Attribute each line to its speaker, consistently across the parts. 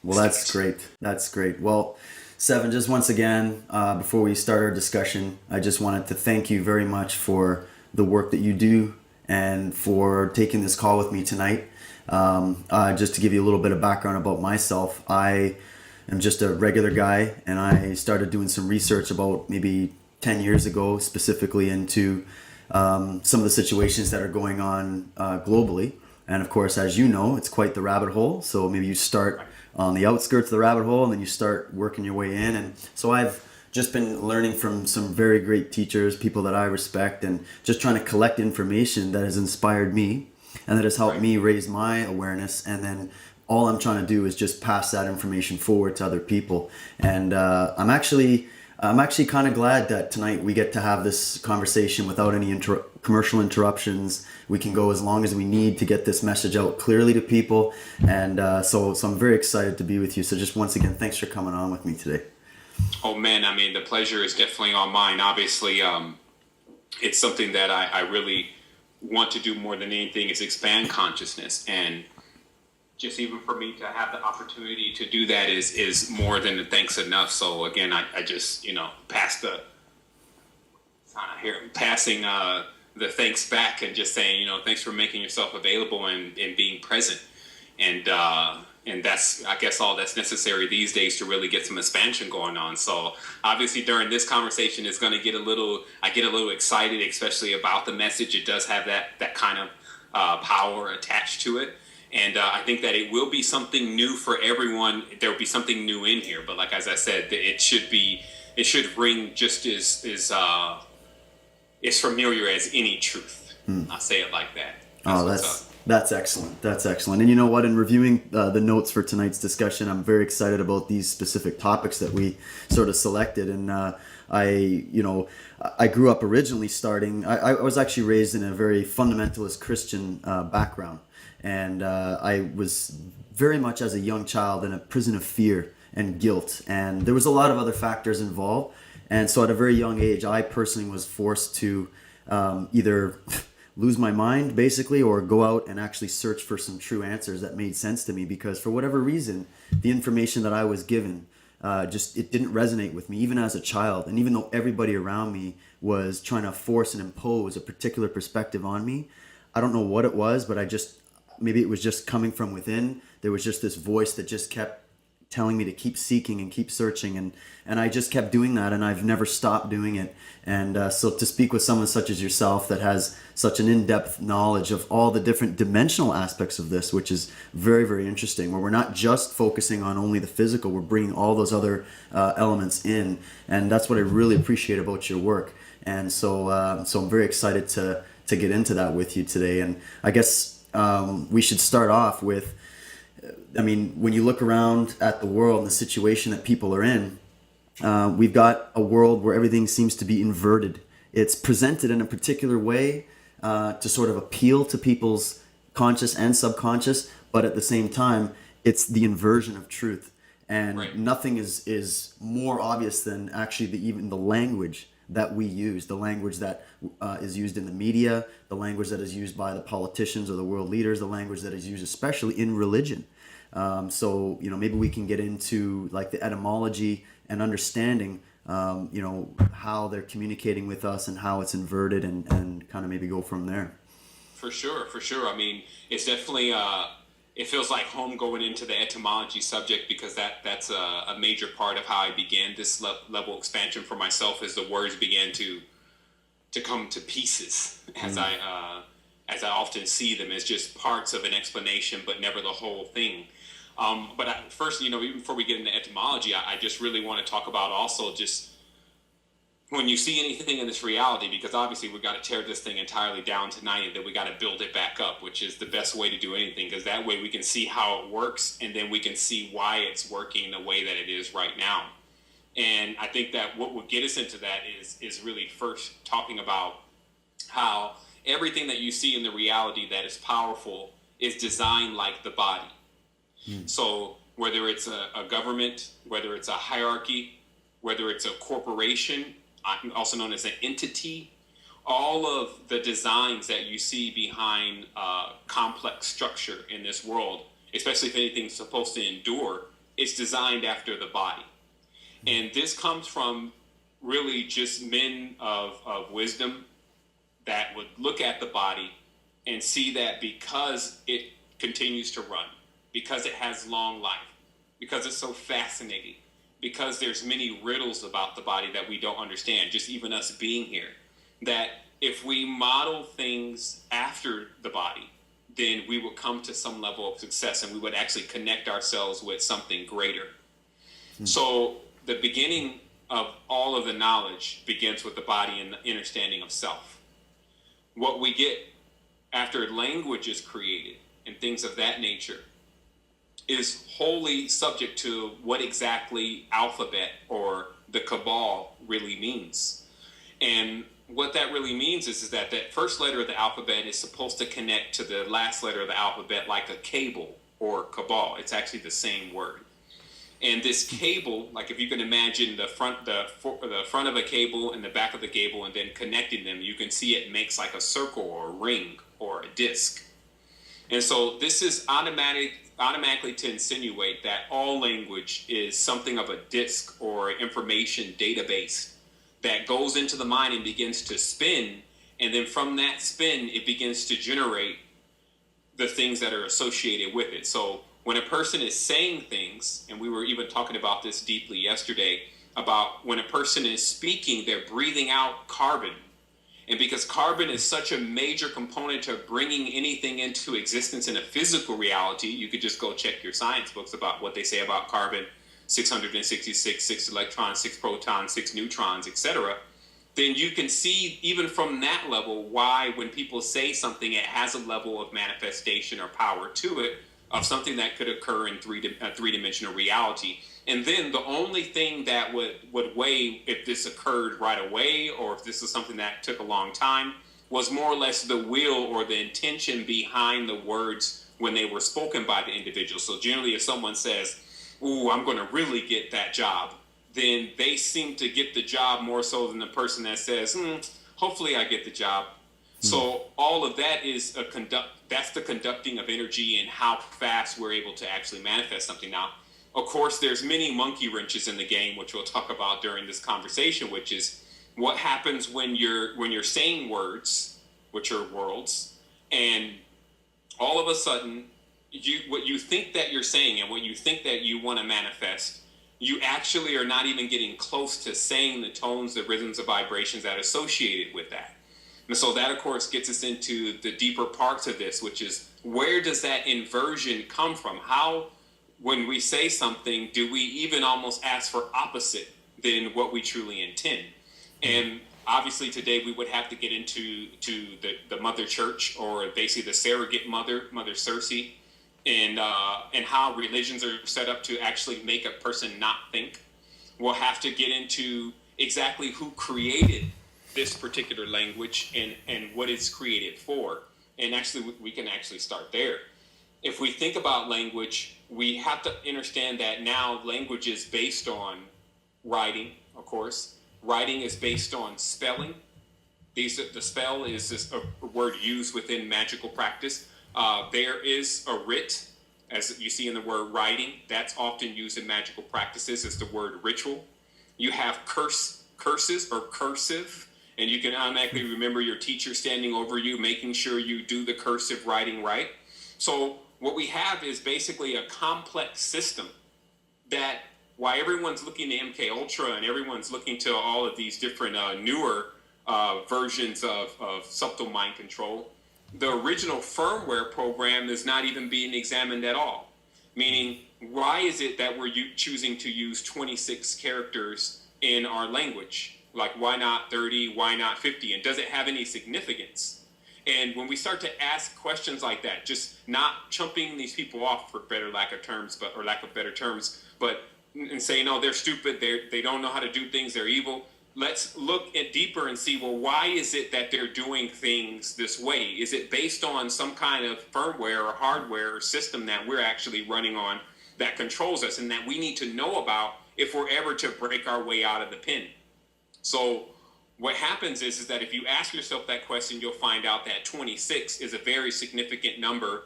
Speaker 1: Well, that's great. That's great. Well, Seven, just once again, before we start our discussion, I just wanted to thank you very much for the work that you do and for taking this call with me tonight. Just to give you a little bit of background about myself, I am just a regular guy, and I started doing some research about maybe 10 years ago, specifically into some of the situations that are going on globally. And of course, as you know, it's quite the rabbit hole. So maybe you start on the outskirts of the rabbit hole and then you start working your way in. And so I've just been learning from some very great teachers, people that I respect, and just trying to collect information that has inspired me and that has helped me raise my awareness. And then all I'm trying to do is just pass that information forward to other people. And I'm actually kind of glad that tonight we get to have this conversation without any commercial interruptions. We can go as long as we need to get this message out clearly to people. And so I'm very excited to be with you. So just once again, thanks for coming on with me today.
Speaker 2: Oh man, I mean, the pleasure is definitely on mine. Obviously, it's something that I really want to do more than anything is expand consciousness. And just even for me to have the opportunity to do that is more than the thanks enough. So again, I just, passing the thanks back and just saying, thanks for making yourself available and being present. And that's, I guess, all that's necessary these days to really get some expansion going on. So obviously during this conversation, it's going to I get a little excited, especially about the message. It does have that kind of power attached to it. And I think that it will be something new for everyone. There will be something new in here. But like, as I said, it should ring just as familiar as any truth. I'll say it like that.
Speaker 1: That's excellent. That's excellent. And you know what? In reviewing the notes for tonight's discussion, I'm very excited about these specific topics that we sort of selected. And I grew up originally I was actually raised in a very fundamentalist Christian background. And I was very much as a young child in a prison of fear and guilt. And there was a lot of other factors involved. And so at a very young age, I personally was forced to either lose my mind, basically, or go out and actually search for some true answers that made sense to me. Because for whatever reason, the information that I was given, it didn't resonate with me, even as a child. And even though everybody around me was trying to force and impose a particular perspective on me, I don't know what it was, but maybe it was just coming from within. There was just this voice that just kept telling me to keep seeking and keep searching. And I just kept doing that, and I've never stopped doing it. And so to speak with someone such as yourself that has such an in-depth knowledge of all the different dimensional aspects of this, which is very, very interesting, where we're not just focusing on only the physical, we're bringing all those other elements in. And that's what I really appreciate about your work. And so I'm very excited to get into that with you today. And I guess we should start off with, when you look around at the world and the situation that people are in, we've got a world where everything seems to be inverted. It's presented in a particular way to sort of appeal to people's conscious and subconscious, but at the same time, it's the inversion of truth. And nothing is more obvious than actually even the language that we use, the language that is used in the media, the language that is used by the politicians or the world leaders, the language that is used especially in religion. So maybe we can get into like the etymology and understanding, how they're communicating with us and how it's inverted, and kind of maybe go from there.
Speaker 2: For sure. I mean, it's definitely it feels like home going into the etymology subject, because that's a major part of how I began this level expansion for myself, as the words began to come to pieces, as I often see them as just parts of an explanation, but never the whole thing. First, even before we get into etymology, I just really want to talk about also just when you see anything in this reality, because obviously we've got to tear this thing entirely down tonight, and then we got to build it back up, which is the best way to do anything, because that way we can see how it works, and then we can see why it's working the way that it is right now. And I think that what will get us into that is really first talking about how everything that you see in the reality that is powerful is designed like the body. So whether it's a government, whether it's a hierarchy, whether it's a corporation, also known as an entity, all of the designs that you see behind complex structure in this world, especially if anything's supposed to endure, it's designed after the body. And this comes from really just men of wisdom that would look at the body and see that because it continues to run, because it has long life, because it's so fascinating, because there's many riddles about the body that we don't understand, just even us being here, that if we model things after the body, then we will come to some level of success and we would actually connect ourselves with something greater. So the beginning of all of the knowledge begins with the body and the understanding of self. What we get after language is created and things of that nature is wholly subject to what exactly alphabet or the cabal really means. And what that really means is that that first letter of the alphabet is supposed to connect to the last letter of the alphabet like a cable or cabal. It's actually the same word. And this cable, like if you can imagine the front of a cable and the back of the cable and then connecting them, you can see it makes like a circle or a ring or a disc. And so this is automatically to insinuate that all language is something of a disc or information database that goes into the mind and begins to spin. And then from that spin, it begins to generate the things that are associated with it. So when a person is saying things, and we were even talking about this deeply yesterday, about when a person is speaking, they're breathing out carbon. And because carbon is such a major component of bringing anything into existence in a physical reality, you could just go check your science books about what they say about carbon, 666, 6 electrons, 6 protons, 6 neutrons, etc. Then you can see even from that level why when people say something, it has a level of manifestation or power to it, of something that could occur in three-dimensional reality. And then the only thing that would weigh if this occurred right away or if this is something that took a long time was more or less the will or the intention behind the words when they were spoken by the individual. So generally if someone says, "Ooh, I'm going to really get that job," then they seem to get the job more so than the person that says, "Hopefully I get the job." So all of that is that's the conducting of energy and how fast we're able to actually manifest something. Now, of course, there's many monkey wrenches in the game, which we'll talk about during this conversation, which is what happens when you're saying words, which are worlds, and all of a sudden, what you think that you're saying and what you think that you want to manifest, you actually are not even getting close to saying the tones, the rhythms, the vibrations that are associated with that. And so that, of course, gets us into the deeper parts of this, which is where does that inversion come from? How, when we say something, do we even almost ask for opposite than what we truly intend? And obviously today we would have to get into the mother church, or basically the surrogate mother Cersei, and how religions are set up to actually make a person not think. We'll have to get into exactly who created this particular language and what it's created for. And actually, we can actually start there. If we think about language, we have to understand that now language is based on writing, of course. Writing is based on spelling. The spell is just a word used within magical practice. There is a writ, as you see in the word writing. That's often used in magical practices as the word ritual. You have curses or cursive. And you can automatically remember your teacher standing over you, making sure you do the cursive writing right. So what we have is basically a complex system that, while everyone's looking to MK Ultra and everyone's looking to all of these different newer versions of subtle mind control, the original firmware program is not even being examined at all. Meaning, why is it that we're choosing to use 26 characters in our language? Like, why not 30? Why not 50? And does it have any significance? And when we start to ask questions like that, just not chumping these people off for lack of better terms, but and saying, "No, they're stupid. They don't know how to do things. They're evil." Let's look at deeper and see, well, why is it that they're doing things this way? Is it based on some kind of firmware or hardware or system that we're actually running on that controls us and that we need to know about if we're ever to break our way out of the pin? So what happens is that if you ask yourself that question, you'll find out that 26 is a very significant number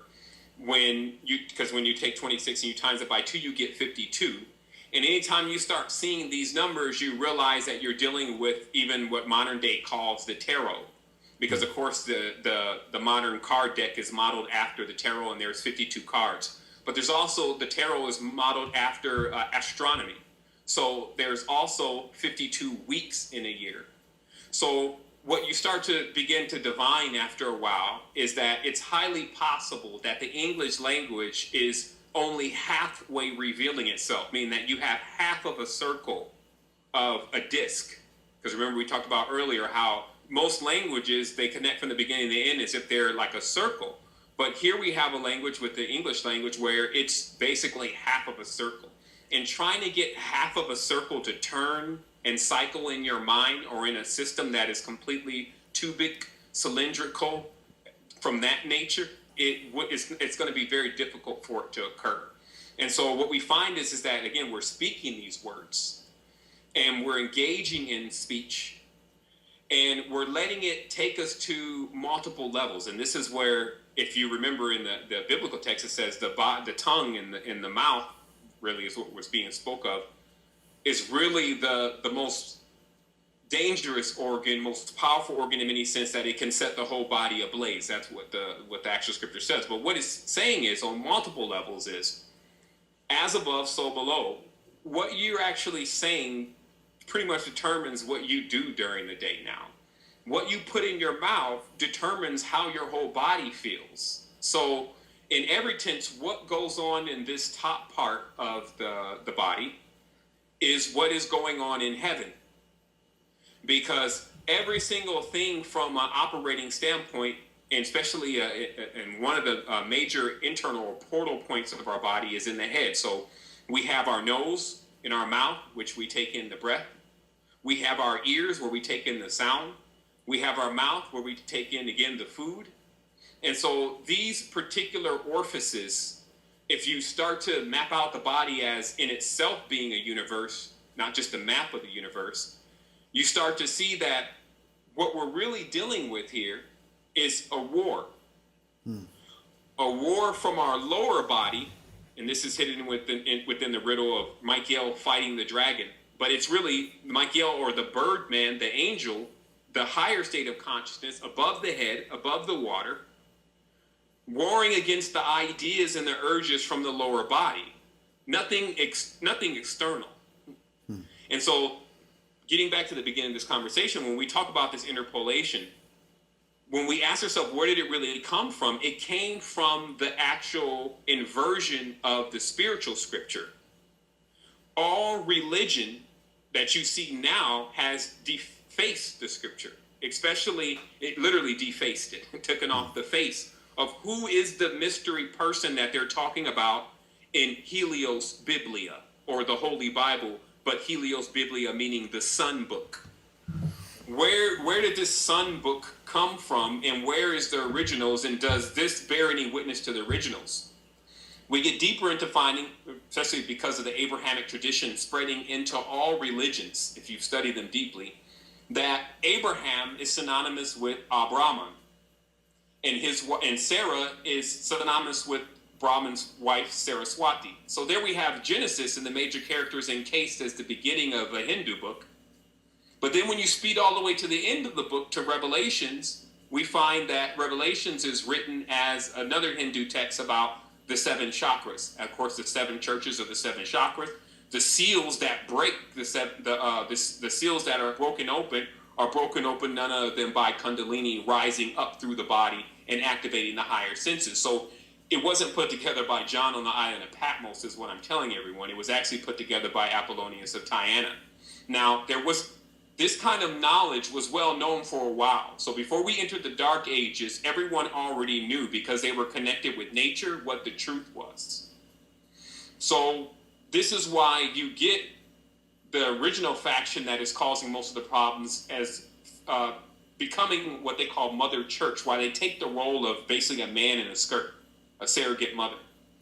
Speaker 2: because when you take 26 and you times it by 2, you get 52. And anytime you start seeing these numbers, you realize that you're dealing with even what modern day calls the tarot. Because of course the modern card deck is modeled after the tarot, and there's 52 cards. But there's also, the tarot is modeled after astronomy. So there's also 52 weeks in a year. So what you start to begin to divine after a while is that it's highly possible that the English language is only halfway revealing itself, meaning that you have half of a circle of a disc. Because remember, we talked about earlier how most languages, they connect from the beginning to the end as if they're like a circle. But here we have a language with the English language where it's basically half of a circle. And trying to get half of a circle to turn and cycle in your mind or in a system that is completely cubic, cylindrical from that nature, it's going to be very difficult for it to occur. And so what we find is that, again, we're speaking these words and we're engaging in speech and we're letting it take us to multiple levels. And this is where, if you remember in the biblical text, it says the tongue and the mouth really is what was being spoke of, is really the most dangerous organ, most powerful organ in any sense, that it can set the whole body ablaze. That's what the actual scripture says. But what it's saying is, on multiple levels, is as above, so below. What you're actually saying pretty much determines what you do during the day now. What you put in your mouth determines how your whole body feels. So in every tense, what goes on in this top part of the body is what is going on in heaven. Because every single thing from an operating standpoint, and especially in one of the major internal portal points of our body, is in the head. So we have our nose in our mouth, which we take in the breath. We have our ears where we take in the sound. We have our mouth where we take in, again, the food. And so these particular orifices, if you start to map out the body as in itself being a universe, not just a map of the universe, you start to see that what we're really dealing with here is a war. A war from our lower body, and this is hidden within the riddle of Michael fighting the dragon. But it's really Michael, or the Birdman, the angel, the higher state of consciousness, above the head, above the water, warring against the ideas and the urges from the lower body. Nothing external. And so, getting back to the beginning of this conversation, when we talk about this interpolation, when we ask ourselves, where did it really come from? It came from the actual inversion of the spiritual scripture. All religion that you see now has defaced the scripture. Especially, it literally defaced it, taken off the face of who is the mystery person that they're talking about in Helios Biblia, or the Holy Bible, but Helios Biblia meaning the Sun Book. Where did this Sun Book come from, and where is the originals, and does this bear any witness to the originals? We get deeper into finding, especially because of the Abrahamic tradition spreading into all religions, if you study them deeply, that Abraham is synonymous with Abraham, and Sarah is synonymous with Brahman's wife, Saraswati. So there we have Genesis and the major characters encased as the beginning of a Hindu book. But then when you speed all the way to the end of the book, to Revelations, we find that Revelations is written as another Hindu text about the 7 chakras. Of course, the 7 churches of the 7 chakras. The seals that break the seals that are broken open, none of them by Kundalini rising up through the body and activating the higher senses. So it wasn't put together by John on the island of Patmos, is what I'm telling everyone. It was actually put together by Apollonius of Tyana. Now, this kind of knowledge was well known for a while. So before we entered the Dark Ages, everyone already knew, because they were connected with nature, what the truth was. So this is why you get the original faction that is causing most of the problems as becoming what they call Mother Church, why they take the role of basically a man in a skirt, a surrogate mother.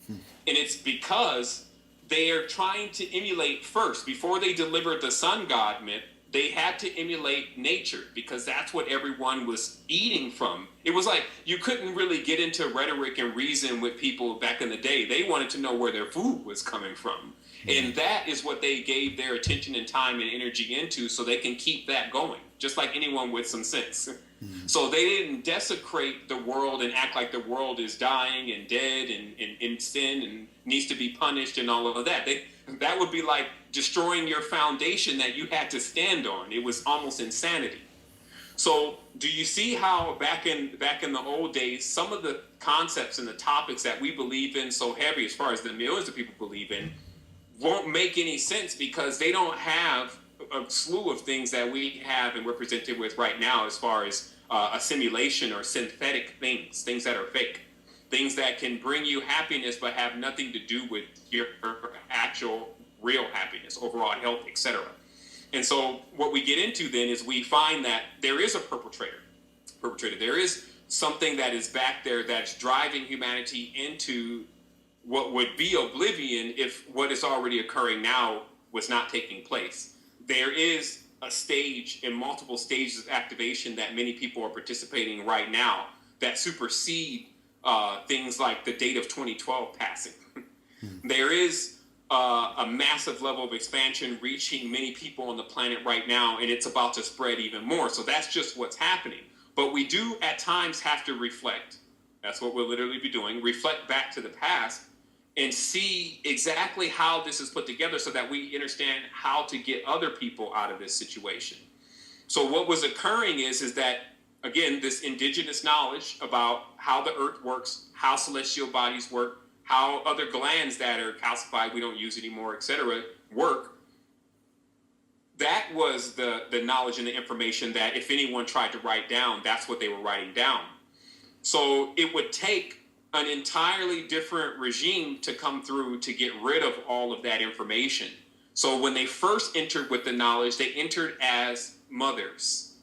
Speaker 2: And it's because they are trying to emulate first, before they delivered the sun god myth, they had to emulate nature because that's what everyone was eating from. It was like you couldn't really get into rhetoric and reason with people back in the day. They wanted to know where their food was coming from. And that is what they gave their attention and time and energy into, so they can keep that going, just like anyone with some sense. So they didn't desecrate the world and act like the world is dying and dead and in sin and needs to be punished and all of that. That would be like destroying your foundation that you had to stand on. It was almost insanity. So do you see how back in the old days, some of the concepts and the topics that we believe in so heavy, as far as the millions of people believe in, won't make any sense because they don't have a slew of things that we have and we're presented with right now, as far as a simulation or synthetic things that are fake, things that can bring you happiness but have nothing to do with your actual real happiness, overall health, etc. And so what we get into then is we find that there is a perpetrator. There is something that is back there that's driving humanity into what would be oblivion if what is already occurring now was not taking place. There is a stage and multiple stages of activation that many people are participating right now that supersede things like the date of 2012 passing. There is a massive level of expansion reaching many people on the planet right now, and it's about to spread even more. So that's just what's happening. But we do at times have to reflect. That's what we'll literally be doing. Reflect back to the past and see exactly how this is put together so that we understand how to get other people out of this situation. So what was occurring is that, again, this indigenous knowledge about how the earth works, how celestial bodies work, how other glands that are calcified, we don't use anymore, etc., work. That was the knowledge and the information that if anyone tried to write down, that's what they were writing down. So it would take an entirely different regime to come through to get rid of all of that information. So when they first entered with the knowledge, they entered as mothers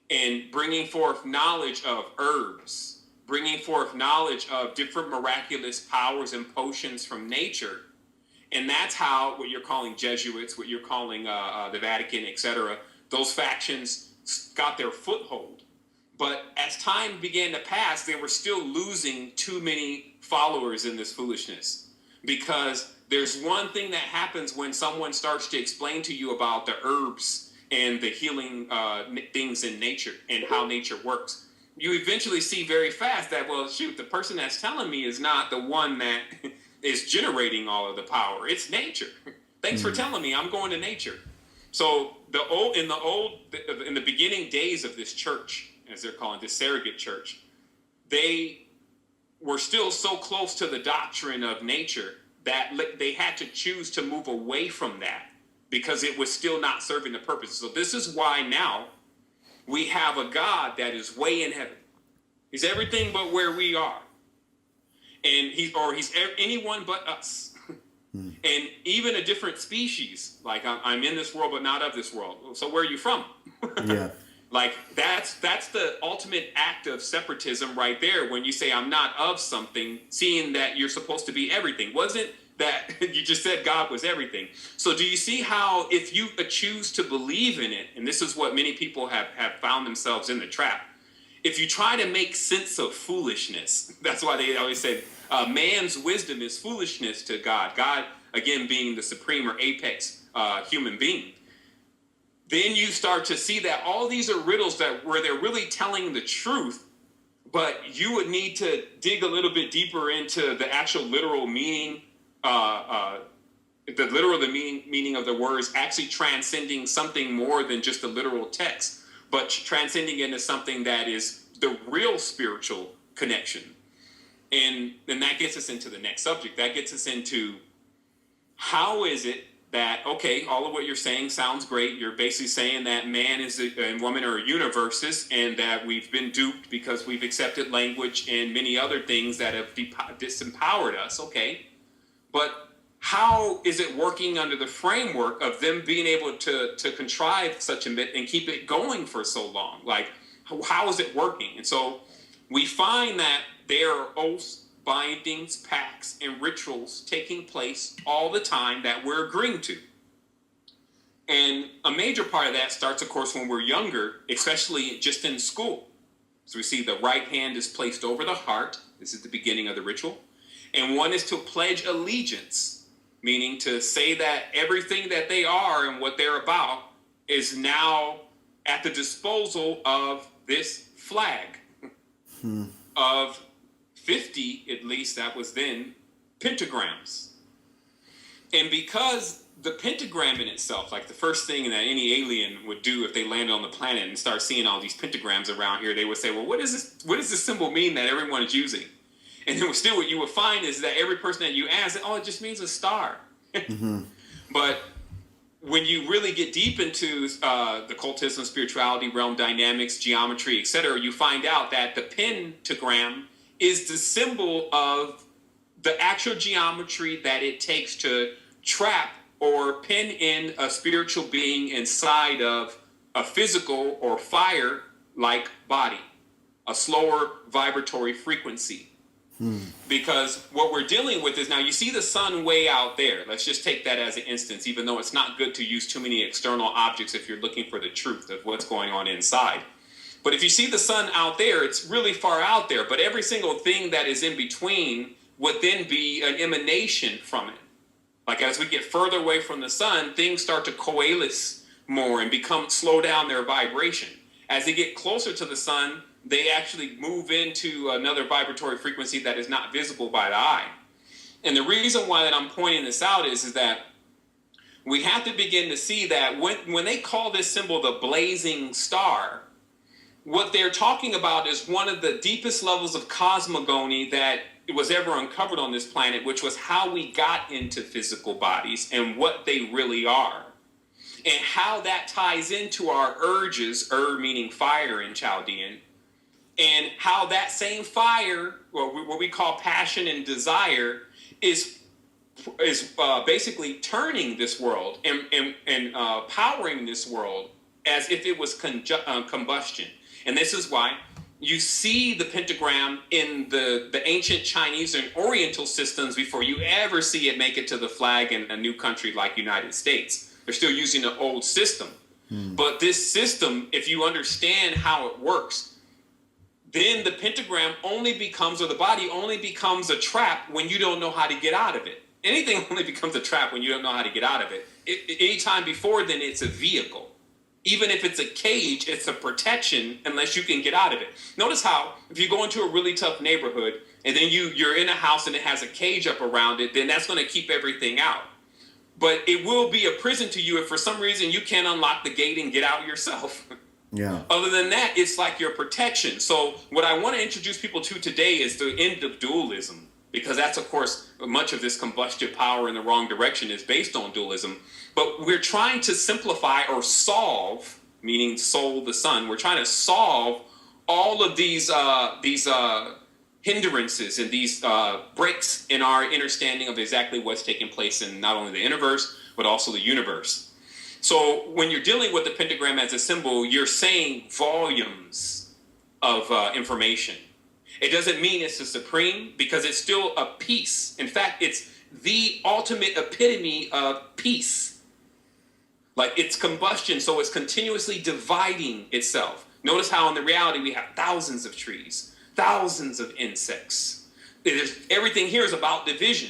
Speaker 2: and bringing forth knowledge of herbs, bringing forth knowledge of different miraculous powers and potions from nature. And that's how what you're calling Jesuits, what you're calling the Vatican, etc., those factions got their foothold. But as time began to pass, they were still losing too many followers in this foolishness. Because there's one thing that happens when someone starts to explain to you about the herbs and the healing things in nature and how nature works. You eventually see very fast that, well, shoot, the person that's telling me is not the one that is generating all of the power. It's nature. Thanks for telling me. I'm going to nature. So in the beginning days of this church, as they're calling this surrogate church, they were still so close to the doctrine of nature that they had to choose to move away from that because it was still not serving the purpose. So this is why now we have a God that is way in heaven. He's everything but where we are. And he's anyone but us. And even a different species, like I'm in this world but not of this world. So where are you from?
Speaker 1: Yeah.
Speaker 2: Like that's the ultimate act of separatism right there, when you say I'm not of something, seeing that you're supposed to be everything. Wasn't that you just said God was everything? So do you see how if you choose to believe in it, and this is what many people have found themselves in the trap, if you try to make sense of foolishness, that's why they always say man's wisdom is foolishness to God. God, again, being the supreme or apex human being. Then you start to see that all these are riddles where they're really telling the truth, but you would need to dig a little bit deeper into the actual literal meaning, meaning of the words, actually transcending something more than just the literal text, but transcending into something that is the real spiritual connection. And that gets us into the next subject. That gets us into how is it that, okay, all of what you're saying sounds great. You're basically saying that man and woman are universes and that we've been duped because we've accepted language and many other things that have disempowered us. Okay. But how is it working under the framework of them being able to contrive such a myth and keep it going for so long? Like, how is it working? And so we find that there are oaths, bindings, pacts, and rituals taking place all the time that we're agreeing to. And a major part of that starts, of course, when we're younger, especially just in school. So we see the right hand is placed over the heart. This is the beginning of the ritual. And one is to pledge allegiance, meaning to say that everything that they are and what they're about is now at the disposal of this flag of 50, at least that was then, pentagrams. And because the pentagram in itself, like the first thing that any alien would do if they landed on the planet and start seeing all these pentagrams around here, they would say, well, what does this symbol mean that everyone is using? And then still what you would find is that every person that you ask, oh, it just means a star. But when you really get deep into the occultism, spirituality, realm dynamics, geometry, etc., you find out that the pentagram is the symbol of the actual geometry that it takes to trap or pin in a spiritual being inside of a physical or fire-like body, a slower vibratory frequency. Because what we're dealing with is, now you see the sun way out there. Let's just take that as an instance, even though it's not good to use too many external objects if you're looking for the truth of what's going on inside. But if you see the sun out there, it's really far out there. But every single thing that is in between would then be an emanation from it. Like as we get further away from the sun, things start to coalesce more and slow down their vibration. As they get closer to the sun, they actually move into another vibratory frequency that is not visible by the eye. And the reason why that I'm pointing this out is that we have to begin to see that when they call this symbol the blazing star, what they're talking about is one of the deepest levels of cosmogony that was ever uncovered on this planet, which was how we got into physical bodies and what they really are. And how that ties into our urges, meaning fire in Chaldean, and how that same fire, what we call passion and desire, is basically turning this world and powering this world as if it was combustion. And this is why you see the pentagram in the ancient Chinese and Oriental systems before you ever see it make it to the flag in a new country like United States. They're still using the old system. But this system, if you understand how it works, then the pentagram only becomes, or the body only becomes a trap when you don't know how to get out of it. Anything only becomes a trap when you don't know how to get out of it. Anytime before then, it's a vehicle. Even if it's a cage, it's a protection unless you can get out of it. Notice how if you go into a really tough neighborhood and then you're in a house and it has a cage up around it, then that's going to keep everything out. But it will be a prison to you if for some reason you can't unlock the gate and get out yourself.
Speaker 1: Yeah.
Speaker 2: Other than that, it's like your protection. So what I want to introduce people to today is the end of dualism, because that's, of course, much of this combustive power in the wrong direction is based on dualism. But we're trying to simplify or solve, meaning soul, the sun. We're trying to solve all of these hindrances and these breaks in our understanding of exactly what's taking place in not only the innerverse, but also the universe. So when you're dealing with the pentagram as a symbol, you're saying volumes of information. It doesn't mean it's the supreme, because it's still a piece. In fact, it's the ultimate epitome of peace. Like it's combustion, so it's continuously dividing itself. Notice how in the reality we have thousands of trees, thousands of insects. Everything here is about division.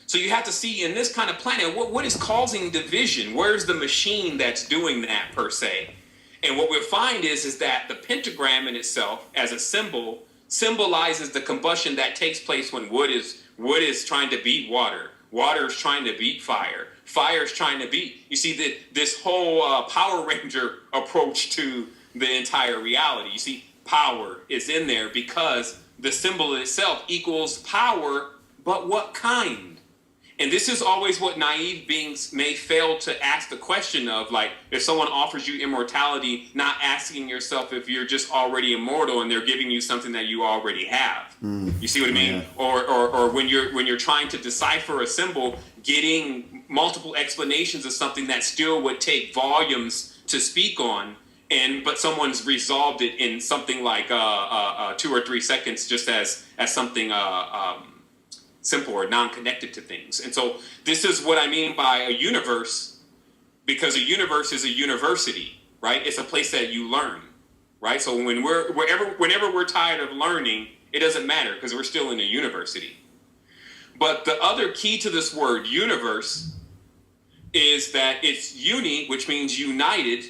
Speaker 2: So you have to see in this kind of planet, what is causing division? Where's the machine that's doing that per se? And what we'll find is that the pentagram in itself as a symbol symbolizes the combustion that takes place when wood is trying to beat water. Water is trying to beat fire. Fire is trying to beat. You see this whole Power Ranger approach to the entire reality. You see power is in there because the symbol itself equals power, but what kind? And this is always what naive beings may fail to ask the question of, like, if someone offers you immortality, not asking yourself if you're just already immortal and they're giving you something that you already have. You see what I mean? Yeah. Or when you're trying to decipher a symbol, getting multiple explanations of something that still would take volumes to speak on, but someone's resolved it in something like 2 or 3 seconds, just as something simple or non-connected to things. And so this is what I mean by a universe because a universe is a university, right? It's a place that you learn, right? So when whenever we're tired of learning, it doesn't matter because we're still in a university. But the other key to this word universe is that it's uni, which means united,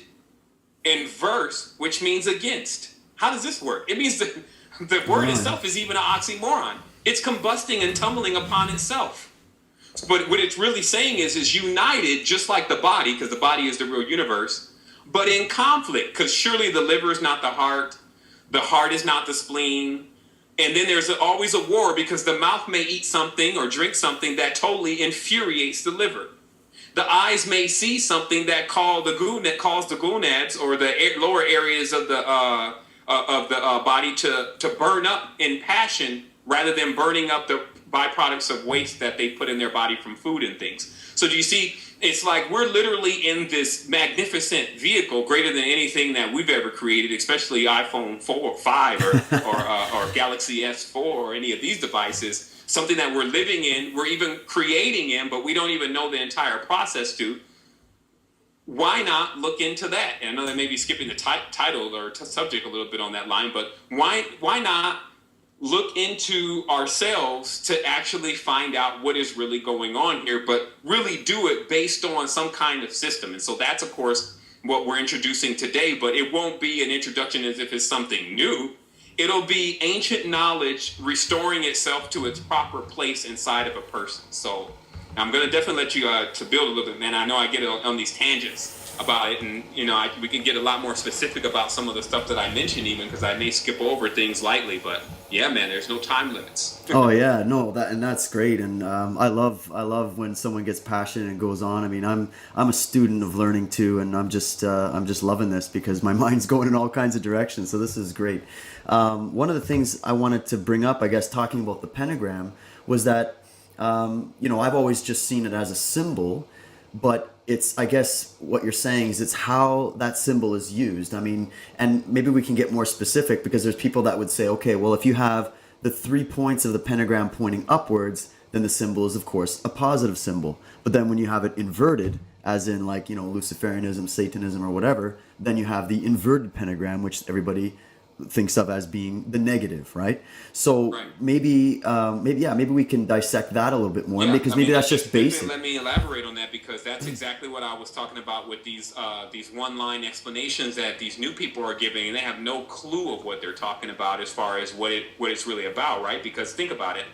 Speaker 2: and verse, which means against. How does this work? It means that the word itself is even an oxymoron. It's combusting and tumbling upon itself. But what it's really saying is united, just like the body, because the body is the real universe, but in conflict, because surely the liver is not the heart is not the spleen, and then there's always a war because the mouth may eat something or drink something that totally infuriates the liver. The eyes may see something that calls the gonads or the lower areas of the body to burn up in passion rather than burning up the byproducts of waste that they put in their body from food and things. So do you see, it's like we're literally in this magnificent vehicle greater than anything that we've ever created, especially iPhone 4 or 5 or Galaxy S4 or any of these devices. Something that we're living in, we're even creating in, but we don't even know the entire process to. Why not look into that? And I know that may be skipping the title or subject a little bit on that line, but why not look into ourselves to actually find out what is really going on here, but really do it based on some kind of system. And so that's, of course, what we're introducing today, but it won't be an introduction as if it's something new. It'll be ancient knowledge restoring itself to its proper place inside of a person. So I'm going to definitely let you to build a little bit, man. I know I get on these tangents about it, and we can get a lot more specific about some of the stuff that I mentioned, even because I may skip over things lightly. But yeah, man, there's no time limits.
Speaker 1: Oh yeah, no, that's great, and I love when someone gets passionate and goes on. I mean, I'm a student of learning too, and I'm just loving this because my mind's going in all kinds of directions. So this is great. One of the things I wanted to bring up, I guess, talking about the pentagram, was that I've always just seen it as a symbol, but it's, I guess what you're saying is it's how that symbol is used. I mean, and maybe we can get more specific because there's people that would say, okay, well, if you have the 3 points of the pentagram pointing upwards, then the symbol is, of course, a positive symbol. But then when you have it inverted, as in like, Luciferianism, Satanism, or whatever, then you have the inverted pentagram, which everybody thinks of as being the negative, right? So
Speaker 2: Right.
Speaker 1: maybe we can dissect that a little bit more, because maybe that's just basic.
Speaker 2: Let me elaborate on that, because that's exactly what I was talking about with these one-line explanations that these new people are giving, and they have no clue of what they're talking about as far as what it's really about, right? Because think about it.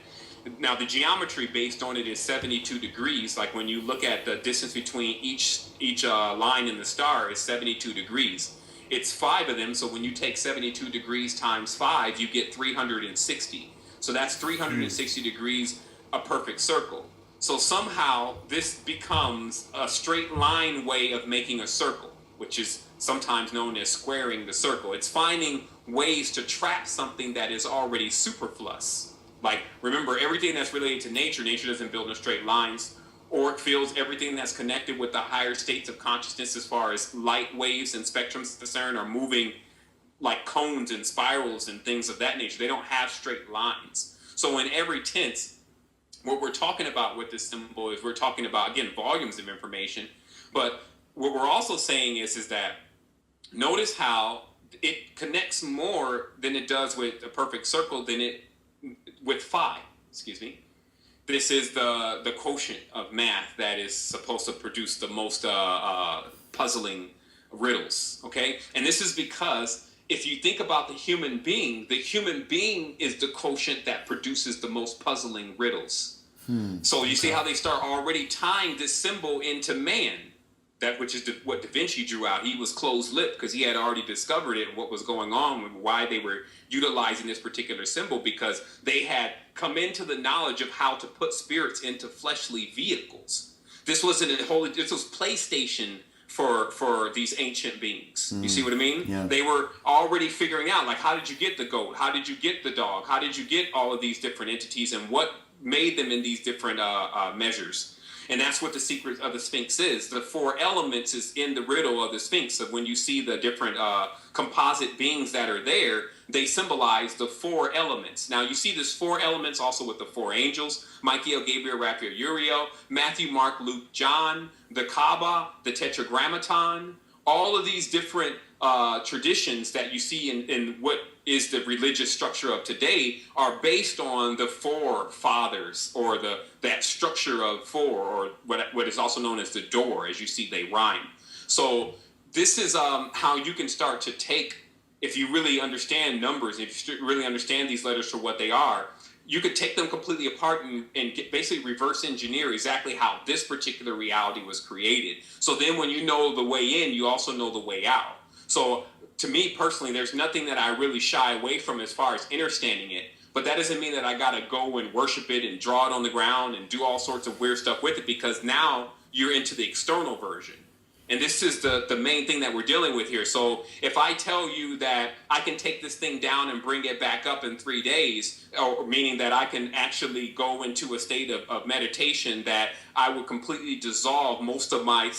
Speaker 2: Now, the geometry based on it is 72 degrees. Like when you look at the distance between each line in the star is 72 degrees. It's 5 of them, so when you take 72 degrees times 5, you get 360. So that's 360 degrees, a perfect circle. So somehow this becomes a straight line way of making a circle, which is sometimes known as squaring the circle. It's finding ways to trap something that is already superfluous. Like, remember, everything that's related to nature doesn't build in straight lines. Or it feels everything that's connected with the higher states of consciousness as far as light waves and spectrums concerned are moving like cones and spirals and things of that nature. They don't have straight lines. So in every tense, what we're talking about with this symbol is we're talking about, again, volumes of information. But what we're also saying is that notice how it connects more than it does with a perfect circle with phi, This is the quotient of math that is supposed to produce the most puzzling riddles, okay? And this is because if you think about the human being is the quotient that produces the most puzzling riddles. So you see how they start already tying this symbol into man, which is what Da Vinci drew out. He was closed-lipped because he had already discovered it, what was going on, and why they were utilizing this particular symbol, because they had come into the knowledge of how to put spirits into fleshly vehicles. This was PlayStation for these ancient beings. You see what I mean?
Speaker 1: Yeah.
Speaker 2: They were already figuring out, like, how did you get the goat? How did you get the dog? How did you get all of these different entities, and what made them in these different measures? And that's what the secret of the Sphinx is. The 4 elements is in the riddle of the Sphinx. So when you see the different composite beings that are there, they symbolize the four elements. Now, you see this four elements also with the four angels: Michael, Gabriel, Raphael, Uriel, Matthew, Mark, Luke, John, the Kaaba, the Tetragrammaton. All of these different traditions that you see in what is the religious structure of today are based on the four fathers, or that structure of four, or what is also known as the door. As you see, they rhyme. So this is how you can start to take, if you really understand numbers, if you really understand these letters for what they are, you could take them completely apart and basically reverse engineer exactly how this particular reality was created. So then when you know the way in, you also know the way out. So to me personally, there's nothing that I really shy away from as far as understanding it. But that doesn't mean that I got to go and worship it and draw it on the ground and do all sorts of weird stuff with it, because now you're into the external version. And this is the main thing that we're dealing with here. So if I tell you that I can take this thing down and bring it back up in 3 days, or meaning that I can actually go into a state of meditation, that I would completely dissolve most of my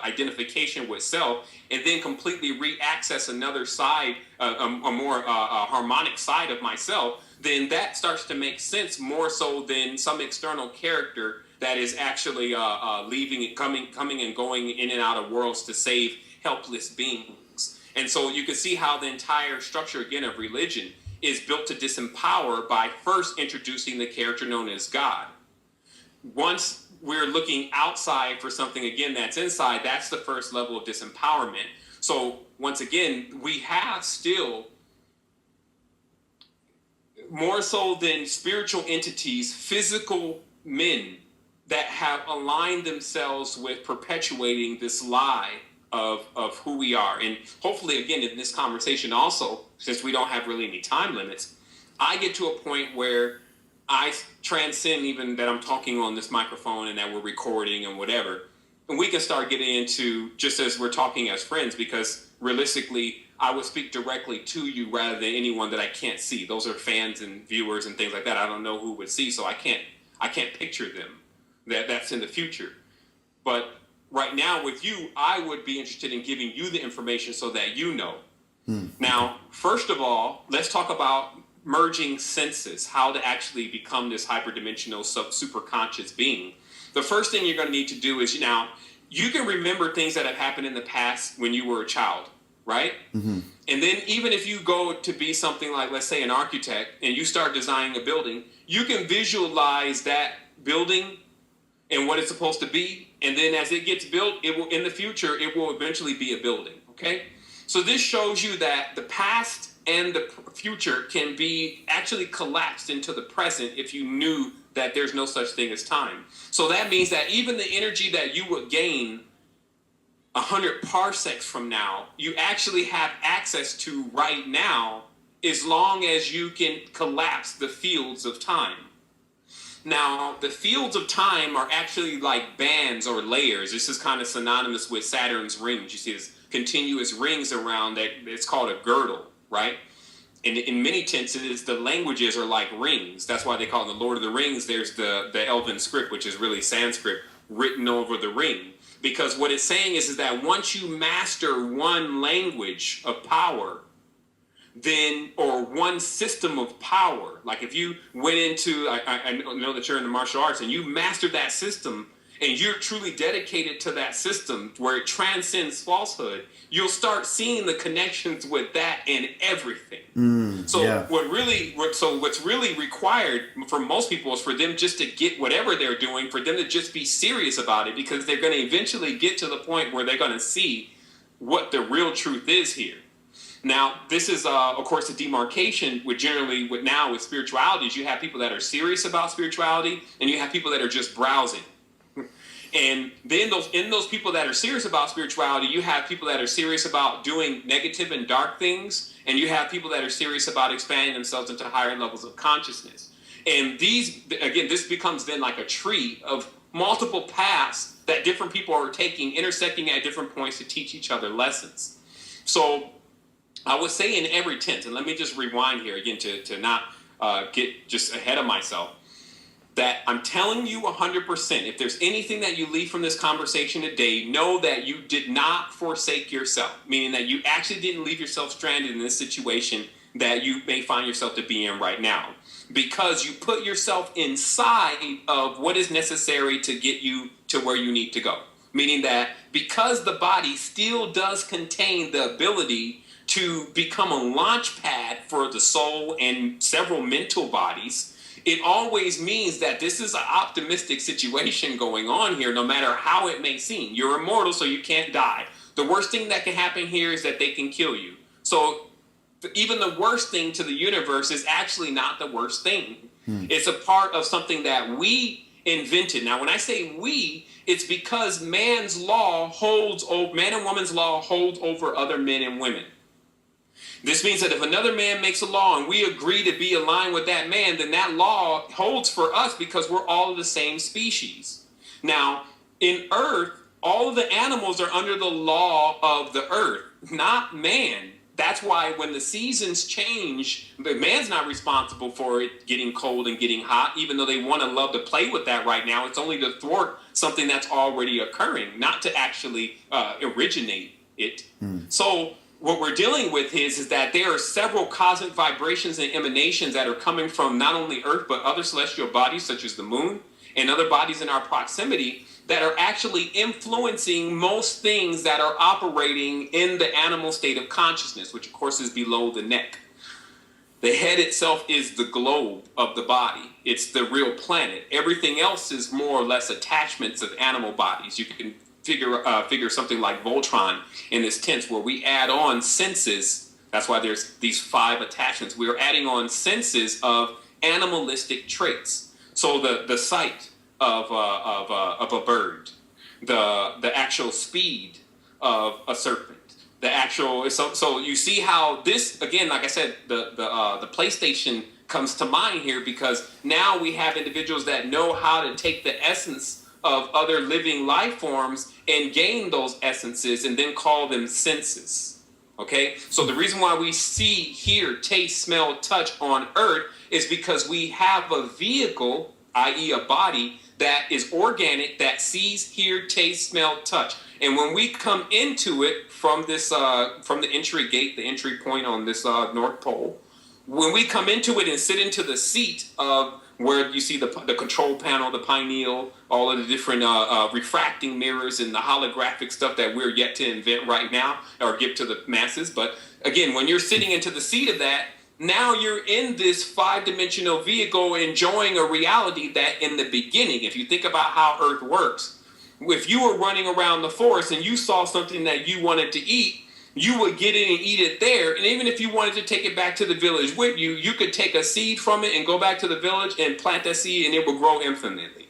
Speaker 2: identification with self, and then completely re-access another side, a more harmonic side of myself, then that starts to make sense more so than some external character that is actually leaving, coming and going in and out of worlds to save helpless beings. And so you can see how the entire structure, again, of religion is built to disempower by first introducing the character known as God. Once we're looking outside for something, again, that's inside, that's the first level of disempowerment. So once again, we have still, more so than spiritual entities, physical men that have aligned themselves with perpetuating this lie of who we are. And hopefully, again, in this conversation also, since we don't have really any time limits, I get to a point where I transcend even that I'm talking on this microphone and that we're recording and whatever. And we can start getting into, just as we're talking as friends, because realistically, I would speak directly to you rather than anyone that I can't see. Those are fans and viewers and things like that. I don't know who would see, so I can't picture them. That's in the future. But right now with you, I would be interested in giving you the information so that you know. Now, first of all, let's talk about merging senses, how to actually become this hyperdimensional superconscious being. The first thing you're going to need to do is, now, you can remember things that have happened in the past when you were a child, right? Mm-hmm. And then even if you go to be something like, let's say, an architect, and you start designing a building, you can visualize that building and what it's supposed to be, and then as it gets built, it will, in the future, it will eventually be a building, okay? So this shows you that the past and the future can be actually collapsed into the present if you knew that there's no such thing as time. So that means that even the energy that you would gain 100 parsecs from now, you actually have access to right now, as long as you can collapse the fields of time. Now, the fields of time are actually like bands or layers. This is kind of synonymous with Saturn's rings. You see this continuous rings around that. It's called a girdle, right? And in many tenses, the languages are like rings. That's why they call it the Lord of the Rings. There's the Elven script, which is really Sanskrit, written over the ring. Because what it's saying is that once you master one language of power, then, or one system of power, like if you went into, I know that you're in the martial arts, and you mastered that system, and you're truly dedicated to that system where it transcends falsehood, you'll start seeing the connections with that in everything. What's really required for most people is for them just to get whatever they're doing, for them to just be serious about it, because they're going to eventually get to the point where they're going to see what the real truth is here. Now, this is, of course, the demarcation with spirituality is you have people that are serious about spirituality, and you have people that are just browsing. And then those people that are serious about spirituality, you have people that are serious about doing negative and dark things, and you have people that are serious about expanding themselves into higher levels of consciousness. And this becomes then like a tree of multiple paths that different people are taking, intersecting at different points to teach each other lessons. So I would say in every tense, and let me just rewind here again to not get just ahead of myself, that I'm telling you 100%, if there's anything that you leave from this conversation today, know that you did not forsake yourself, meaning that you actually didn't leave yourself stranded in this situation that you may find yourself to be in right now, because you put yourself inside of what is necessary to get you to where you need to go. Meaning that because the body still does contain the ability to become a launch pad for the soul and several mental bodies, it always means that this is an optimistic situation going on here, no matter how it may seem. You're immortal, so you can't die. The worst thing that can happen here is that they can kill you. So even the worst thing to the universe is actually not the worst thing. It's a part of something that we invented. Now, when I say we, it's because man's law holds over, man and woman's law holds over other men and women. This means that if another man makes a law and we agree to be aligned with that man, then that law holds for us because we're all of the same species. Now, in Earth, all of the animals are under the law of the Earth, not man. That's why when the seasons change, the man's not responsible for it getting cold and getting hot, even though they want to love to play with that right now. It's only to thwart something that's already occurring, not to actually originate it. So what we're dealing with is that there are several cosmic vibrations and emanations that are coming from not only Earth, but other celestial bodies such as the moon and other bodies in our proximity that are actually influencing most things that are operating in the animal state of consciousness, which of course is below the neck. The head itself is the globe of the body. It's the real planet. Everything else is more or less attachments of animal bodies. You can figure something like Voltron in this tense where we add on senses. That's why there's these 5 attachments. We are adding on senses of animalistic traits. So the sight of a bird, the actual speed of a serpent, the actual so you see how this, again, like I said, the PlayStation comes to mind here, because now we have individuals that know how to take the essence of other living life forms and gain those essences and then call them senses. Okay, so the reason why we see, hear, taste, smell, touch on Earth is because we have a vehicle, i.e. a body, that is organic, that sees, hear, taste, smell, touch. And when we come into it from this, from the entry gate, the entry point on this North Pole, when we come into it and sit into the seat of where you see the control panel, the pineal, all of the different refracting mirrors and the holographic stuff that we're yet to invent right now or give to the masses. But again, when you're sitting into the seat of that, now you're in this 5-dimensional vehicle enjoying a reality that in the beginning, if you think about how Earth works, if you were running around the forest and you saw something that you wanted to eat, you would get in and eat it there. And even if you wanted to take it back to the village with you, you could take a seed from it and go back to the village and plant that seed and it will grow infinitely.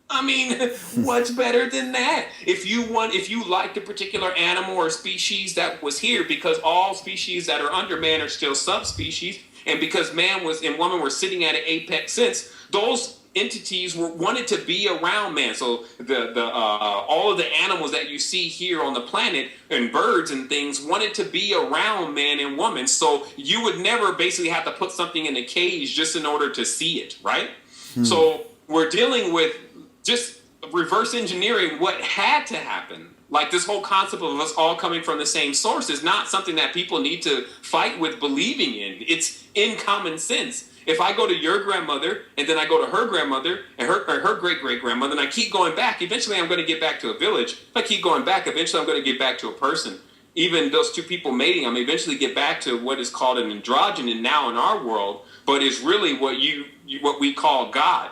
Speaker 2: I mean, what's better than that? If you liked a particular animal or species that was here, because all species that are under man are still subspecies, and because man was and woman were sitting at an apex sense, those entities wanted to be around man. So all of the animals that you see here on the planet and birds and things wanted to be around man and woman. So you would never basically have to put something in a cage just in order to see it, right? So we're dealing with just reverse engineering what had to happen. Like this whole concept of us all coming from the same source is not something that people need to fight with believing in. It's in common sense. If I go to your grandmother and then I go to her grandmother and her great-great-grandmother and I keep going back, eventually I'm going to get back to a village. If I keep going back, eventually I'm going to get back to a person. Even those two people mating, I'm eventually get back to what is called an androgynon now in our world, but is really what we call God.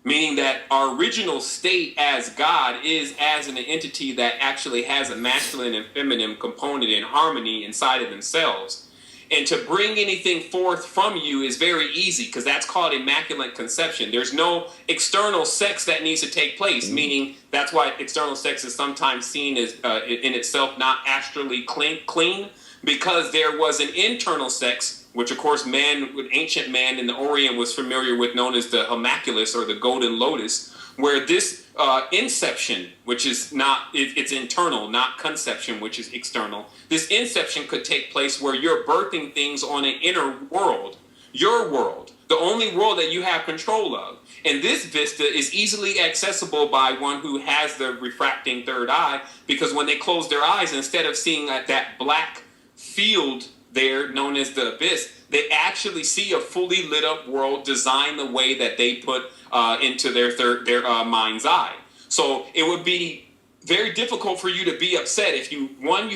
Speaker 2: Meaning that our original state as God is as an entity that actually has a masculine and feminine component in harmony inside of themselves. And to bring anything forth from you is very easy, because that's called immaculate conception. There's no external sex that needs to take place, meaning that's why external sex is sometimes seen as in itself not astrally clean, because there was an internal sex, which of course ancient man in the Orient was familiar with, known as the homunculus or the golden lotus, where this inception, which is not, it's internal, not conception, which is external. This inception could take place where you're birthing things on an inner world, your world, the only world that you have control of. And this vista is easily accessible by one who has the refracting third eye, because when they close their eyes, instead of seeing that black field there known as the abyss, they actually see a fully lit up world designed the way that they put into their mind's eye. So it would be very difficult for you to be upset if you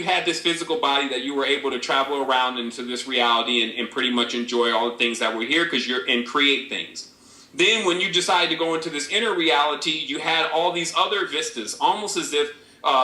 Speaker 2: had this physical body that you were able to travel around into this reality and pretty much enjoy all the things that were here because and create things. Then when you decided to go into this inner reality, you had all these other vistas, almost as if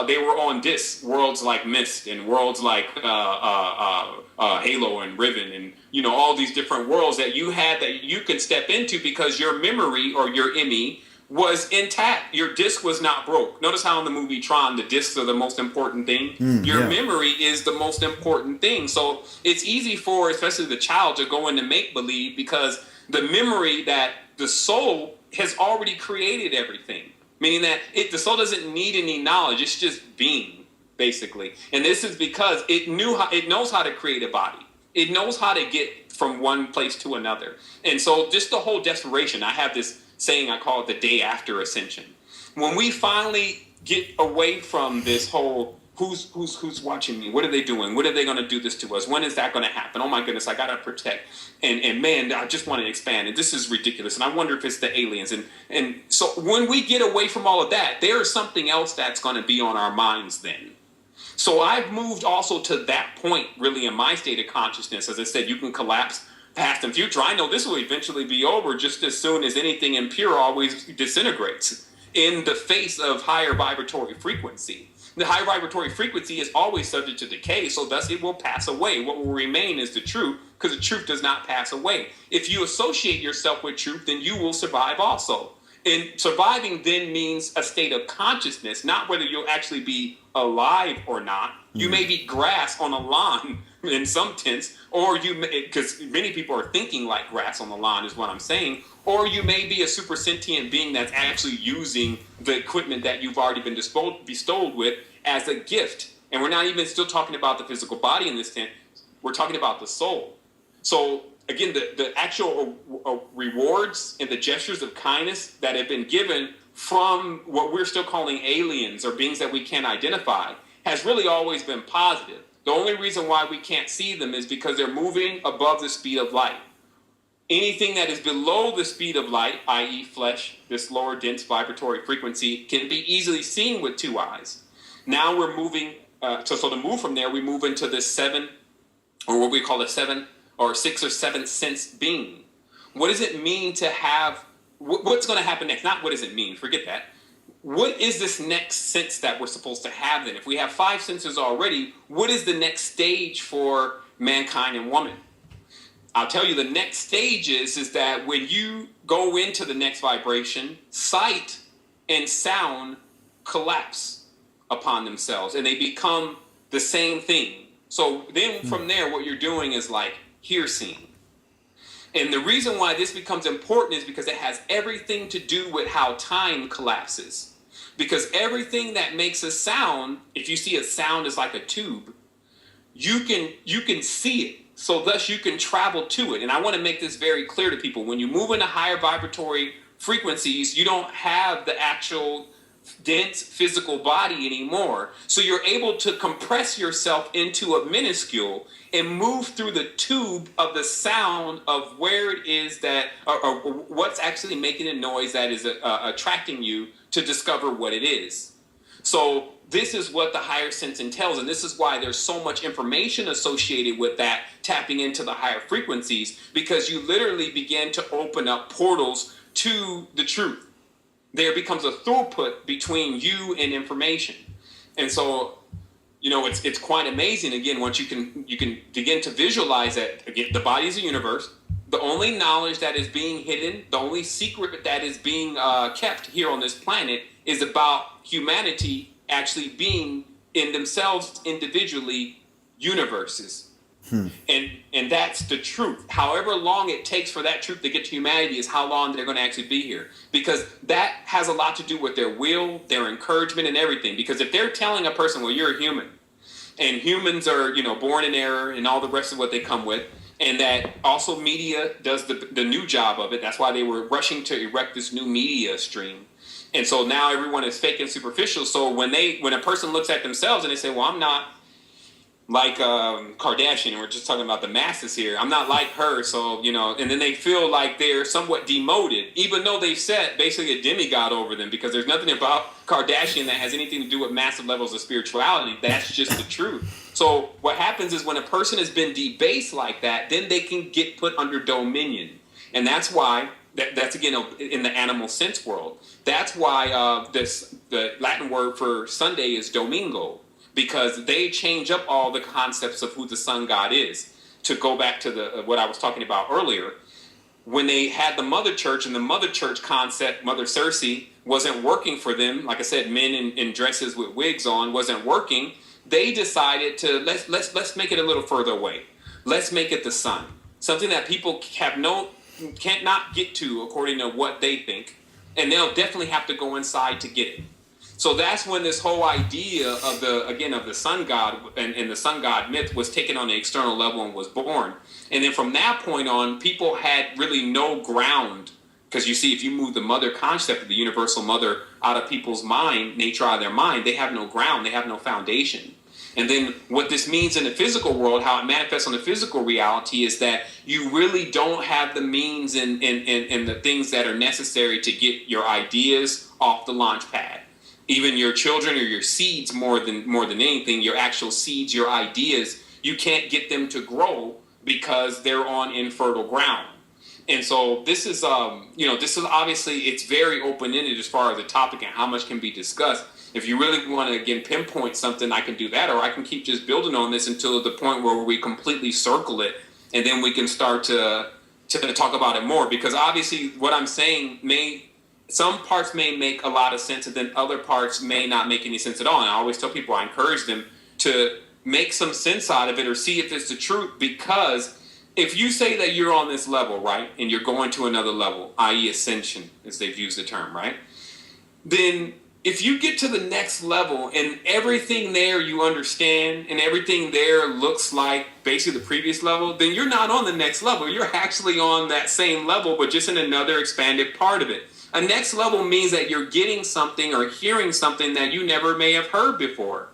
Speaker 2: they were on discs, worlds like Myst and worlds like Halo and Riven and, all these different worlds that you had that you could step into because your memory or your ME was intact. Your disc was not broke. Notice how in the movie Tron, the discs are the most important thing. Your memory is the most important thing. So it's easy for, especially the child, to go into make-believe because the memory that the soul has already created everything. Meaning that the soul doesn't need any knowledge. It's just being, basically. And this is because it knows how to create a body. It knows how to get from one place to another. And so just the whole desperation, I have this saying, I call it the day after ascension. When we finally get away from this whole who's watching me, what are they doing, what are they going to do this to us, when is that going to happen, oh my goodness, I got to protect, and man, I just want to expand, and this is ridiculous, and I wonder if it's the aliens, and so when we get away from all of that, there is something else that's going to be on our minds then. So I've moved also to that point really in my state of consciousness. As I said, you can collapse past and future. I know this will eventually be over just as soon as anything impure always disintegrates in the face of higher vibratory frequency. The higher vibratory frequency is always subject to decay, so thus it will pass away. What will remain is the truth, because the truth does not pass away. If you associate yourself with truth, then you will survive also. And surviving then means a state of consciousness, not whether you'll actually be alive or not. You may be grass on a lawn in some sense, or because many people are thinking like grass on the lawn is what I'm saying, or you may be a super sentient being that's actually using the equipment that you've already been bestowed with as a gift. And we're not even still talking about the physical body in this sense. We're talking about the soul. So again, the actual rewards and the gestures of kindness that have been given from what we're still calling aliens or beings that we can't identify has really always been positive. The only reason why we can't see them is because they're moving above the speed of light. Anything that is below the speed of light, i.e. flesh, this lower dense vibratory frequency, can be easily seen with two eyes. Now we're moving, so to move from there, we move into this seven, or what we call a seven, or six or seven sense being. What does it mean to have, what's going to happen next? Not what does it mean, forget that. What is this next sense that we're supposed to have then? If we have five senses already, what is the next stage for mankind and woman? I'll tell you, the next stage is that when you go into the next vibration, sight and sound collapse upon themselves and they become the same thing. So then from there, what you're doing is like hear-seeing. And the reason why this becomes important is because it has everything to do with how time collapses. Because everything that makes a sound, if you see a sound as like a tube, you can see it. So thus you can travel to it. And I want to make this very clear to people. When you move into higher vibratory frequencies, you don't have the actual dense physical body anymore. So you're able to compress yourself into a minuscule and move through the tube of the sound of where it is that, or what's actually making a noise that is attracting you to discover what it is. So this is what the higher sense entails, and this is why there's so much information associated with that, tapping into the higher frequencies, because you literally begin to open up portals to the truth. There becomes a throughput between you and information. And so, it's quite amazing, again, once you can begin to visualize that, again, the body is a universe. The only knowledge that is being hidden, the only secret that is being kept here on this planet is about humanity actually being in themselves individually universes. And that's the truth. However long it takes for that truth to get to humanity is how long they're going to actually be here. Because that has a lot to do with their will, their encouragement, and everything. Because if they're telling a person, well, you're a human, and humans are, born in error and all the rest of what they come with, and that also media does the new job of it. That's why they were rushing to erect this new media stream. And so now everyone is fake and superficial. So when a person looks at themselves and they say, well, I'm not like Kardashian, and we're just talking about the masses here. I'm not like her, so and then they feel like they're somewhat demoted, even though they've set basically a demigod over them, because there's nothing about Kardashian that has anything to do with massive levels of spirituality. That's just the truth. So what happens is when a person has been debased like that, then they can get put under dominion, and that's why. That's again in the animal sense world. That's why the Latin word for Sunday is Domingo, because they change up all the concepts of who the sun god is. To go back to the what I was talking about earlier, when they had the mother church, and the mother church concept, Mother Circe, wasn't working for them. Like I said, men in dresses with wigs on wasn't working. They decided to let's make it a little further away. Let's make it the sun, something that people can't not get to according to what they think, and they'll definitely have to go inside to get it. So that's when this whole idea of the sun god and the sun god myth was taken on the external level and was born. And then from that point on, people had really no ground, because you see, if you move the mother concept of the universal mother out of people's mind, nature out of their mind, they have no ground, they have no foundation. And then what this means in the physical world, how it manifests on the physical reality, is that you really don't have the means and the things that are necessary to get your ideas off the launch pad. Even your children or your seeds, more than anything, your actual seeds, your ideas, you can't get them to grow because they're on infertile ground. And so this is obviously, it's very open-ended as far as the topic and how much can be discussed. If you really want to, again, pinpoint something, I can do that, or I can keep just building on this until the point where we completely circle it, and then we can start to talk about it more. Because obviously what I'm saying some parts may make a lot of sense, and then other parts may not make any sense at all. And I always tell people, I encourage them to make some sense out of it or see if it's the truth, because if you say that you're on this level, right, and you're going to another level, i.e. ascension, as they've used the term, right, then if you get to the next level and everything there you understand and everything there looks like basically the previous level, then you're not on the next level. You're actually on that same level, but just in another expanded part of it. A next level means that you're getting something or hearing something that you never may have heard before.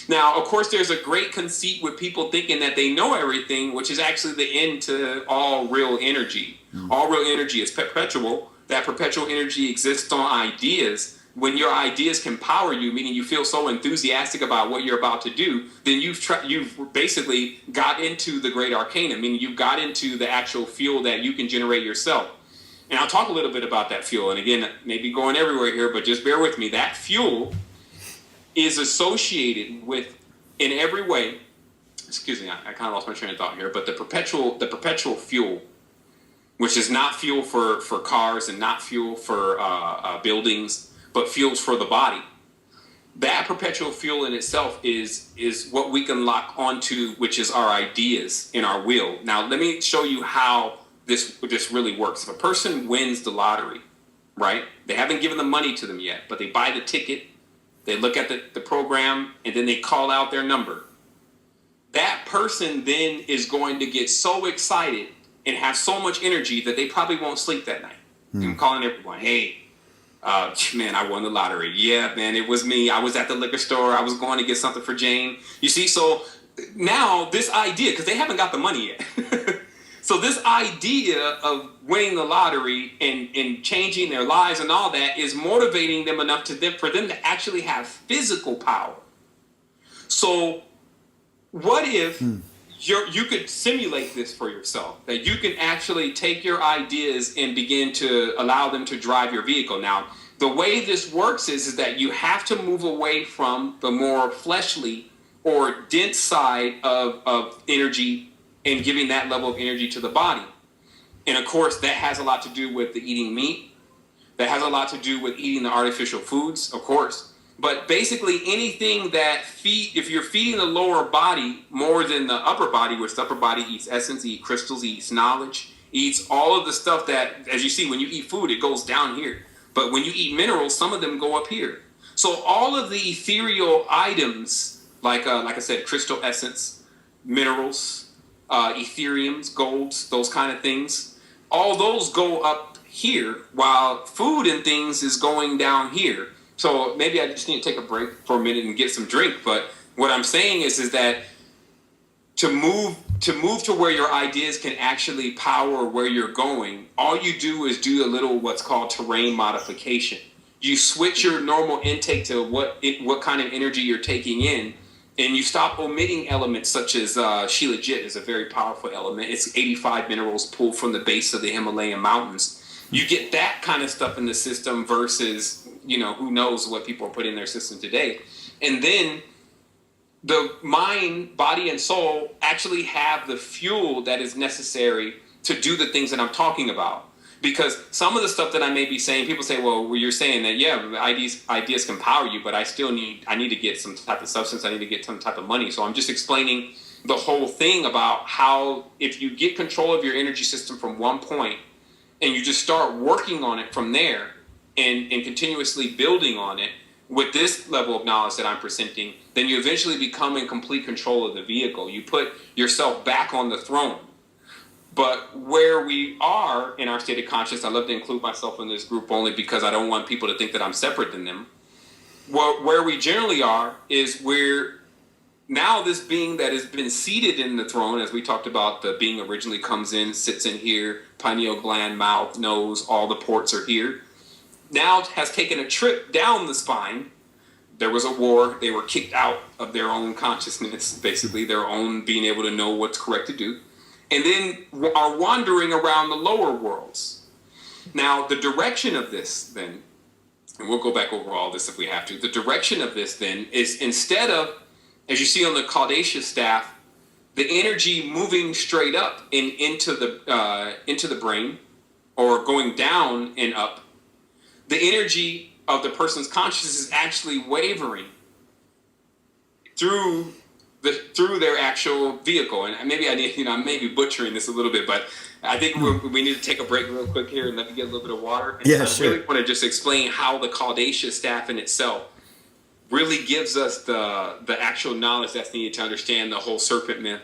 Speaker 2: Now, of course, there's a great conceit with people thinking that they know everything, which is actually the end to all real energy. All real energy is perpetual. That perpetual energy exists on ideas. When your ideas can power you, meaning you feel so enthusiastic about what you're about to do, then you've basically got into the great arcana, meaning you've got into the actual fuel that you can generate yourself. And I'll talk a little bit about that fuel. And again, maybe going everywhere here, but just bear with me. That fuel is associated with, in every way, excuse me, I kind of lost my train of thought here, but the perpetual fuel, which is not fuel for cars and not fuel for buildings, but fuels for the body. That perpetual fuel in itself is what we can lock onto, which is our ideas in our will. Now, let me show you how this really works. If a person wins the lottery, right? They haven't given the money to them yet, but they buy the ticket, they look at the program, and then they call out their number. That person then is going to get so excited and have so much energy that they probably won't sleep that night. I'm calling everyone, hey, man, I won the lottery. Yeah, man, it was me. I was at the liquor store. I was going to get something for Jane. You see, so now this idea, because they haven't got the money yet. So this idea of winning the lottery and changing their lives and all that is motivating them enough for them to actually have physical power. So what if you could simulate this for yourself, that you can actually take your ideas and begin to allow them to drive your vehicle. Now, the way this works is that you have to move away from the more fleshly or dense side of energy and giving that level of energy to the body. And of course, that has a lot to do with the eating meat. That has a lot to do with eating the artificial foods, of course. But basically anything that if you're feeding the lower body more than the upper body, which the upper body eats essence, eats crystals, eats knowledge, eats all of the stuff that, as you see, when you eat food, it goes down here. But when you eat minerals, some of them go up here. So all of the ethereal items, like I said, crystal essence, minerals, Ethereums, golds, those kind of things, all those go up here, while food and things is going down here. So maybe I just need to take a break for a minute and get some drink. But what I'm saying is that move to where your ideas can actually power where you're going, all you do is do a little what's called terrain modification. You switch your normal intake to what kind of energy you're taking in, and you stop omitting elements such as Shilajit is a very powerful element. It's 85 minerals pulled from the base of the Himalayan mountains. You get that kind of stuff in the system versus, who knows what people are putting in their system today. And then the mind, body, and soul actually have the fuel that is necessary to do the things that I'm talking about. Because some of the stuff that I may be saying, people say, well, you're saying that, yeah, ideas can power you, but I need to get some type of substance. I need to get some type of money. So I'm just explaining the whole thing about how if you get control of your energy system from one point and you just start working on it from there and continuously building on it with this level of knowledge that I'm presenting, then you eventually become in complete control of the vehicle. You put yourself back on the throne. But where we are in our state of consciousness, I love to include myself in this group only because I don't want people to think that I'm separate than them. Well, where we generally are is where now this being that has been seated in the throne, as we talked about, the being originally comes in, sits in here, pineal gland, mouth, nose, all the ports are here, now has taken a trip down the spine. There was a war. They were kicked out of their own consciousness, basically, their own being able to know what's correct to do. And then are wandering around the lower worlds. Now, the direction of this, then, and we'll go back over all this if we have to, the direction of this, then, is instead of, as you see on the Caudacious staff, the energy moving straight up and into the brain, or going down and up, the energy of the person's consciousness is actually wavering through their actual vehicle. And maybe I may be butchering this a little bit, but I think we need to take a break real quick here and let me get a little bit of water. And
Speaker 1: yeah,
Speaker 2: I
Speaker 1: sure.
Speaker 2: really want to just explain how the Caudacious staff in itself really gives us the actual knowledge that's needed to understand the whole serpent myth,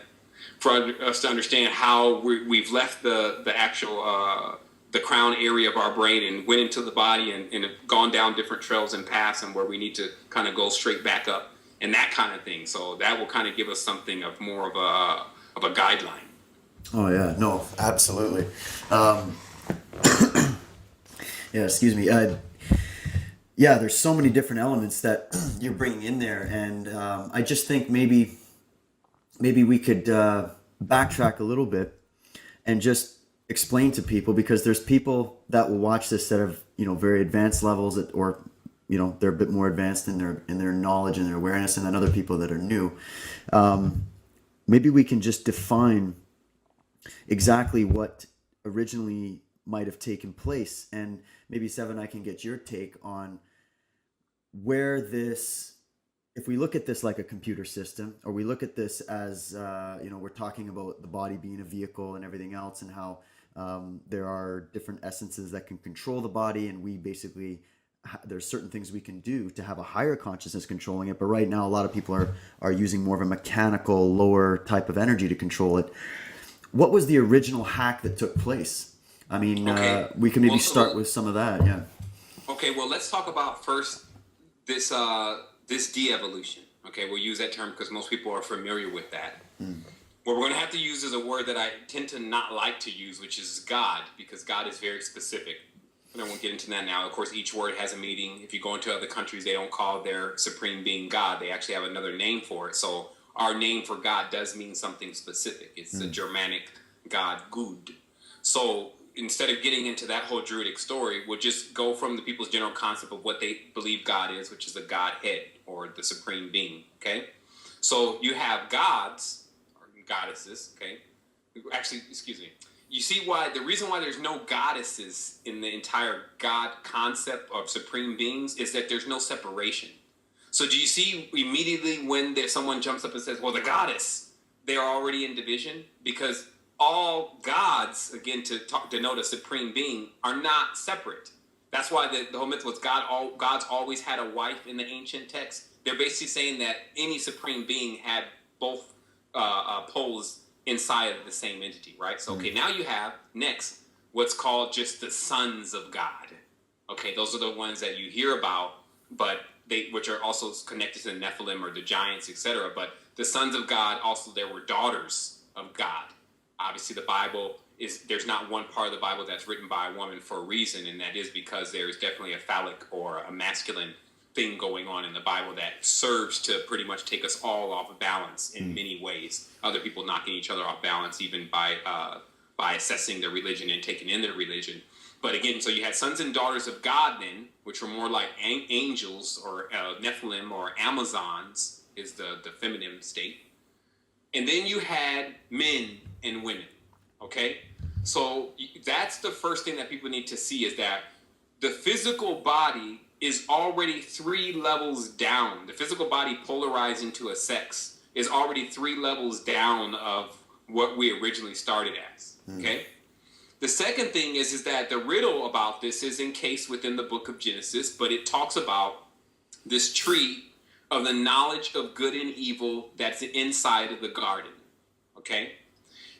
Speaker 2: for us to understand how we've left the actual the crown area of our brain and went into the body and gone down different trails and paths, and where we need to kind of go straight back up. And that kind of thing. So that will kind of give us something of more of a guideline.
Speaker 1: Oh yeah, no, absolutely. Yeah, excuse me. Yeah, there's so many different elements that you're bringing in there, and I just think maybe we could backtrack a little bit and just explain to people, because there's people that will watch this that have very advanced levels or they're a bit more advanced in their knowledge and their awareness, and then other people that are new. Maybe we can just define exactly what originally might have taken place, and maybe Sevan, I can get your take on where this, if we look at this like a computer system, or we look at this as we're talking about the body being a vehicle and everything else, and how there are different essences that can control the body, and we basically, there's certain things we can do to have a higher consciousness controlling it. But right now, a lot of people are using more of a mechanical, lower type of energy to control it. What was the original hack that took place? I mean, we can maybe start with some of that. Yeah.
Speaker 2: Okay. Well, let's talk about first this de-evolution. Okay. We'll use that term because most people are familiar with that. What we're going to have to use is a word that I tend to not like to use, which is God, because God is very specific. And I won't get into that now. Of course, each word has a meaning. If you go into other countries, they don't call their supreme being God. They actually have another name for it. So our name for God does mean something specific. It's the Germanic God, Gud. So instead of getting into that whole Druidic story, we'll just go from the people's general concept of what they believe God is, which is the Godhead, or the supreme being, okay? So you have gods, or goddesses, okay? Actually, excuse me. You see why the reason why there's no goddesses in the entire God concept of supreme beings is that there's no separation. So do you see immediately when someone jumps up and says, well, the goddess, they're already in division? Because all gods, again, to denote a supreme being, are not separate. That's why the whole myth was gods always had a wife in the ancient text. They're basically saying that any supreme being had both poles inside of the same entity, right? So, okay, now you have, next, what's called just the sons of God. Okay, those are the ones that you hear about, but which are also connected to the Nephilim or the giants, etc. But the sons of God, also there were daughters of God. Obviously, the Bible there's not one part of the Bible that's written by a woman for a reason, and that is because there's definitely a phallic or a masculine thing going on in the Bible that serves to pretty much take us all off of balance in many ways. Other people knocking each other off balance even by assessing their religion and taking in their religion. But again, so you had sons and daughters of God then, which were more like angels or Nephilim or Amazons is the feminine state. And then you had men and women, okay? So that's the first thing that people need to see, is that the physical body is already 3 levels down. The physical body polarized into a sex is already 3 levels down of what we originally started as, okay? The second thing is that the riddle about this is encased within the book of Genesis, but it talks about this tree of the knowledge of good and evil that's inside of the garden, okay?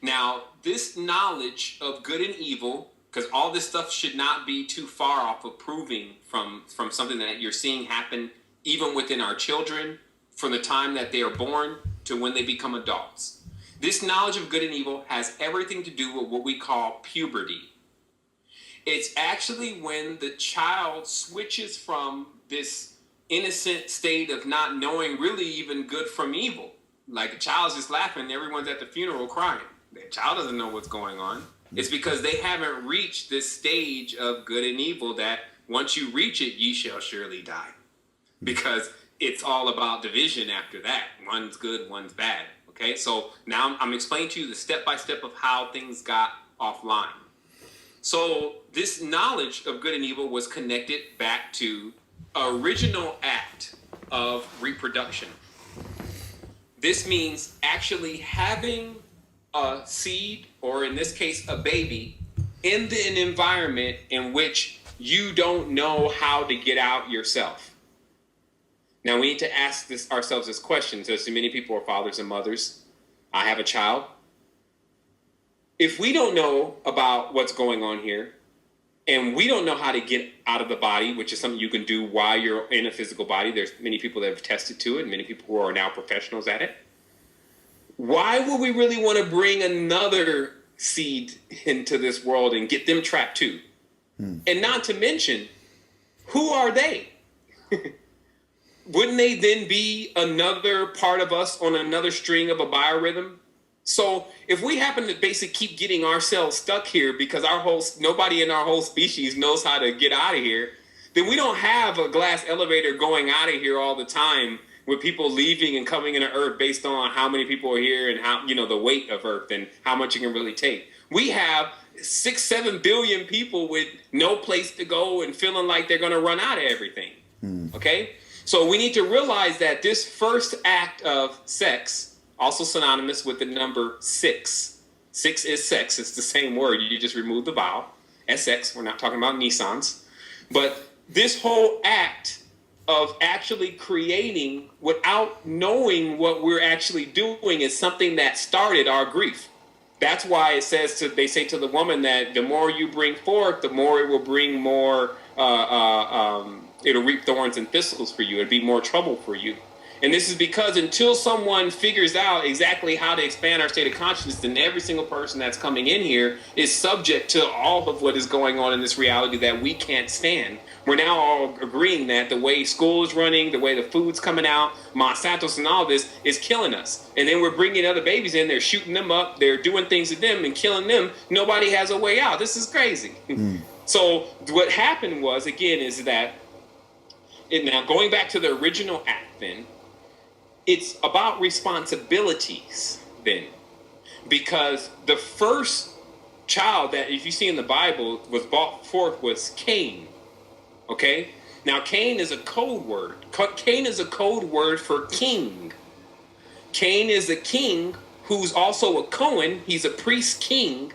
Speaker 2: Now, this knowledge of good and evil, because all this stuff should not be too far off of proving from something that you're seeing happen even within our children from the time that they are born to when they become adults. This knowledge of good and evil has everything to do with what we call puberty. It's actually when the child switches from this innocent state of not knowing really even good from evil. Like the child's just laughing, everyone's at the funeral crying. The child doesn't know what's going on. It's because they haven't reached this stage of good and evil that once you reach it, ye shall surely die. Because it's all about division after that. One's good, one's bad. Okay, so now I'm explaining to you the step-by-step of how things got offline. So this knowledge of good and evil was connected back to original act of reproduction. This means actually having a seed, or in this case, a baby, in an environment in which you don't know how to get out yourself. Now, we need to ask ourselves this question. So many people are fathers and mothers. I have a child. If we don't know about what's going on here, and we don't know how to get out of the body, which is something you can do while you're in a physical body. There's many people that have tested to it, many people who are now professionals at it. Why would we really want to bring another seed into this world and get them trapped too? And not to mention, who are they? Wouldn't they then be another part of us on another string of a biorhythm? So if we happen to basically keep getting ourselves stuck here because nobody in our whole species knows how to get out of here, then we don't have a glass elevator going out of here all the time with people leaving and coming into Earth based on how many people are here and how, the weight of Earth and how much it can really take. We have 6-7 billion people with no place to go and feeling like they're going to run out of everything. Okay? So we need to realize that this first act of sex, also synonymous with the number 6. 6 is sex. It's the same word. You just remove the vowel. SX. We're not talking about Nissans. But this whole act of actually creating without knowing what we're actually doing is something that started our grief. That's why it says they say to the woman that the more you bring forth, the more it will bring more, it'll reap thorns and thistles for you. It'll be more trouble for you. And this is because until someone figures out exactly how to expand our state of consciousness, then every single person that's coming in here is subject to all of what is going on in this reality that we can't stand. We're now all agreeing that the way school is running, the way the food's coming out, Monsanto's and all this is killing us. And then we're bringing other babies in, they're shooting them up, they're doing things to them and killing them. Nobody has a way out. This is crazy. So what happened was, again, is that, now going back to the original act then, it's about responsibilities then, because the first child that, if you see in the Bible, was brought forth was Cain. Okay? Now, Cain is a code word. Cain is a code word for king. Cain is a king who's also a Cohen. He's a priest king.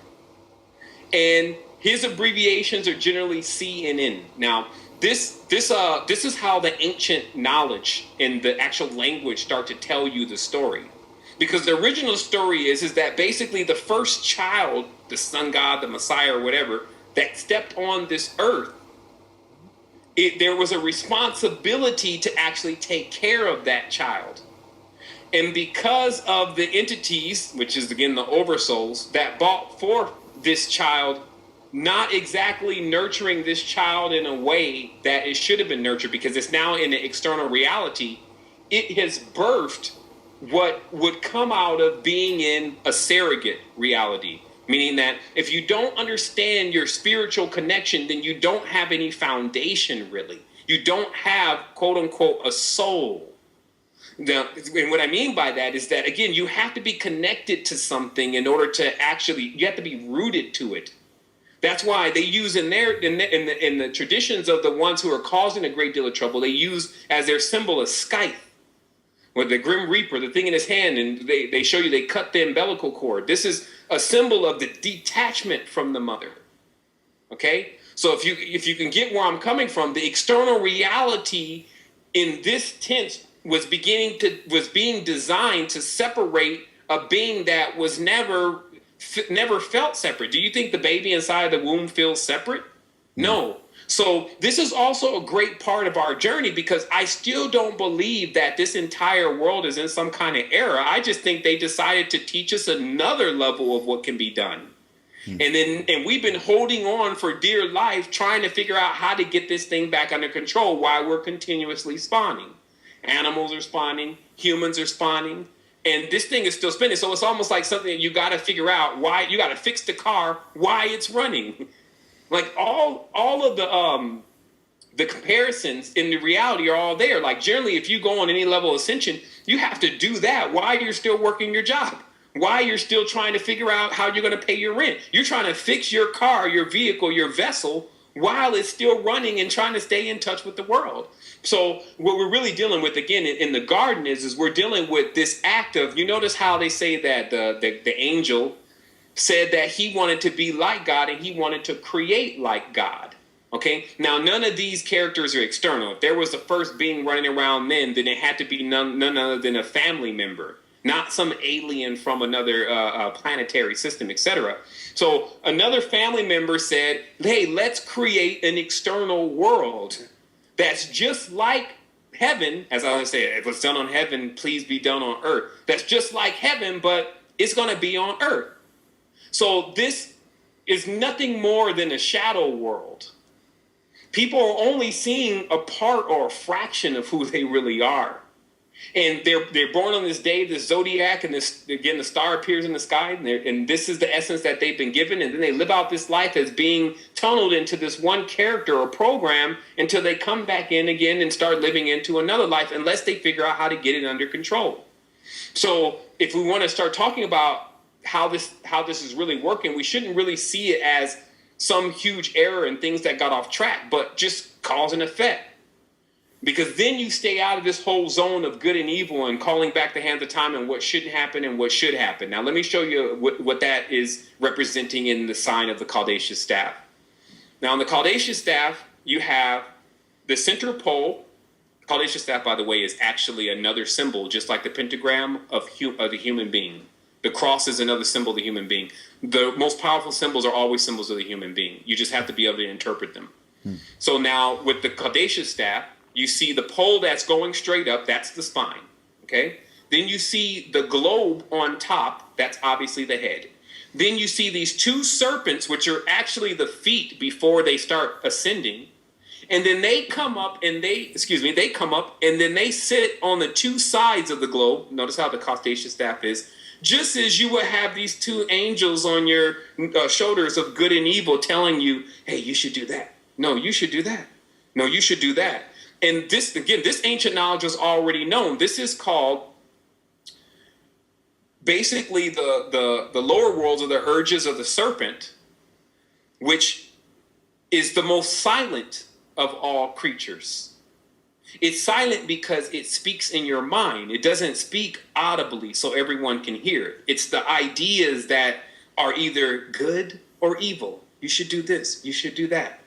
Speaker 2: And his abbreviations are generally C and N. Now, this is how the ancient knowledge and the actual language start to tell you the story. Because the original story is that basically the first child, the sun god, the Messiah or whatever, that stepped on this earth there was a responsibility to actually take care of that child. And because of the entities, which is again the oversouls, that brought forth this child, not exactly nurturing this child in a way that it should have been nurtured, because it's now in the external reality, it has birthed what would come out of being in a surrogate reality. Meaning that if you don't understand your spiritual connection, then you don't have any foundation, really. You don't have, quote unquote, a soul. Now, and what I mean by that is that, again, you have to be connected to something in order to actually, you have to be rooted to it. That's why they use in the traditions of the ones who are causing a great deal of trouble, they use as their symbol a scythe, or the Grim Reaper, the thing in his hand, and they show you they cut the umbilical cord. This is a symbol of the detachment from the mother. Okay? So if you can get where I'm coming from, the external reality in this tense was being designed to separate a being that was never felt separate. Do you think the baby inside the womb feels separate? No. So this is also a great part of our journey, because I still don't believe that this entire world is in some kind of error. I just think they decided to teach us another level of what can be done. And we've been holding on for dear life, trying to figure out how to get this thing back under control while we're continuously spawning. Animals are spawning, humans are spawning, and this thing is still spinning. So it's almost like something that you got to figure out why. You got to fix the car, why it's running. Like all of the comparisons in the reality are all there. Like generally, if you go on any level of ascension, you have to do that while you're still working your job, while you're still trying to figure out how you're going to pay your rent. You're trying to fix your car, your vehicle, your vessel while it's still running and trying to stay in touch with the world. So what we're really dealing with, again, in the garden is we're dealing with this act of, you notice how they say that the angel said that he wanted to be like God and he wanted to create like God. Okay, now none of these characters are external. If there was the first being running around then it had to be none other than a family member, not some alien from another planetary system, etc. So another family member said, hey, let's create an external world that's just like heaven. As I always say, if it's done on heaven, please be done on earth. That's just like heaven, but it's going to be on earth. So this is nothing more than a shadow world. People are only seeing a part or a fraction of who they really are. And they're born on this day, this zodiac, and this, again, the star appears in the sky, and this is the essence that they've been given, and then they live out this life as being tunneled into this one character or program until they come back in again and start living into another life, unless they figure out how to get it under control. So if we want to start talking about how this is really working, we shouldn't really see it as some huge error and things that got off track, but just cause and effect. Because then you stay out of this whole zone of good and evil and calling back the hands of time and what shouldn't happen and what should happen. Now, let me show you what that is representing in the sign of the Caduceus staff. Now, on the Caduceus staff, you have the center pole. Caduceus staff, by the way, is actually another symbol, just like the pentagram of the human being. The cross is another symbol of the human being. The most powerful symbols are always symbols of the human being. You just have to be able to interpret them. So now, with the Caduceus staff, you see the pole that's going straight up, that's the spine, okay? Then you see the globe on top, that's obviously the head. Then you see these two serpents, which are actually the feet before they start ascending. And then they come up and they come up and then they sit on the two sides of the globe. Notice how the Caduceus staff is. Just as you would have these two angels on your shoulders of good and evil telling you, hey, you should do that. No, you should do that. No, you should do that. And this, again, this ancient knowledge was already known. This is called basically the lower worlds or the urges of the serpent, which is the most silent of all creatures. It's silent because it speaks in your mind. It doesn't speak audibly so everyone can hear it. It's the ideas that are either good or evil. You should do this. You should do that.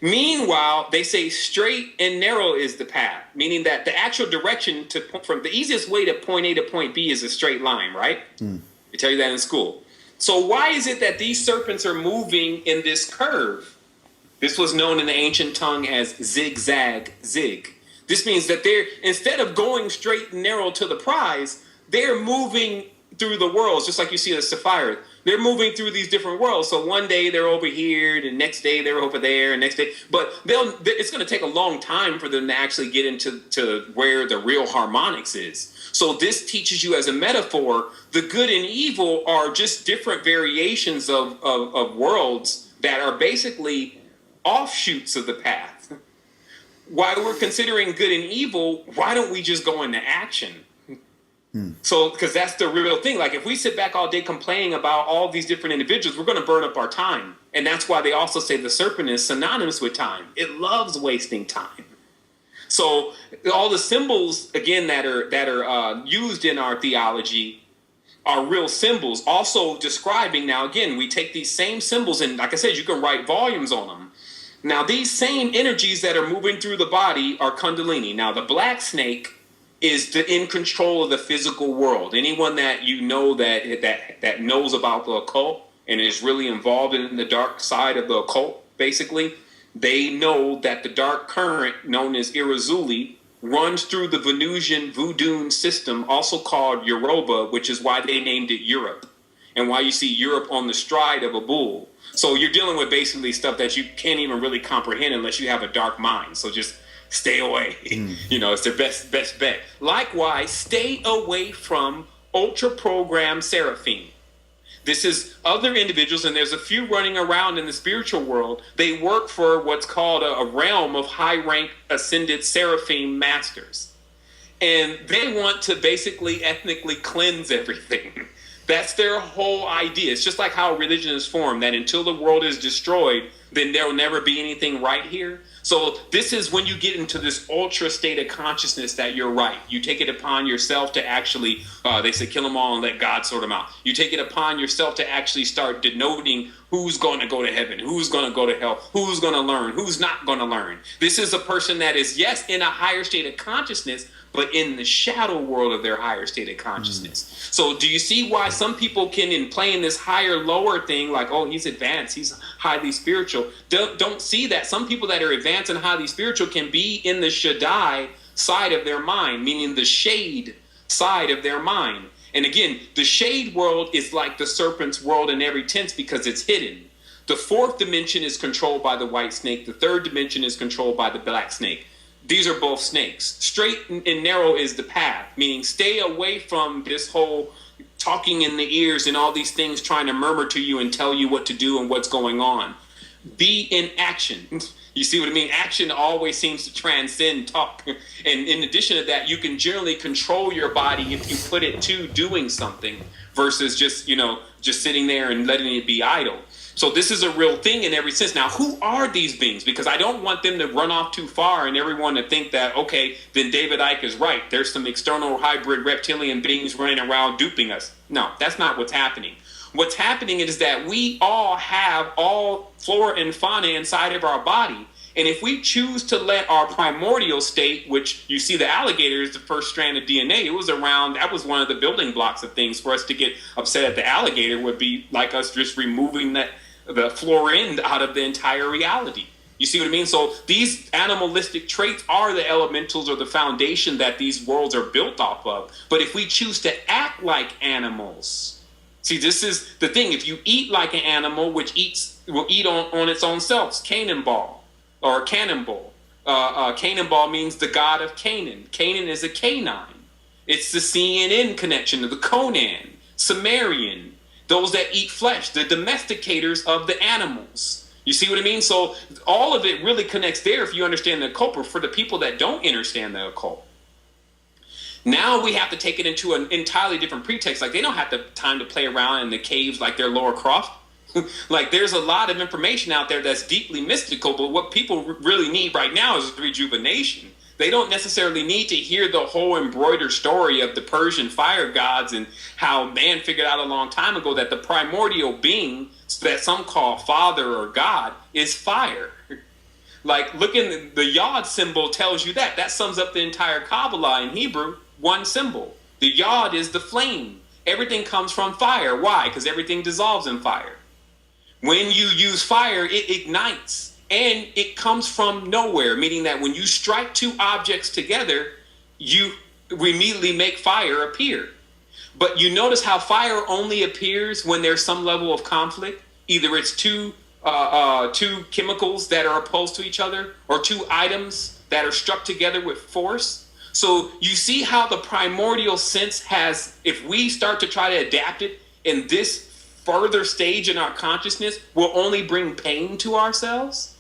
Speaker 2: Meanwhile, they say straight and narrow is the path, meaning that the actual direction from the easiest way to point A to point B is a straight line, right? They tell you that in school. So why is it that these serpents are moving in this curve? This was known in the ancient tongue as zigzag zig. This means that they're, instead of going straight and narrow to the prize, they're moving through the worlds, just like you see the Sapphire. They're moving through these different worlds. So one day they're over here, the next day they're over there, and next day. But it's going to take a long time for them to actually get into where the real harmonics is. So this teaches you as a metaphor, the good and evil are just different variations of worlds that are basically offshoots of the path. While we're considering good and evil, why don't we just go into action? So, because that's the real thing. Like, if we sit back all day complaining about all these different individuals, we're going to burn up our time. And that's why they also say the serpent is synonymous with time. It loves wasting time. So, all the symbols, again, that are used in our theology are real symbols. Also describing, now, again, we take these same symbols, and like I said, you can write volumes on them. Now, these same energies that are moving through the body are Kundalini. Now, the black snake is in control of the physical world. Anyone that you know that knows about the occult and is really involved in the dark side of the occult, basically, they know that the dark current known as Irazuli runs through the Venusian voodoo system, also called Yoruba, which is why they named it Europe, and why you see Europe on the stride of a bull. So you're dealing with basically stuff that you can't even really comprehend unless you have a dark mind. So just stay away. You know, it's their best bet. Likewise, stay away from ultra-programmed seraphim. This is other individuals, and there's a few running around in the spiritual world. They work for what's called a realm of high-rank ascended seraphim masters. And they want to basically ethnically cleanse everything. That's their whole idea. It's just like how religion is formed, that until the world is destroyed, then there will never be anything right here. So this is when you get into this ultra state of consciousness that you're right. You take it upon yourself to actually, they say kill them all and let God sort them out. You take it upon yourself to actually start denoting who's going to go to heaven, who's going to go to hell, who's going to learn, who's not going to learn. This is a person that is, yes, in a higher state of consciousness, but in the shadow world of their higher state of consciousness. So do you see why some people can, in playing this higher, lower thing, like, oh, he's advanced, he's highly spiritual, don't see that. Some people that are advanced and highly spiritual can be in the Shaddai side of their mind, meaning the shade side of their mind. And again, the shade world is like the serpent's world in every tense because it's hidden. The fourth dimension is controlled by the white snake. The third dimension is controlled by the black snake. These are both snakes. Straight and narrow is the path, meaning stay away from this whole talking in the ears and all these things trying to murmur to you and tell you what to do and what's going on. Be in action. You see what I mean? Action always seems to transcend talk. And in addition to that, you can generally control your body if you put it to doing something versus just sitting there and letting it be idle. So this is a real thing in every sense. Now, who are these beings? Because I don't want them to run off too far and everyone to think that, okay, then David Icke is right. There's some external hybrid reptilian beings running around duping us. No, that's not what's happening. What's happening is that we all have all flora and fauna inside of our body. And if we choose to let our primordial state, which you see the alligator is the first strand of DNA, that was one of the building blocks of things. For us to get upset at the alligator would be like us just removing the flora end out of the entire reality. You see what I mean? So these animalistic traits are the elementals or the foundation that these worlds are built off of. But if we choose to act like animals, see, this is the thing. If you eat like an animal, which will eat on its own self, cannonball. Or cannonball. Cannonball means the god of Canaan. Canaan is a canine. It's the CNN connection to the Conan, Sumerian, those that eat flesh, the domesticators of the animals. You see what I mean? So all of it really connects there if you understand the occult. But for the people that don't understand the occult, now we have to take it into an entirely different pretext. Like they don't have the time to play around in the caves like they're Laura Croft. Like there's a lot of information out there that's deeply mystical, but what people really need right now is rejuvenation. They don't necessarily need to hear the whole embroidered story of the Persian fire gods and how man figured out a long time ago that the primordial being that some call father or God is fire. Like look in the Yod symbol tells you that. That sums up the entire Kabbalah in Hebrew, one symbol. The Yod is the flame. Everything comes from fire. Why? Because everything dissolves in fire. When you use fire, it ignites. and it comes from nowhere, meaning that when you strike two objects together, you immediately make fire appear. But you notice how fire only appears when there's some level of conflict. Either it's two chemicals that are opposed to each other, or two items that are struck together with force. So you see how the primordial sense has, if we start to try to adapt it in this further stage in our consciousness, will only bring pain to ourselves.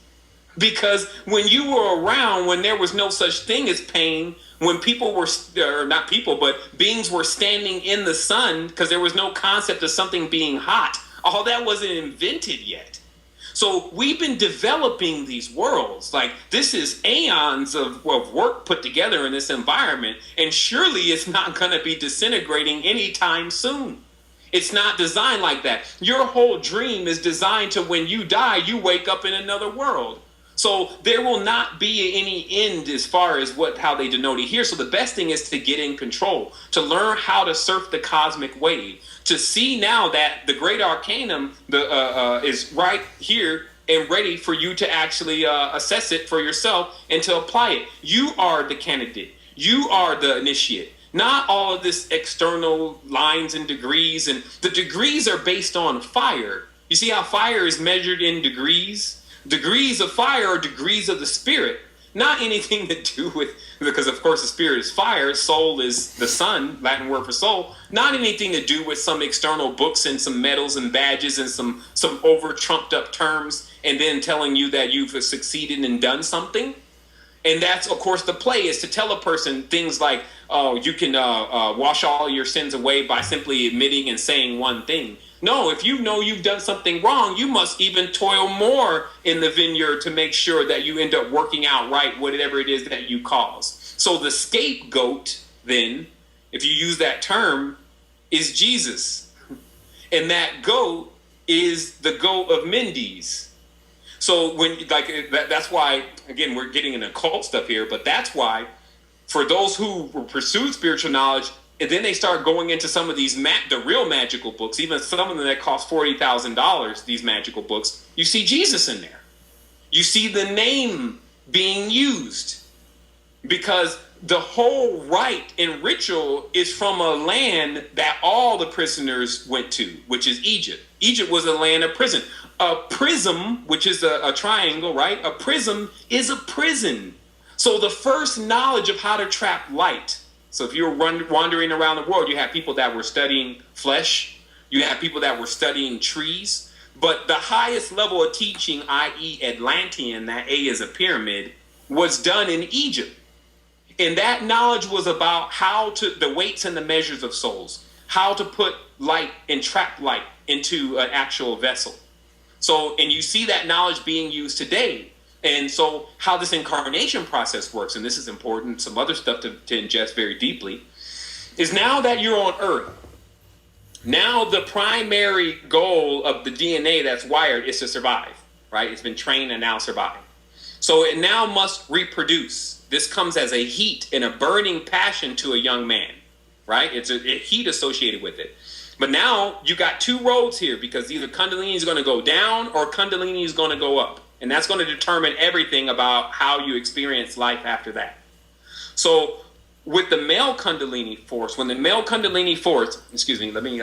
Speaker 2: Because when you were around, when there was no such thing as pain, when people were, or not people, but beings were standing in the sun, because there was no concept of something being hot, all that wasn't invented yet. So we've been developing these worlds. Like, this is aeons of work put together in this environment, and surely it's not going to be disintegrating anytime soon. It's not designed like that. Your whole dream is designed to, when you die, you wake up in another world. So there will not be any end as far as how they denote it here. So the best thing is to get in control, to learn how to surf the cosmic wave, to see now that the great arcanum is right here and ready for you to actually assess it for yourself and to apply it. You are the candidate. You are the initiate. Not all of this external lines and degrees. And the degrees are based on fire. You see how fire is measured in degrees? Degrees of fire are degrees of the spirit. Not anything to do with, because of course the spirit is fire, soul is the sun, Latin word for soul. Not anything to do with some external books and some medals and badges and some over trumped up terms and then telling you that you've succeeded and done something. And that's, of course, the play is to tell a person things like, oh, you can wash all your sins away by simply admitting and saying one thing. No, if you know you've done something wrong, you must even toil more in the vineyard to make sure that you end up working out right, whatever it is that you cause. So the scapegoat, then, if you use that term, is Jesus. And that goat is the goat of Mendes. So that's why, again, we're getting into occult stuff here, but that's why for those who pursue spiritual knowledge, and then they start going into some of these the real magical books, even some of them that cost $40,000, these magical books, you see Jesus in there. You see the name being used, because the whole rite and ritual is from a land that all the prisoners went to, which is Egypt. Egypt was a land of prison. A prism, which is a triangle, right? A prism is a prison. So the first knowledge of how to trap light. So if you're wandering around the world, you have people that were studying flesh. You have people that were studying trees. But the highest level of teaching, i.e. Atlantean, that A is a pyramid, was done in Egypt. And that knowledge was about the weights and the measures of souls, how to put light and trap light into an actual vessel. So, and you see that knowledge being used today. And so how this incarnation process works, and this is important, some other stuff to ingest very deeply, is now that you're on Earth, now the primary goal of the DNA that's wired is to survive, right? It's been trained and now survive. So it now must reproduce. This comes as a heat and a burning passion to a young man, right? It's a heat associated with it. But now you got two roads here, because either Kundalini is going to go down or Kundalini is going to go up. And that's going to determine everything about how you experience life after that. So with the male Kundalini force, when the male Kundalini force, excuse me, let me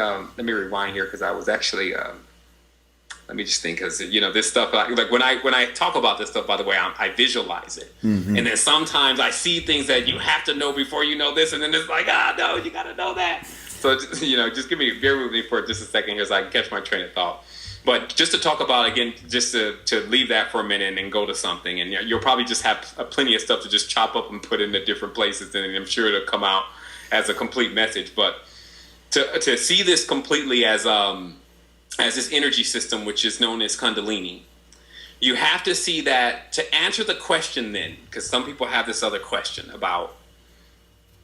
Speaker 2: rewind here, because I was actually, let me just think, because, this stuff, like when I talk about this stuff, by the way, I visualize it. Mm-hmm. And then sometimes I see things that you have to know before you know this. And then it's like, no, you got to know that. So, just bear with me for just a second here so I can catch my train of thought. But just to talk about, again, just to leave that for a minute and go to something. And you'll probably just have plenty of stuff to just chop up and put into different places. And I'm sure it'll come out as a complete message. But to see this completely as this energy system, which is known as Kundalini, you have to see that to answer the question then, because some people have this other question about,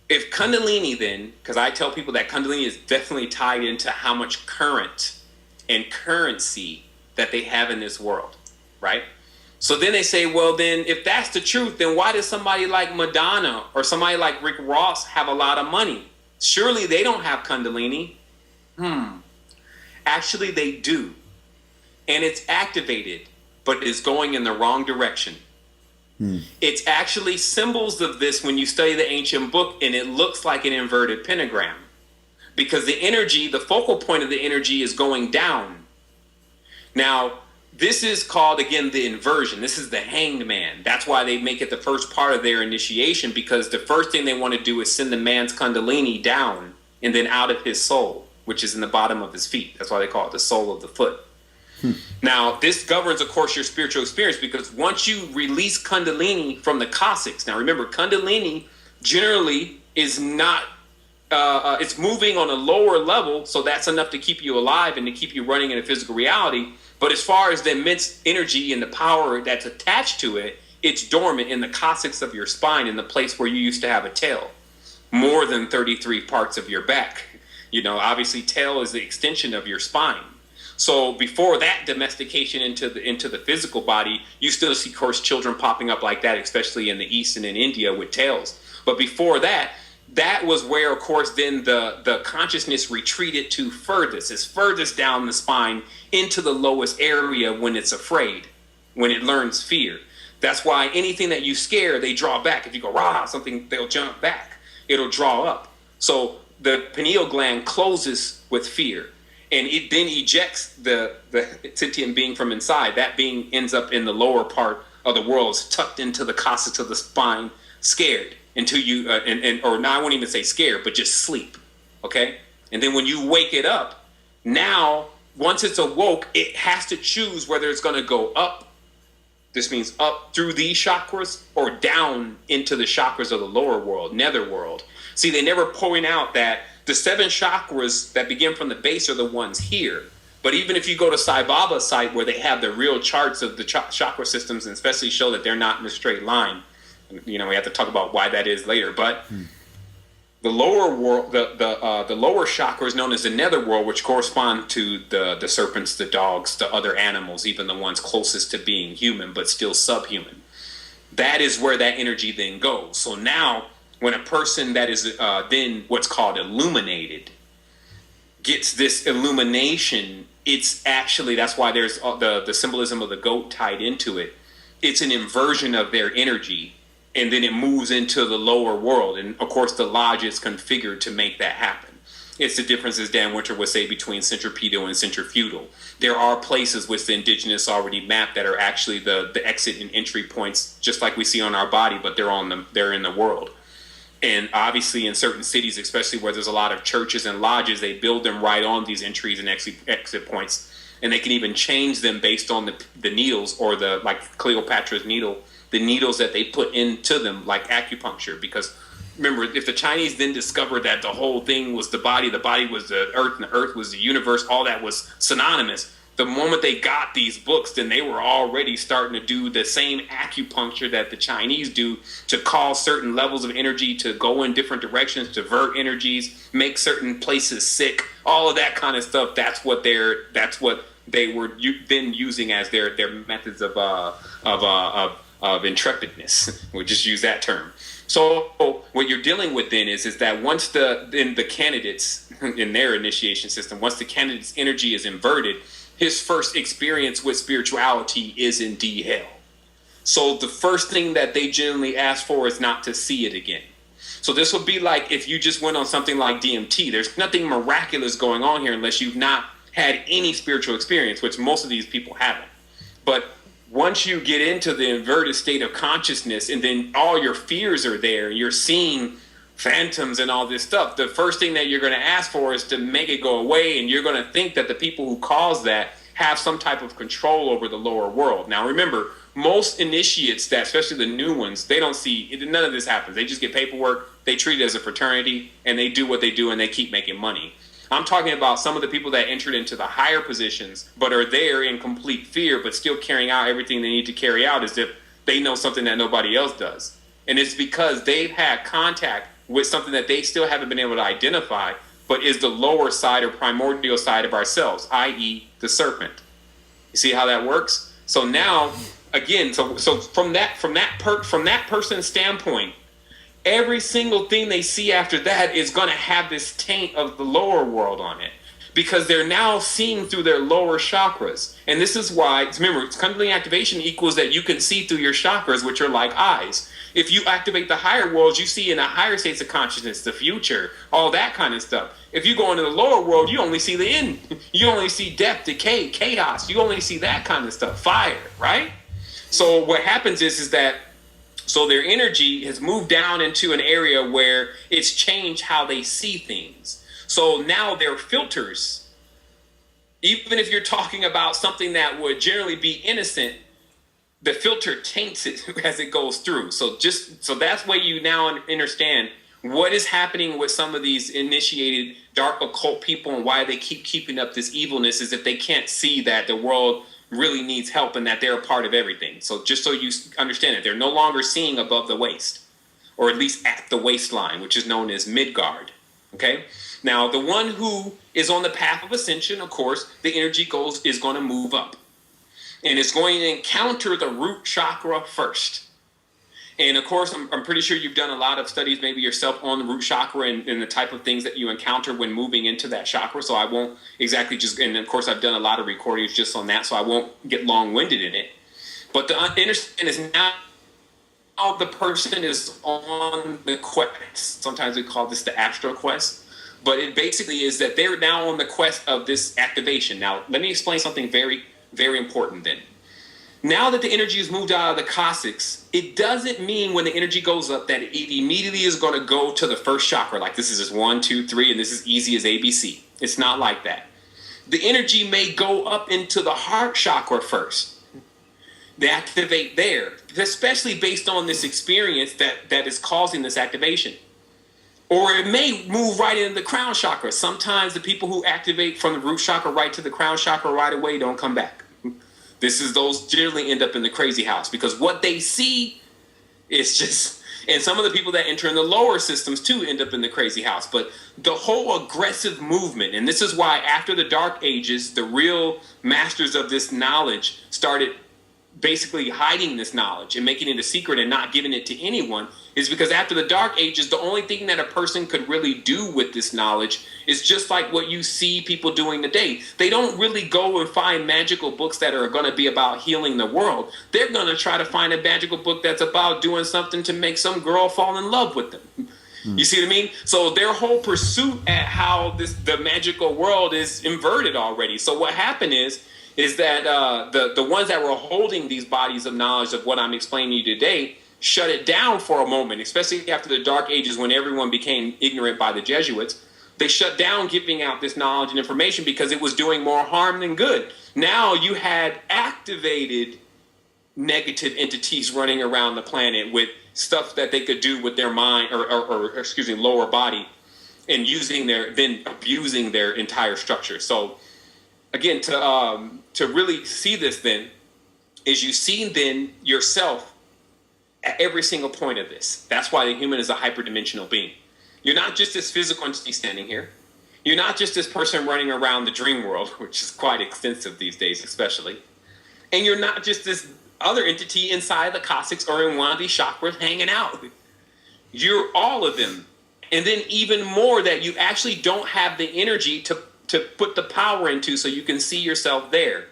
Speaker 2: if Kundalini then, because I tell people that Kundalini is definitely tied into how much current and currency that they have in this world, right? So then they say, well, then if that's the truth, then why does somebody like Madonna or somebody like Rick Ross have a lot of money? Surely they don't have Kundalini. Actually, they do. And it's activated but is going in the wrong direction. It's actually symbols of this when you study the ancient book, and it looks like an inverted pentagram because the energy, the focal point of the energy is going down. Now, this is called, again, the inversion. This is the hanged man. That's why they make it the first part of their initiation, because the first thing they want to do is send the man's kundalini down and then out of his soul, which is in the bottom of his feet. That's why they call it the sole of the foot. Now, this governs, of course, your spiritual experience, because once you release kundalini from the Cossacks, now remember, kundalini generally is not, it's moving on a lower level, so that's enough to keep you alive and to keep you running in a physical reality. But as far as the immense energy and the power that's attached to it, it's dormant in the Cossacks of your spine, in the place where you used to have a tail, more than 33 parts of your back. You know, obviously, tail is the extension of your spine. So before that domestication into the physical body, you still see, of course, children popping up like that, especially in the East and in India with tails. But before that, that was where, of course, then the consciousness retreated to furthest. It's furthest down the spine into the lowest area when it's afraid, when it learns fear. That's why anything that you scare, they draw back. If you go, rah, something, they'll jump back. It'll draw up. So the pineal gland closes with fear. And it then ejects the sentient being from inside. That being ends up in the lower part of the world, it's tucked into the Cossacks of the spine, scared until you, or now I won't even say scared, but just sleep, okay? And then when you wake it up, now, once it's awoke, it has to choose whether it's going to go up. This means up through these chakras or down into the chakras of the lower world, netherworld. See, they never point out that the 7 chakras that begin from the base are the ones here. But even if you go to Sai Baba's site where they have the real charts of the chakra systems, and especially show that they're not in a straight line, you know, we have to talk about why that is later. But the lower world, the lower chakra is known as the netherworld, which correspond to the serpents, the dogs, the other animals, even the ones closest to being human, but still subhuman. That is where that energy then goes. So now, when a person that is then what's called illuminated gets this illumination, it's actually, that's why there's the symbolism of the goat tied into it. It's an inversion of their energy, and then it moves into the lower world. And of course, the lodge is configured to make that happen. It's the difference, as Dan Winter would say, between centripetal and centrifugal. There are places which the indigenous already mapped that are actually the exit and entry points, just like we see on our body, but they're in the world. And obviously in certain cities, especially where there's a lot of churches and lodges, they build them right on these entries and exit points. And they can even change them based on the needles, or like Cleopatra's needle, the needles that they put into them, like acupuncture. Because remember, if the Chinese then discovered that the whole thing was the body was the earth, and the earth was the universe, all that was synonymous. The moment they got these books, then they were already starting to do the same acupuncture that the Chinese do to cause certain levels of energy to go in different directions, divert energies, make certain places sick, all of that kind of stuff. That's what they were then using as their methods of intrepidness. We'll just use that term. So what you're dealing with then is that once the candidates in their initiation system, once the candidate's energy is inverted, his first experience with spirituality is indeed hell. So the first thing that they generally ask for is not to see it again. So this would be like if you just went on something like DMT. There's nothing miraculous going on here unless you've not had any spiritual experience, which most of these people haven't. But once you get into the inverted state of consciousness, and then all your fears are there, you're seeing phantoms and all this stuff, the first thing that you're going to ask for is to make it go away, and you're going to think that the people who cause that have some type of control over the lower world. Now remember, most initiates, that especially the new ones, they don't see, none of this happens. They just get paperwork, they treat it as a fraternity, and they do what they do, and they keep making money. I'm talking about some of the people that entered into the higher positions, but are there in complete fear, but still carrying out everything they need to carry out as if they know something that nobody else does. And it's because they've had contact with something that they still haven't been able to identify, but is the lower side or primordial side of ourselves, i.e. the serpent. You see how that works? So now, again, so from that person's standpoint, every single thing they see after that is going to have this taint of the lower world on it. because they're now seeing through their lower chakras. And this is why, remember, Kundalini activation equals that you can see through your chakras, which are like eyes. If you activate the higher worlds, you see in the higher states of consciousness, the future, all that kind of stuff. If you go into the lower world, you only see the end. You only see death, decay, chaos. You only see that kind of stuff, fire, right? So what happens is that, so their energy has moved down into an area where it's changed how they see things. So now their filters, even if you're talking about something that would generally be innocent, the filter taints it as it goes through. So that's where you now understand what is happening with some of these initiated dark occult people and why they keep keeping up this evilness, is if they can't see that the world really needs help and that they're a part of everything. So just so you understand it, they're no longer seeing above the waist, or at least at the waistline, which is known as Midgard. Okay? Now, the one who is on the path of ascension, of course, the energy is going to move up. And it's going to encounter the root chakra first. And of course, I'm pretty sure you've done a lot of studies, maybe yourself, on the root chakra and the type of things that you encounter when moving into that chakra. So I won't exactly and of course, I've done a lot of recordings just on that, so I won't get long-winded in it. But the understanding is now the person is on the quest. Sometimes we call this the astral quest. But it basically is that they're now on the quest of this activation. Now, let me explain something very, very important then. Now that the energy is moved out of the coccyx, it doesn't mean when the energy goes up that it immediately is going to go to the first chakra. Like this is just 1, 2, 3, and this is easy as ABC. It's not like that. The energy may go up into the heart chakra first. They activate there, especially based on this experience that is causing this activation. Or it may move right into the crown chakra. Sometimes the people who activate from the root chakra right to the crown chakra right away don't come back. Those generally end up in the crazy house, because what they see is just, and some of the people that enter in the lower systems too end up in the crazy house. But the whole aggressive movement, and this is why after the Dark Ages, the real masters of this knowledge started basically hiding this knowledge and making it a secret and not giving it to anyone, is because after the Dark Ages, the only thing that a person could really do with this knowledge is just like what you see people doing today. They don't really go and find magical books that are going to be about healing the world. They're going to try to find a magical book that's about doing something to make some girl fall in love with them. You see what I mean? So their whole pursuit at how the magical world is inverted already. So what happened is that the ones that were holding these bodies of knowledge of what I'm explaining to you today shut it down for a moment, especially after the Dark Ages when everyone became ignorant by the Jesuits. They shut down giving out this knowledge and information because it was doing more harm than good. Now you had activated negative entities running around the planet with stuff that they could do with their mind or lower body, and then abusing their entire structure. So again, to really see this then, is you see then yourself at every single point of this. That's why the human is a hyperdimensional being. You're not just this physical entity standing here. You're not just this person running around the dream world, which is quite extensive these days especially. And you're not just this other entity inside the coccyx or in one of these chakras hanging out. You're all of them. And then even more that you actually don't have the energy to put the power into so you can see yourself there.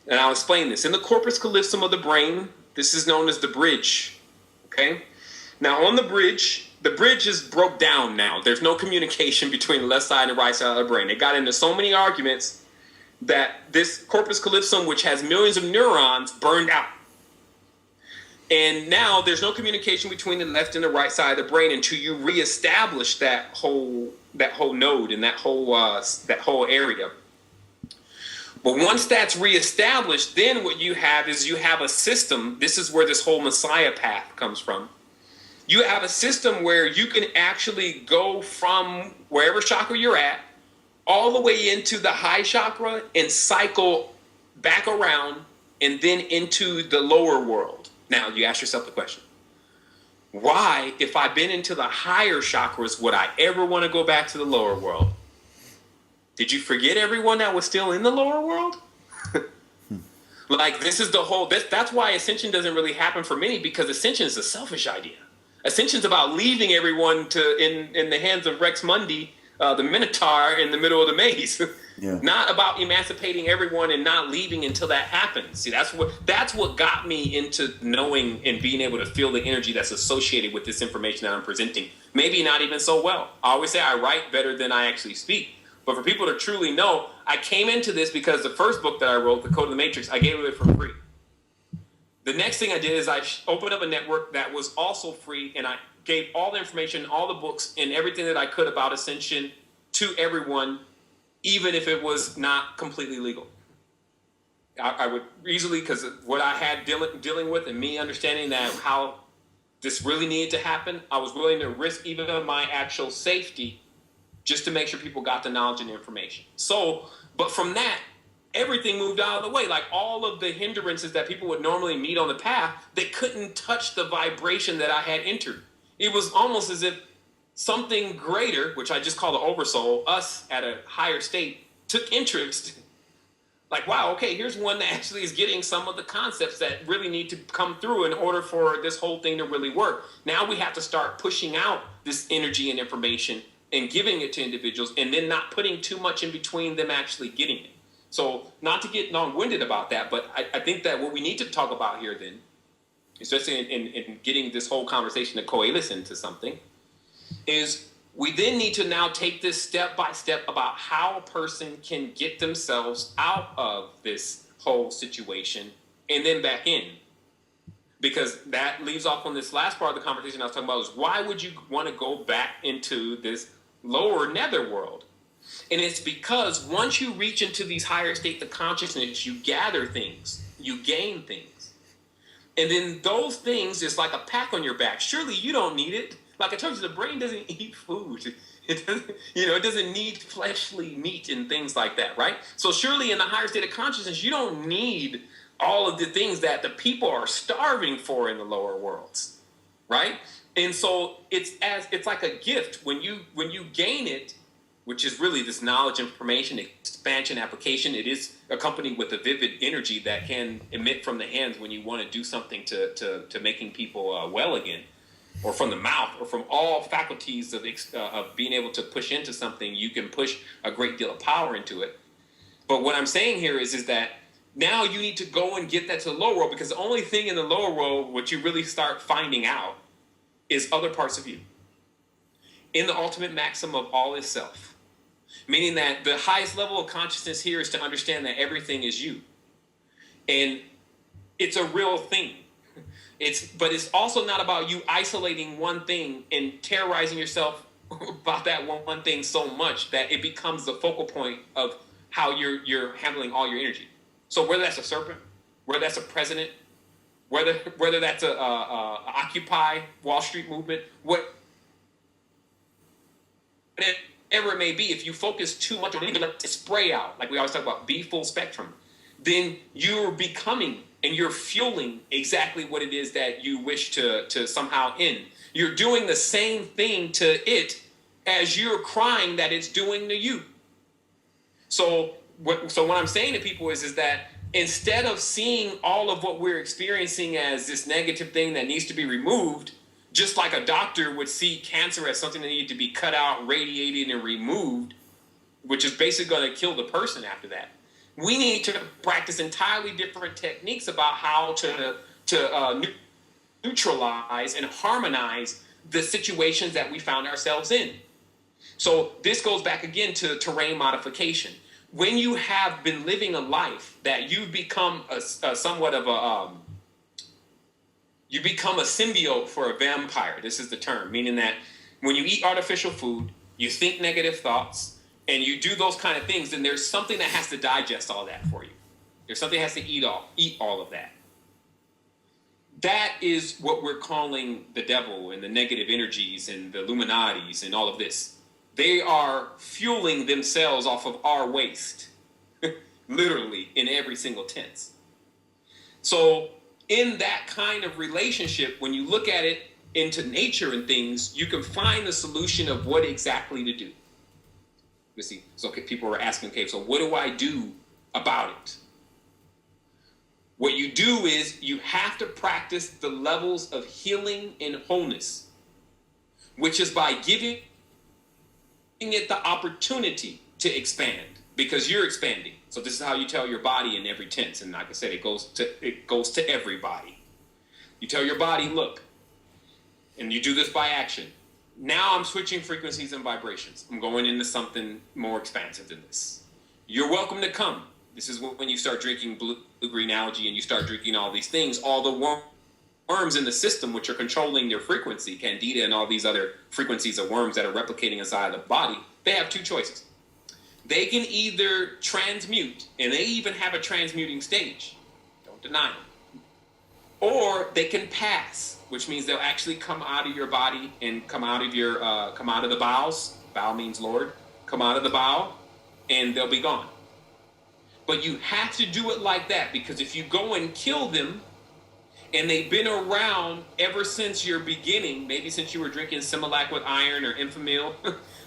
Speaker 2: And I'll explain this. In the corpus callosum of the brain, this is known as the bridge. Okay? Now on the bridge is broke down now. There's no communication between the left side and the right side of the brain. They got into so many arguments that this corpus callosum, which has millions of neurons, burned out. And now there's no communication between the left and the right side of the brain until you reestablish that whole node and that whole area. But once that's reestablished, then what you have a system. This is where this whole Messiah path comes from. You have a system where you can actually go from wherever chakra you're at all the way into the high chakra and cycle back around and then into the lower world. Now you ask yourself the question, why, if I've been into the higher chakras, would I ever want to go back to the lower world? Did you forget everyone that was still in the lower world? Like, this is the whole, that's why Ascension doesn't really happen for many, because Ascension is a selfish idea. Ascension's about leaving everyone in the hands of Rex Mundi the Minotaur in the middle of the maze.
Speaker 1: Yeah.
Speaker 2: Not about emancipating everyone and not leaving until that happens. See, that's what got me into knowing and being able to feel the energy that's associated with this information that I'm presenting. Maybe not even so well. I always say I write better than I actually speak. But for people to truly know, I came into this because the first book that I wrote, The Code of the Matrix, I gave it for free. The next thing I did is I opened up a network that was also free, and I gave all the information, all the books, and everything that I could about Ascension to everyone, even if it was not completely legal. I would easily, because what I had dealing with and me understanding that how this really needed to happen, I was willing to risk even my actual safety just to make sure people got the knowledge and the information. So, but from that, everything moved out of the way. Like all of the hindrances that people would normally meet on the path, they couldn't touch the vibration that I had entered. It was almost as if something greater, which I just call the oversoul, us at a higher state, took interest. Like, wow, okay, here's one that actually is getting some of the concepts that really need to come through in order for this whole thing to really work. Now we have to start pushing out this energy and information and giving it to individuals, and then not putting too much in between them actually getting it. So not to get long-winded about that, but I think that what we need to talk about here then, especially in getting this whole conversation to coalesce into something, is we then need to now take this step by step about how a person can get themselves out of this whole situation and then back in. Because that leaves off on this last part of the conversation I was talking about, is why would you want to go back into this lower netherworld? And it's because once you reach into these higher states of consciousness, you gather things, you gain things. And then those things is like a pack on your back. Surely you don't need it. Like I told you, the brain doesn't eat food. It doesn't, it doesn't need fleshly meat and things like that, right? So surely in the higher state of consciousness, you don't need all of the things that the people are starving for in the lower worlds, right? And so it's like a gift. When you gain it, which is really this knowledge, information, expansion, application, it is accompanied with a vivid energy that can emit from the hands when you want to do something to making people well again, or from the mouth, or from all faculties of being able to push into something. You can push a great deal of power into it. But what I'm saying here is that now you need to go and get that to the lower world, because the only thing in the lower world what you really start finding out is other parts of you. In the ultimate maxim of all is self. Meaning that the highest level of consciousness here is to understand that everything is you. And it's a real thing. But it's also not about you isolating one thing and terrorizing yourself about that one thing so much that it becomes the focal point of how you're handling all your energy. So whether that's a serpent, whether that's a president, whether that's a Occupy Wall Street movement, whatever it may be, if you focus too much on it, let it spray out, like we always talk about, be full spectrum, then you're becoming and you're fueling exactly what it is that you wish to somehow end. You're doing the same thing to it as you're crying that it's doing to you. So what I'm saying to people is that instead of seeing all of what we're experiencing as this negative thing that needs to be removed, just like a doctor would see cancer as something that needed to be cut out, radiated, and removed, which is basically going to kill the person after that, we need to practice entirely different techniques about how to neutralize and harmonize the situations that we found ourselves in. So this goes back again to terrain modification. When you have been living a life that you've become somewhat of a you become a symbiote for a vampire. This is the term, meaning that when you eat artificial food, you think negative thoughts, and you do those kind of things, then there's something that has to digest all that for you. There's something that has to eat all of that. That is what we're calling the devil and the negative energies and the Illuminatis and all of this. They are fueling themselves off of our waste, literally in every single tense. So in that kind of relationship, when you look at it into nature and things, you can find the solution of what exactly to do. You see, so people were asking, okay, so what do I do about it? What you do is you have to practice the levels of healing and wholeness, which is by giving it the opportunity to expand because you're expanding. So this is how you tell your body in every tense. And like I said, it goes to everybody. You tell your body, look, and you do this by action. Now I'm switching frequencies and vibrations. I'm going into something more expansive than this. You're welcome to come. This is when you start drinking blue-green algae and you start drinking all these things, all the worms in the system which are controlling their frequency, candida and all these other frequencies of worms that are replicating inside the body, they have two choices. They can either transmute, and they even have a transmuting stage. Don't deny them. Or they can pass, which means they'll actually come out of your body and come out of the bowels. Bowel means Lord. Come out of the bowel, and they'll be gone. But you have to do it like that, because if you go and kill them, and they've been around ever since your beginning, maybe since you were drinking Similac with iron or Enfamil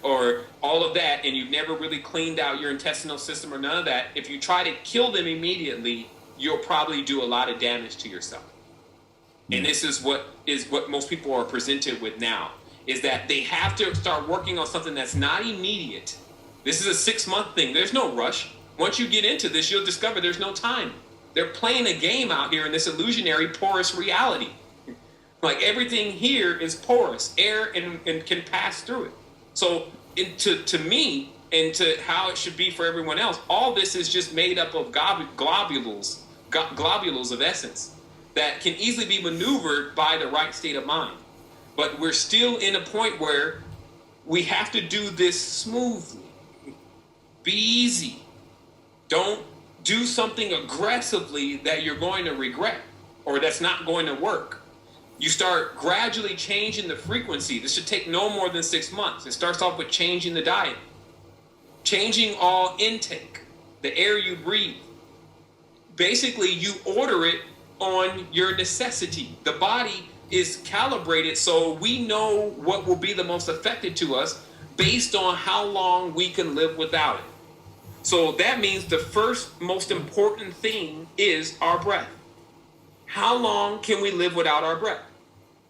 Speaker 2: or all of that, and you've never really cleaned out your intestinal system or none of that, if you try to kill them immediately, you'll probably do a lot of damage to yourself. And this is what most people are presented with now, is that they have to start working on something that's not immediate. This is a 6-month thing. There's no rush. Once you get into this, you'll discover there's no time. They're playing a game out here in this illusionary porous reality. Like everything here is porous. Air and can pass through it. So to me, and to how it should be for everyone else, all this is just made up of globules of essence that can easily be maneuvered by the right state of mind. But we're still in a point where we have to do this smoothly. Be easy. Don't do something aggressively that you're going to regret or that's not going to work. You start gradually changing the frequency. This should take no more than 6 months. It starts off with changing the diet, changing all intake, the air you breathe. Basically, you order it on your necessity. The body is calibrated so we know what will be the most effective to us based on how long we can live without it. So that means the first most important thing is our breath. How long can we live without our breath?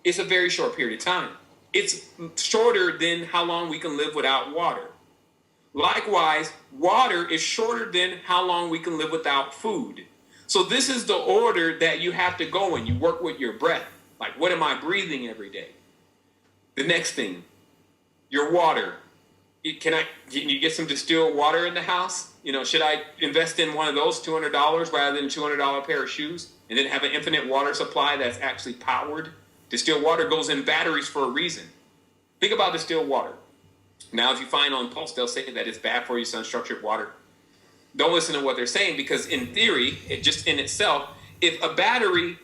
Speaker 2: It's a very short period of time. It's shorter than how long we can live without water. Likewise, water is shorter than how long we can live without food. So this is the order that you have to go in. You work with your breath. Like, what am I breathing every day? The next thing, your water. Can you get some distilled water in the house? Should I invest in one of those $200 rather than a $200 pair of shoes and then have an infinite water supply that's actually powered? Distilled water goes in batteries for a reason. Think about distilled water. Now, if you find on Pulse, they'll say that it's bad for you, it's unstructured water. Don't listen to what they're saying, because in theory, it just in itself, if a battery,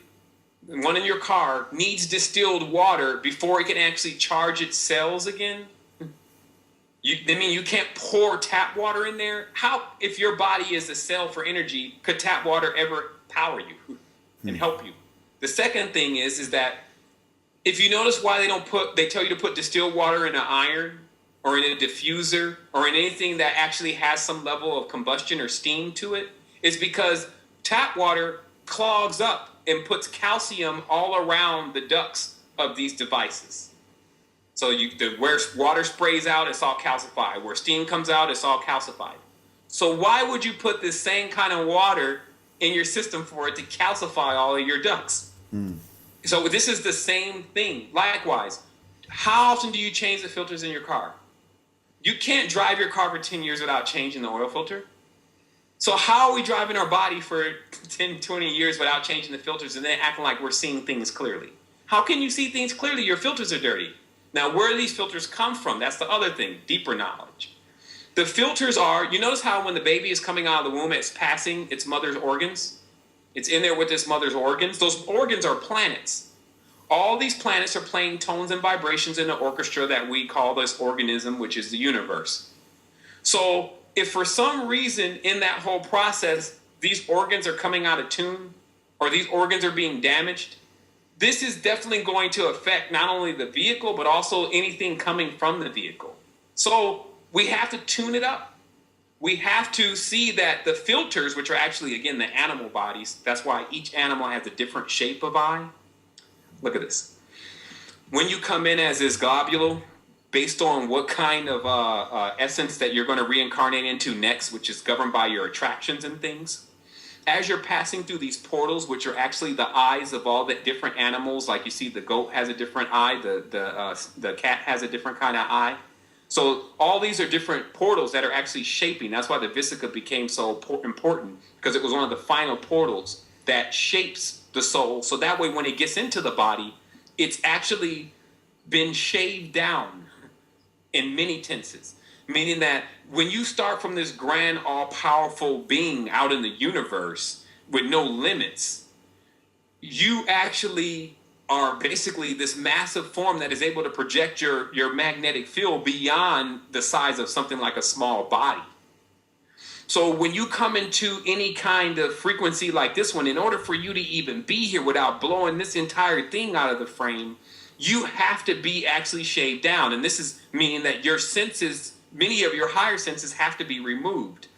Speaker 2: one in your car, needs distilled water before it can actually charge its cells again, you can't pour tap water in there? How, if your body is a cell for energy, could tap water ever power you and help you? The second thing is that if you notice why they tell you to put distilled water in an iron or in a diffuser or in anything that actually has some level of combustion or steam to it, is because tap water clogs up and puts calcium all around the ducts of these devices. So where water sprays out, it's all calcified. Where steam comes out, it's all calcified. So why would you put this same kind of water in your system for it to calcify all of your ducts? So this is the same thing. Likewise, how often do you change the filters in your car? You can't drive your car for 10 years without changing the oil filter. So how are we driving our body for 10, 20 years without changing the filters and then acting like we're seeing things clearly? How can you see things clearly? Your filters are dirty. Now, where do these filters come from? That's the other thing, deeper knowledge. The filters are, you notice how when the baby is coming out of the womb, it's passing its mother's organs? It's in there with its mother's organs. Those organs are planets. All these planets are playing tones and vibrations in the orchestra that we call this organism, which is the universe. So if for some reason in that whole process, these organs are coming out of tune or these organs are being damaged, this is definitely going to affect not only the vehicle, but also anything coming from the vehicle. So we have to tune it up. We have to see that the filters, which are actually, again, the animal bodies, that's why each animal has a different shape of eye. Look at this. When you come in as this globule, based on what kind of essence that you're going to reincarnate into next, which is governed by your attractions and things. As you're passing through these portals, which are actually the eyes of all the different animals, like you see the goat has a different eye, the cat has a different kind of eye. So all these are different portals that are actually shaping. That's why the Visica became so important, because it was one of the final portals that shapes the soul. So that way when it gets into the body, it's actually been shaved down in many tenses. Meaning that when you start from this grand, all-powerful being out in the universe with no limits, you actually are basically this massive form that is able to project your magnetic field beyond the size of something like a small body. So when you come into any kind of frequency like this one, in order for you to even be here without blowing this entire thing out of the frame, you have to be actually shaved down. And this is meaning that your senses, many of your higher senses, have to be removed.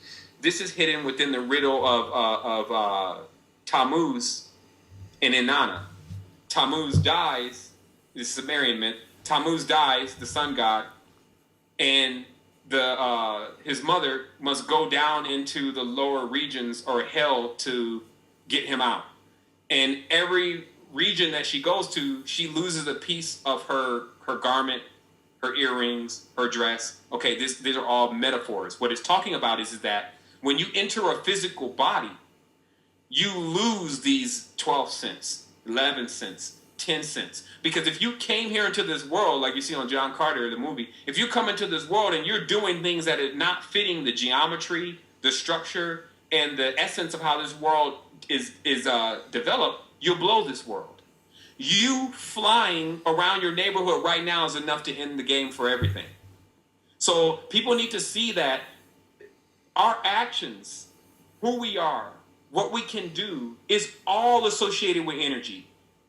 Speaker 2: This is hidden within the riddle of Tammuz and Inanna. Tammuz dies, this is a Sumerian myth, Tammuz dies, the sun god, and his mother must go down into the lower regions or hell to get him out. And every region that she goes to, she loses a piece of her garment, her earrings, her dress. Okay, these are all metaphors. What it's talking about is that when you enter a physical body, you lose these 12 cents, 11 cents, 10 cents. Because if you came here into this world, like you see on John Carter, the movie, if you come into this world and you're doing things that are not fitting the geometry, the structure, and the essence of how this world is developed, you'll blow this world. You flying around your neighborhood right now is enough to end the game for everything. So people need to see that our actions, who we are, what we can do, is all associated with energy.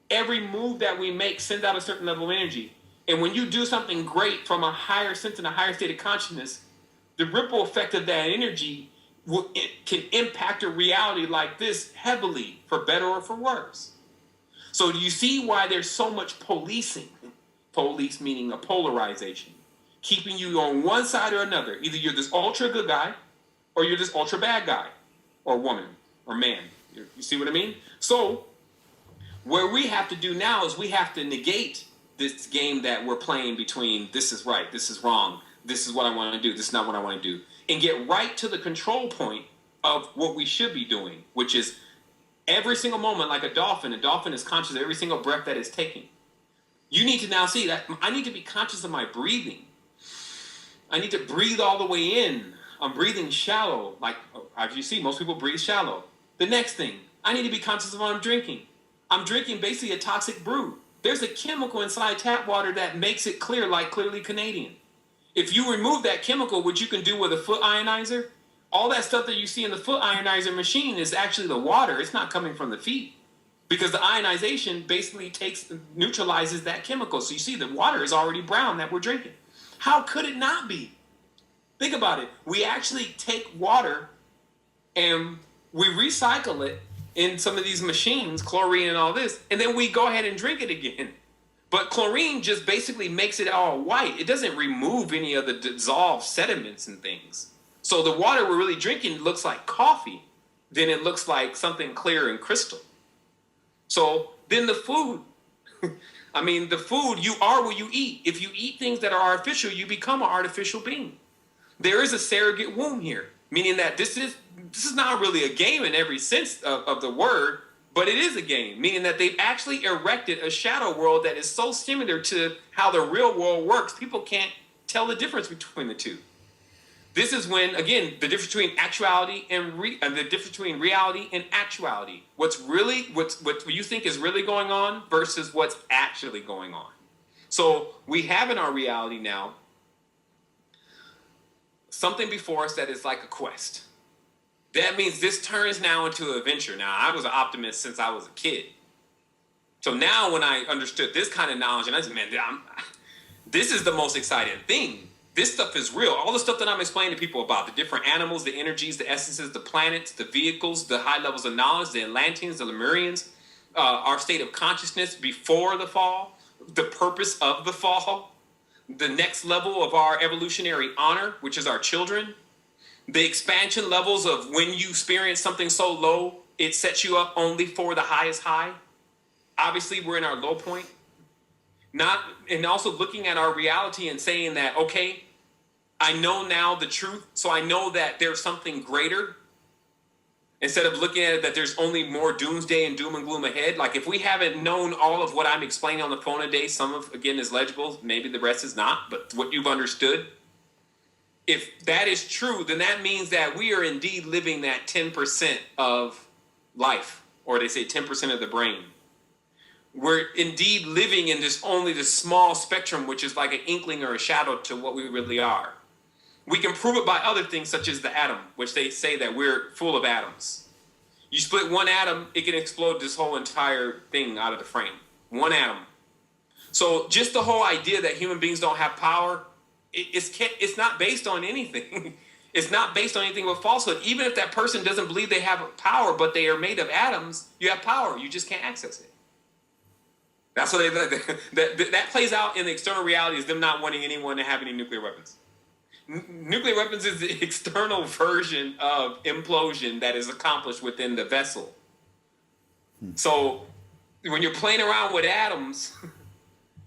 Speaker 2: Every move that we make sends out a certain level of energy. And when you do something great from a higher sense and a higher state of consciousness, the ripple effect of that energy can impact a reality like this heavily, for better or for worse. So do you see why there's so much policing? Police meaning a polarization. Keeping you on one side or another. Either you're this ultra good guy, or you're this ultra bad guy, or woman, or man. You see what I mean? So where we have to do now is we have to negate this game that we're playing between this is right, this is wrong, this is what I want to do, this is not what I want to do, and get right to the control point of what we should be doing, which is every single moment, like a dolphin is conscious of every single breath that it's taking. You need to now see that I need to be conscious of my breathing. I need to breathe all the way in. I'm breathing shallow, like as you see, most people breathe shallow. The next thing, I need to be conscious of what I'm drinking. I'm drinking basically a toxic brew. There's a chemical inside tap water that makes it clear, like Clearly Canadian. If you remove that chemical, which you can do with a foot ionizer, all that stuff that you see in the foot ionizer machine is actually the water. It's not coming from the feet. Because the ionization basically neutralizes that chemical. So you see the water is already brown that we're drinking. How could it not be? Think about it. We actually take water and we recycle it in some of these machines, chlorine and all this, and then we go ahead and drink it again. But chlorine just basically makes it all white. It doesn't remove any of the dissolved sediments and things. So the water we're really drinking looks like coffee. Then it looks like something clear and crystal. So then the food. I mean, the food, you are what you eat. If you eat things that are artificial, you become an artificial being. There is a surrogate womb here, meaning that this is not really a game in every sense of the word, but it is a game, meaning that they've actually erected a shadow world that is so similar to how the real world works, people can't tell the difference between the two. This is when, again, the difference between actuality and the difference between reality and actuality. What you think is really going on versus what's actually going on. So we have in our reality now something before us that is like a quest. That means this turns now into an adventure. Now, I was an optimist since I was a kid. So now when I understood this kind of knowledge, and I said, man, this is the most exciting thing. This stuff is real. All the stuff that I'm explaining to people about, the different animals, the energies, the essences, the planets, the vehicles, the high levels of knowledge, the Atlanteans, the Lemurians, our state of consciousness before the fall, the purpose of the fall. the next level of our evolutionary honor, which is our children, the expansion levels of when you experience something so low, it sets you up only for the highest high. Obviously, we're in our low point. And also looking at our reality and saying that, okay, I know now the truth, so I know that there's something greater. Instead of looking at it that there's only more doomsday and doom and gloom ahead. Like if we haven't known all of what I'm explaining on the phone today, some of, again, is legible, maybe the rest is not, but what you've understood, if that is true, then that means that we are indeed living that 10% of life, or they say 10% of the brain. We're indeed living in only this small spectrum, which is like an inkling or a shadow to what we really are. We can prove it by other things such as the atom, which they say that we're full of atoms. You split one atom, it can explode this whole entire thing out of the frame. One atom. So just the whole idea that human beings don't have power, it's not based on anything. It's not based on anything but falsehood. Even if that person doesn't believe they have power, but they are made of atoms, you have power. You just can't access it. That's what that plays out in the external reality, is them not wanting anyone to have any nuclear weapons. Nuclear weapons is the external version of implosion that is accomplished within the vessel. So when you're playing around with atoms,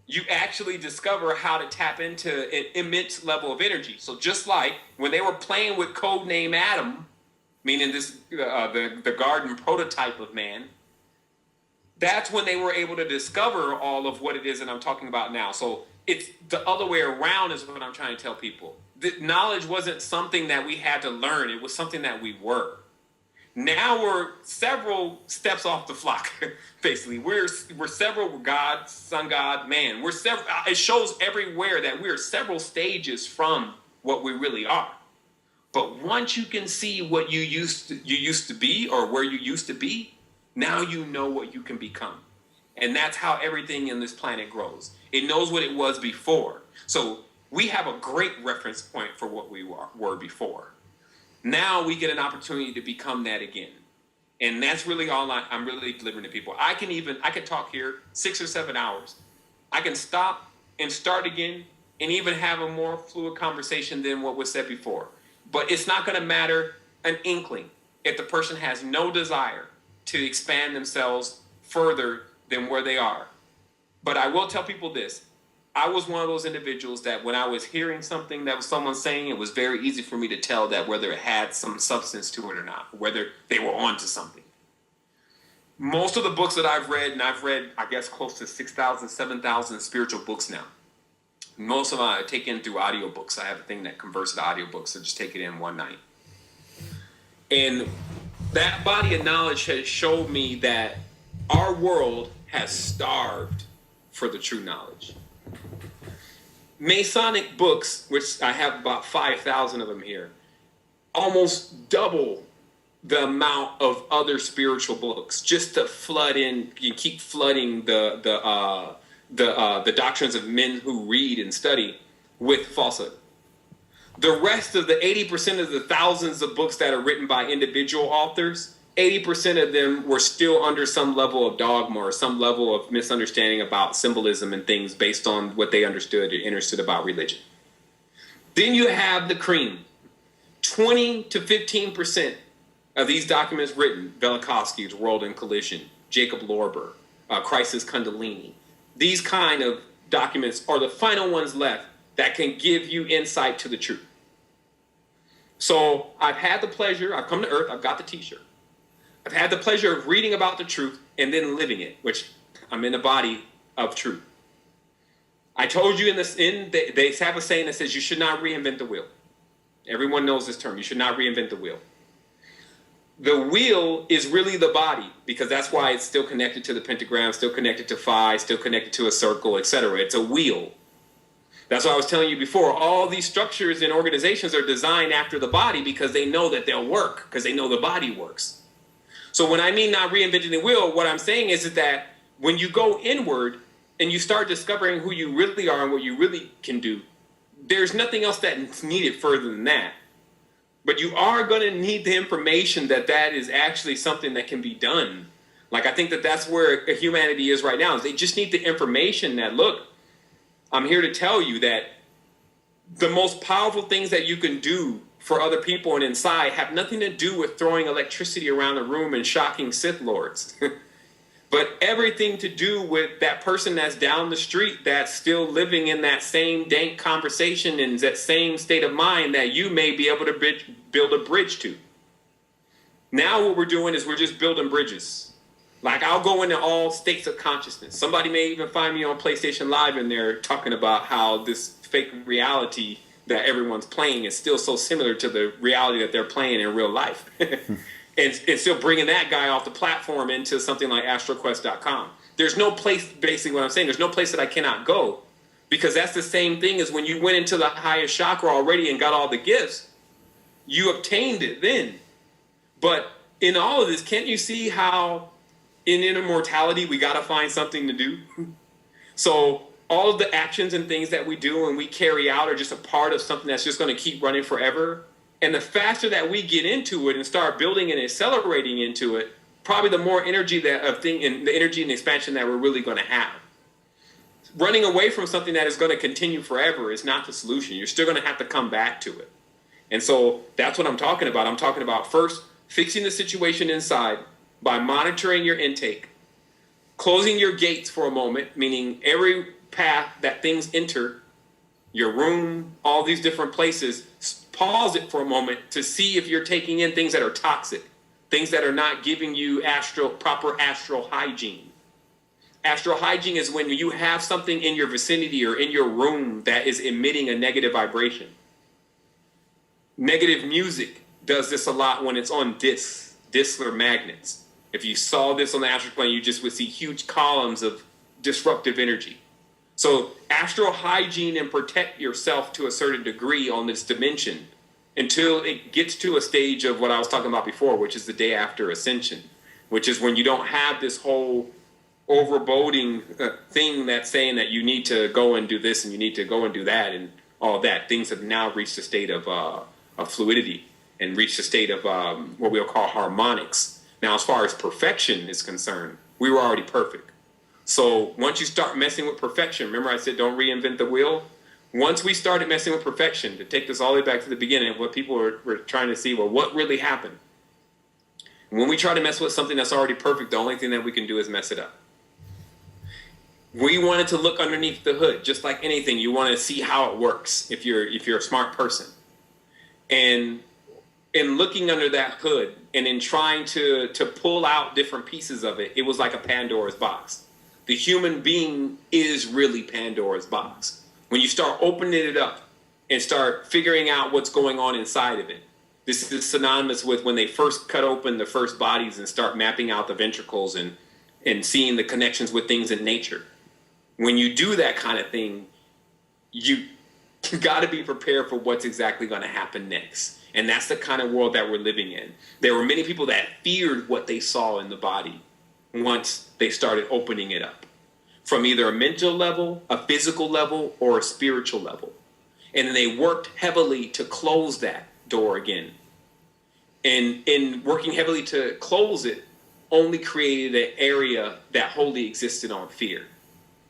Speaker 2: you actually discover how to tap into an immense level of energy. So just like when they were playing with codename Atom, meaning this the garden prototype of man, that's when they were able to discover all of what it is that I'm talking about now. So it's the other way around is what I'm trying to tell people. The knowledge wasn't something that we had to learn. It was something that we were. Now we're several steps off the flock, basically. We're several, God, Son God, man. We're several. It shows everywhere that we're several stages from what we really are. But once you can see what you used to be, or where you used to be, now you know what you can become. And that's how everything in this planet grows. It knows what it was before. So we have a great reference point for what we were before. Now we get an opportunity to become that again. And that's really all I'm really delivering to people. I can talk here 6 or 7 hours. I can stop and start again and even have a more fluid conversation than what was said before. But it's not going to matter an inkling if the person has no desire to expand themselves further than where they are. But I will tell people this. I was one of those individuals that when I was hearing something that was someone saying, it was very easy for me to tell that whether it had some substance to it or not, whether they were onto something. Most of the books that I've read, and I've read, I guess, close to 6,000, 7,000 spiritual books now. Most of them I take in through audiobooks. I have a thing that converts to audiobooks, so just take it in one night. And that body of knowledge has showed me that our world has starved for the true knowledge. Masonic books, which I have about 5,000 of them here, almost double the amount of other spiritual books, just to flood in, you keep flooding the doctrines of men who read and study with falsehood. The rest of the 80% of the thousands of books that are written by individual authors, 80% of them were still under some level of dogma or some level of misunderstanding about symbolism and things based on what they understood about religion. Then you have the cream. 20 to 15% of these documents written, Velikovsky's World in Collision, Jacob Lorber, Crisis Kundalini, these kind of documents are the final ones left that can give you insight to the truth. So I've had the pleasure, I've come to Earth, I've got the t-shirt. I've had the pleasure of reading about the truth and then living it, which I'm in the body of truth. I told you they have a saying that says you should not reinvent the wheel. Everyone knows this term. You should not reinvent the wheel. The wheel is really the body, because that's why it's still connected to the pentagram, still connected to phi, still connected to a circle, etc. It's a wheel. That's why I was telling you before, all these structures and organizations are designed after the body because they know that they'll work, because they know the body works. So when I mean not reinventing the wheel, what I'm saying is that when you go inward and you start discovering who you really are and what you really can do, there's nothing else that's needed further than that. But you are going to need the information that is actually something that can be done. Like, I think that that's where humanity is right now. They just need the information that, look, I'm here to tell you that the most powerful things that you can do for other people and inside have nothing to do with throwing electricity around the room and shocking Sith Lords. But everything to do with that person that's down the street that's still living in that same dank conversation and that same state of mind that you may be able to build a bridge to. Now what we're doing is we're just building bridges. Like, I'll go into all states of consciousness. Somebody may even find me on PlayStation Live in there talking about how this fake reality that everyone's playing is still so similar to the reality that they're playing in real life. And still bringing that guy off the platform into something like astroquest.com. There's no place, basically what I'm saying, there's no place that I cannot go, because that's the same thing as when you went into the highest chakra already and got all the gifts, you obtained it then. But in all of this, can't you see how in immortality we got to find something to do? So all of the actions and things that we do and we carry out are just a part of something that's just going to keep running forever. And the faster that we get into it and start building and accelerating into it, probably the more energy and the energy and expansion that we're really going to have. Running away from something that is going to continue forever is not the solution. You're still going to have to come back to it. And so that's what I'm talking about. I'm talking about first fixing the situation inside by monitoring your intake, closing your gates for a moment, meaning every path that things enter, your room, all these different places, pause it for a moment to see if you're taking in things that are toxic, things that are not giving you proper astral hygiene. Astral hygiene is when you have something in your vicinity or in your room that is emitting a negative vibration. Negative music does this a lot when it's on discs or magnets. If you saw this on the astral plane, you just would see huge columns of disruptive energy. So astral hygiene and protect yourself to a certain degree on this dimension until it gets to a stage of what I was talking about before, which is the day after Ascension, which is when you don't have this whole overboding thing that's saying that you need to go and do this and you need to go and do that and all that. Things have now reached a state of fluidity and reached a state of what we'll call harmonics. Now, as far as perfection is concerned, we were already perfect. So once you start messing with perfection, remember I said don't reinvent the wheel? Once we started messing with perfection, to take this all the way back to the beginning of what people were trying to see, well, what really happened? When we try to mess with something that's already perfect, the only thing that we can do is mess it up. We wanted to look underneath the hood, just like anything. You want to see how it works if you're a smart person. And in looking under that hood and in trying to pull out different pieces of it, it was like a Pandora's box. The human being is really Pandora's box. When you start opening it up and start figuring out what's going on inside of it, this is synonymous with when they first cut open the first bodies and start mapping out the ventricles and seeing the connections with things in nature. When you do that kind of thing, you got to be prepared for what's exactly going to happen next. And that's the kind of world that we're living in. There were many people that feared what they saw in the body once they started opening it up, from either a mental level, a physical level, or a spiritual level. And then they worked heavily to close that door again. And in working heavily to close it, only created an area that wholly existed on fear.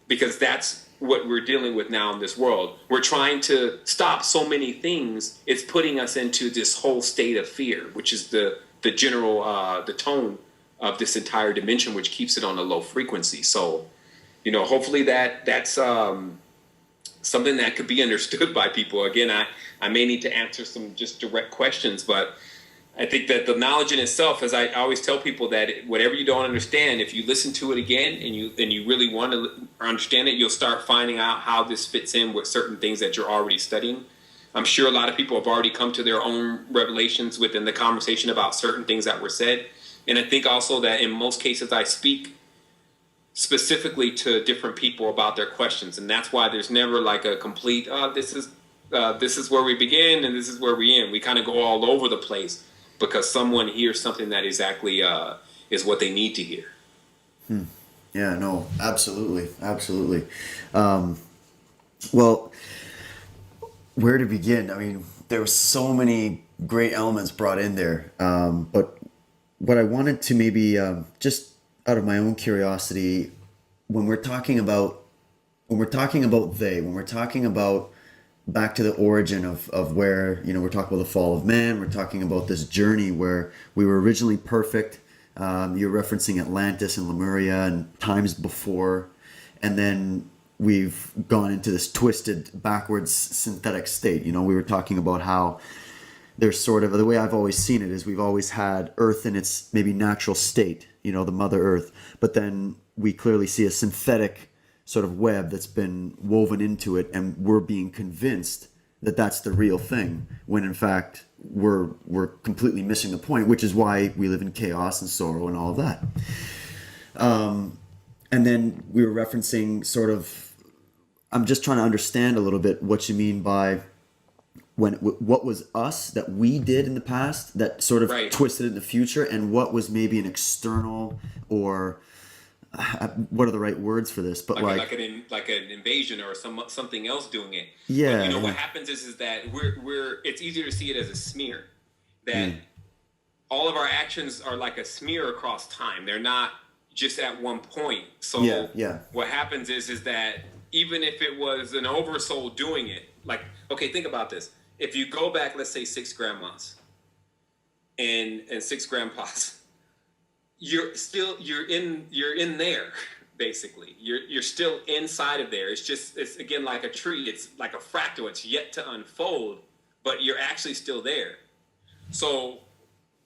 Speaker 2: Because that's what we're dealing with now in this world. We're trying to stop so many things. It's putting us into this whole state of fear, which is the general, the tone of this entire dimension, which keeps it on a low frequency. So, hopefully that's something that could be understood by people. Again, I may need to answer some just direct questions, but I think that the knowledge in itself, as I always tell people, that whatever you don't understand, if you listen to it again and you really want to understand it, you'll start finding out how this fits in with certain things that you're already studying. I'm sure a lot of people have already come to their own revelations within the conversation about certain things that were said. And I think also that in most cases I speak specifically to different people about their questions. And that's why there's never like a complete, this is where we begin and this is where we end. We kind of go all over the place because someone hears something that exactly is what they need to hear.
Speaker 1: Yeah, no, absolutely. Absolutely. Well, where to begin? I mean, there were so many great elements brought in there. But what I wanted to maybe just out of my own curiosity, when we're talking about when we're talking about when we're talking about back to the origin of where, we're talking about the fall of man, we're talking about this journey where we were originally perfect. You're referencing Atlantis and Lemuria and times before, and then we've gone into this twisted, backwards, synthetic state. We were talking about how there's sort of, the way I've always seen it is we've always had Earth in its maybe natural state, the Mother Earth, but then we clearly see a synthetic sort of web that's been woven into it, and we're being convinced that that's the real thing, when in fact we're completely missing the point, which is why we live in chaos and sorrow and all of that. And then we were referencing sort of, I'm just trying to understand a little bit what you mean by what was us that we did in the past that sort of twisted it in the future, and what was maybe an external, or what are the right words for this? But like
Speaker 2: an invasion or something else doing it.
Speaker 1: Yeah.
Speaker 2: But what happens is that it's easier to see it as a smear. That all of our actions are like a smear across time. They're not just at one point. So what happens is that even if it was an oversoul doing it, like, okay, think about this. If you go back, let's say 6 grandmas and 6 grandpas, you're in there, basically. You're still inside of there. It's again like a tree. It's like a fractal. It's yet to unfold, but you're actually still there. So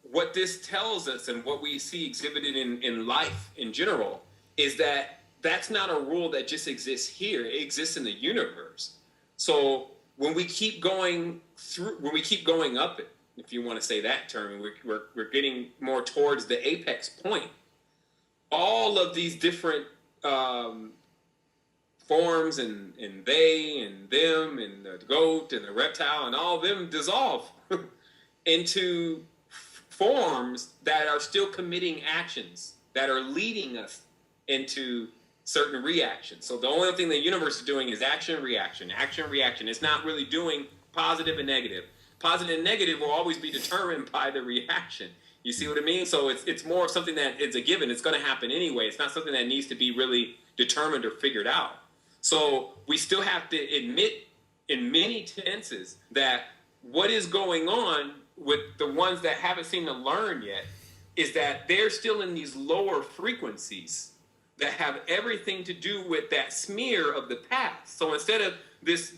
Speaker 2: what this tells us, and what we see exhibited in life in general, is that that's not a rule that just exists here. It exists in the universe. So when we keep going up it, if you want to say that term, we're getting more towards the apex point. All of these different forms and they and them and the goat and the reptile and all of them dissolve into forms that are still committing actions that are leading us into certain reactions. So the only thing the universe is doing is action, reaction, action, reaction. It's not really doing positive and negative. Positive and negative will always be determined by the reaction. You see what I mean? So it's more of something that it's a given. It's going to happen anyway. It's not something that needs to be really determined or figured out. So we still have to admit in many tenses that what is going on with the ones that haven't seemed to learn yet is that they're still in these lower frequencies that have everything to do with that smear of the past. So instead of this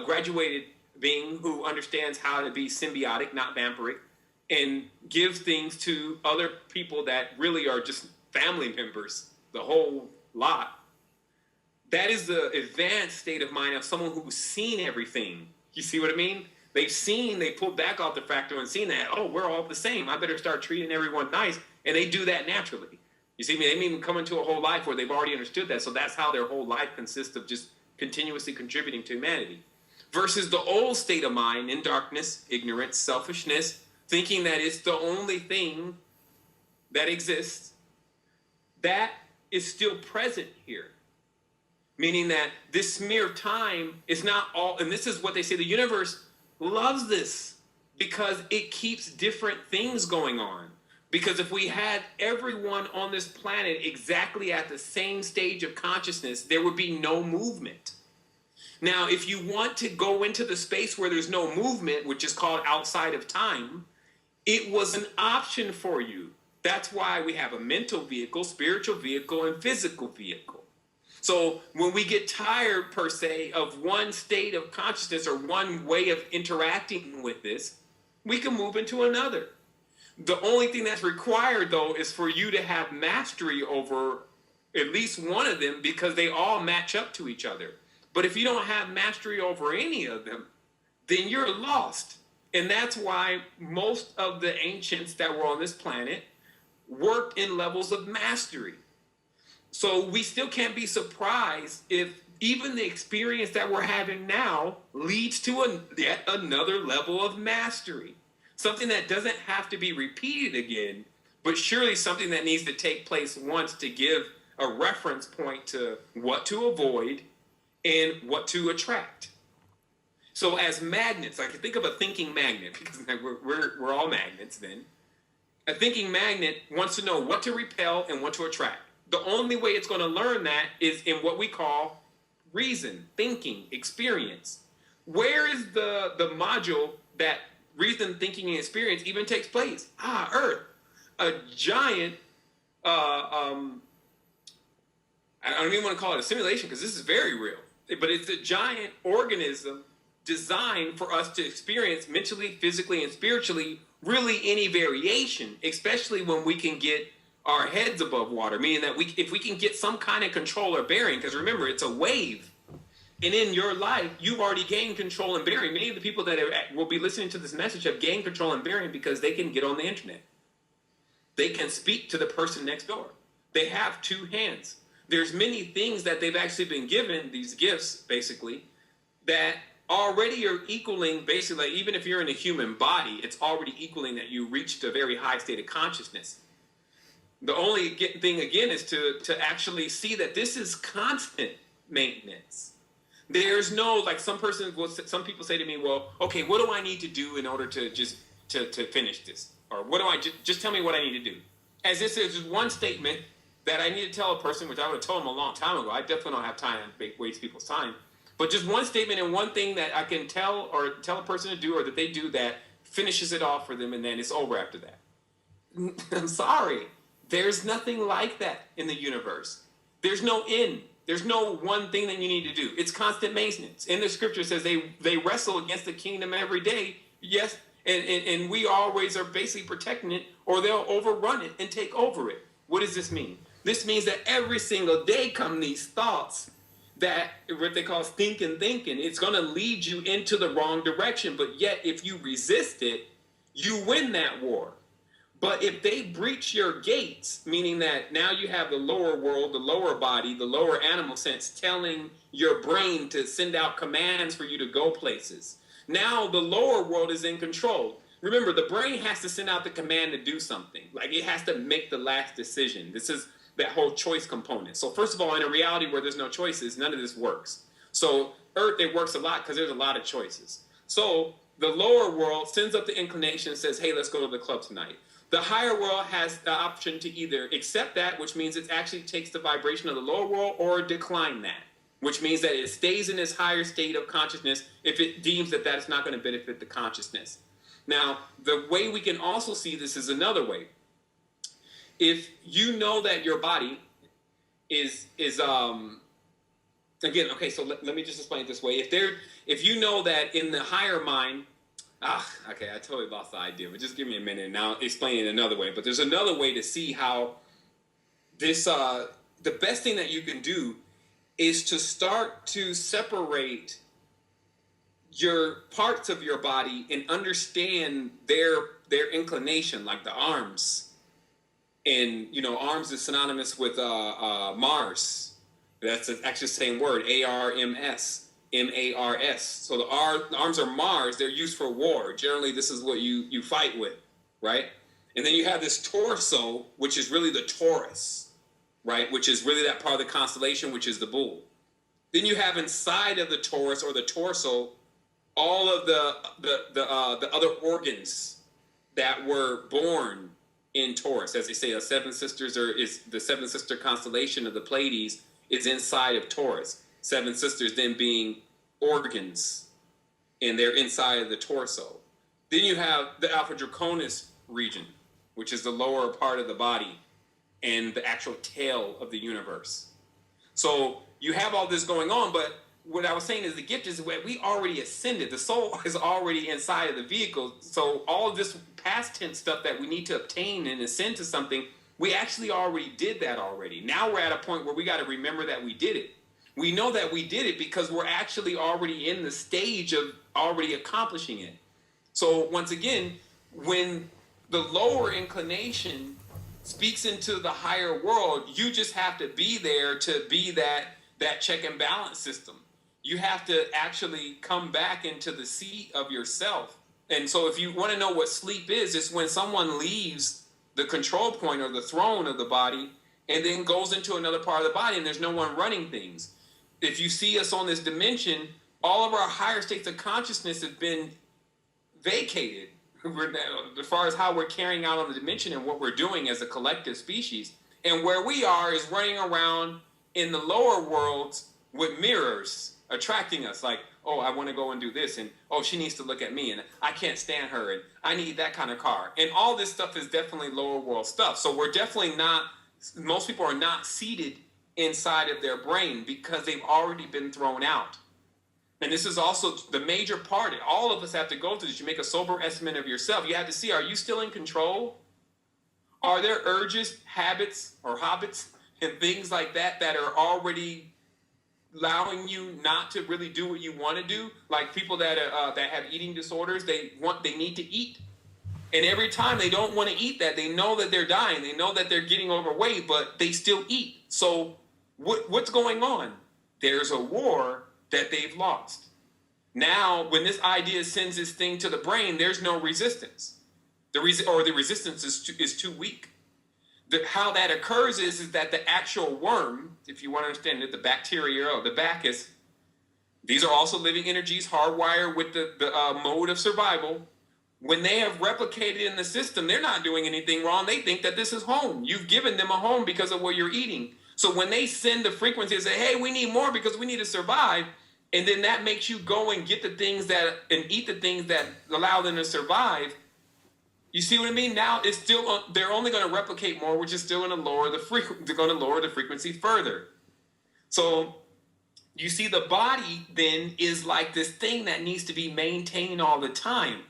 Speaker 2: graduated being who understands how to be symbiotic, not vampiric, and gives things to other people that really are just family members, the whole lot, that is the advanced state of mind of someone who's seen everything. You see what I mean? They pulled back off the fractal and seen that, oh, we're all the same. I better start treating everyone nice. And they do that naturally. You see, they may even come into a whole life where they've already understood that. So that's how their whole life consists of just continuously contributing to humanity. Versus the old state of mind in darkness, ignorance, selfishness, thinking that it's the only thing that exists, that is still present here. Meaning that this smear of time is not all, and this is what they say, the universe loves this because it keeps different things going on. Because if we had everyone on this planet exactly at the same stage of consciousness, there would be no movement. Now, if you want to go into the space where there's no movement, which is called outside of time, it was an option for you. That's why we have a mental vehicle, spiritual vehicle, and physical vehicle. So when we get tired, per se, of one state of consciousness or one way of interacting with this, we can move into another. The only thing that's required, though, is for you to have mastery over at least one of them, because they all match up to each other. But if you don't have mastery over any of them, then you're lost. And that's why most of the ancients that were on this planet worked in levels of mastery. So we still can't be surprised if even the experience that we're having now leads to yet another level of mastery. Something that doesn't have to be repeated again, but surely something that needs to take place once to give a reference point to what to avoid and what to attract. So as magnets, I can think of a thinking magnet, because we're all magnets then. A thinking magnet wants to know what to repel and what to attract. The only way it's going to learn that is in what we call reason, thinking, experience. Where is the module that reason, thinking, and experience even takes place? Earth. A giant, I don't even want to call it a simulation because this is very real, but it's a giant organism designed for us to experience mentally, physically, and spiritually really any variation, especially when we can get our heads above water, meaning that if we can get some kind of control or bearing, because remember, it's a wave. And in your life, you've already gained control and bearing. Many of the people that will be listening to this message have gained control and bearing because they can get on the internet. They can speak to the person next door. They have two hands. There's many things that they've actually been given, these gifts, basically, that already are equaling, basically, even if you're in a human body, it's already equaling that you reached a very high state of consciousness. The only thing, again, is to actually see that this is constant maintenance. There's no, like some people say to me, well, okay, what do I need to do in order to just to finish this? Or what do I, just tell me what I need to do. As this is just one statement that I need to tell a person, which I would have told them a long time ago. I definitely don't have time to waste people's time. But just one statement and one thing that I can tell a person to do or that they do that finishes it off for them, and then it's over after that. I'm sorry. There's nothing like that in the universe. There's no end. There's no one thing that you need to do. It's constant maintenance. In the scripture says they wrestle against the kingdom every day. Yes, and we always are basically protecting it, or they'll overrun it and take over it. What does this mean? This means that every single day come these thoughts that what they call thinking. It's going to lead you into the wrong direction. But yet, if you resist it, you win that war. But if they breach your gates, meaning that now you have the lower world, the lower body, the lower animal sense telling your brain to send out commands for you to go places. Now the lower world is in control. Remember, the brain has to send out the command to do something. Like it has to make the last decision. This is that whole choice component. So first of all, in a reality where there's no choices, none of this works. So Earth, it works a lot because there's a lot of choices. So the lower world sends up the inclination and says, hey, let's go to the club tonight. The higher world has the option to either accept that, which means it actually takes the vibration of the lower world, or decline that, which means that it stays in this higher state of consciousness if it deems that that is not going to benefit the consciousness. Now, the way we can also see this is another way. If you know that your body is again, okay, so let me just explain it this way. If you know that in the higher mind, okay, I totally lost the idea, but just give me a minute and I'll explain it another way. But there's another way to see how this, the best thing that you can do is to start to separate your parts of your body and understand their inclination, like the arms. And, arms is synonymous with Mars. That's actually the same word, A-R-M-S. M-A-R-S. So the arms are Mars. They're used for war. Generally, this is what you fight with, right? And then you have this torso, which is really the Taurus, right? Which is really that part of the constellation, which is the bull. Then you have inside of the Taurus or the torso all of the other organs that were born in Taurus. As they say, the seven sister constellation of the Pleiades is inside of Taurus. Seven sisters then being organs, and they're inside of the torso. Then you have the Alpha Draconis region, which is the lower part of the body and the actual tail of the universe. So you have all this going on, but what I was saying is the gift is that we already ascended. The soul is already inside of the vehicle. So all of this past tense stuff that we need to obtain and ascend to something, we actually already did that already. Now we're at a point where we got to remember that we did it. We know that we did it because we're actually already in the stage of already accomplishing it. So once again, when the lower inclination speaks into the higher world, you just have to be there to be that check and balance system. You have to actually come back into the seat of yourself. And so if you want to know what sleep is, it's when someone leaves the control point or the throne of the body and then goes into another part of the body and there's no one running things. If you see us on this dimension, all of our higher states of consciousness have been vacated as far as how we're carrying out on the dimension and what we're doing as a collective species. And where we are is running around in the lower worlds with mirrors attracting us, like, oh, I want to go and do this, and oh, she needs to look at me, and I can't stand her, and I need that kind of car. And all this stuff is definitely lower world stuff. So we're definitely not, most people are not seated inside of their brain because they've already been thrown out. And this is also the major part. All of us have to go through this. You make a sober estimate of yourself. You have to see, are you still in control? Are there urges, habits, or hobbits, and things like that that are already allowing you not to really do what you want to do? Like people that have eating disorders, they need to eat, and every time they don't want to eat that, they know that they're dying, they know that they're getting overweight, but they still eat. So what's going on? There's a war that they've lost. Now, when this idea sends this thing to the brain, there's no resistance. The resistance is too weak. How that occurs is that the actual worm, if you want to understand it, the bacteria or the Bacchus, these are also living energies hardwired with the mode of survival. When they have replicated in the system, they're not doing anything wrong. They think that this is home. You've given them a home because of what you're eating. So when they send the frequency and say, hey, we need more because we need to survive, and then that makes you go and get the things and eat the things that allow them to survive. You see what I mean? Now it's still, they're only going to replicate more, which is still going to lower the frequency further. So you see, the body then is like this thing that needs to be maintained all the time.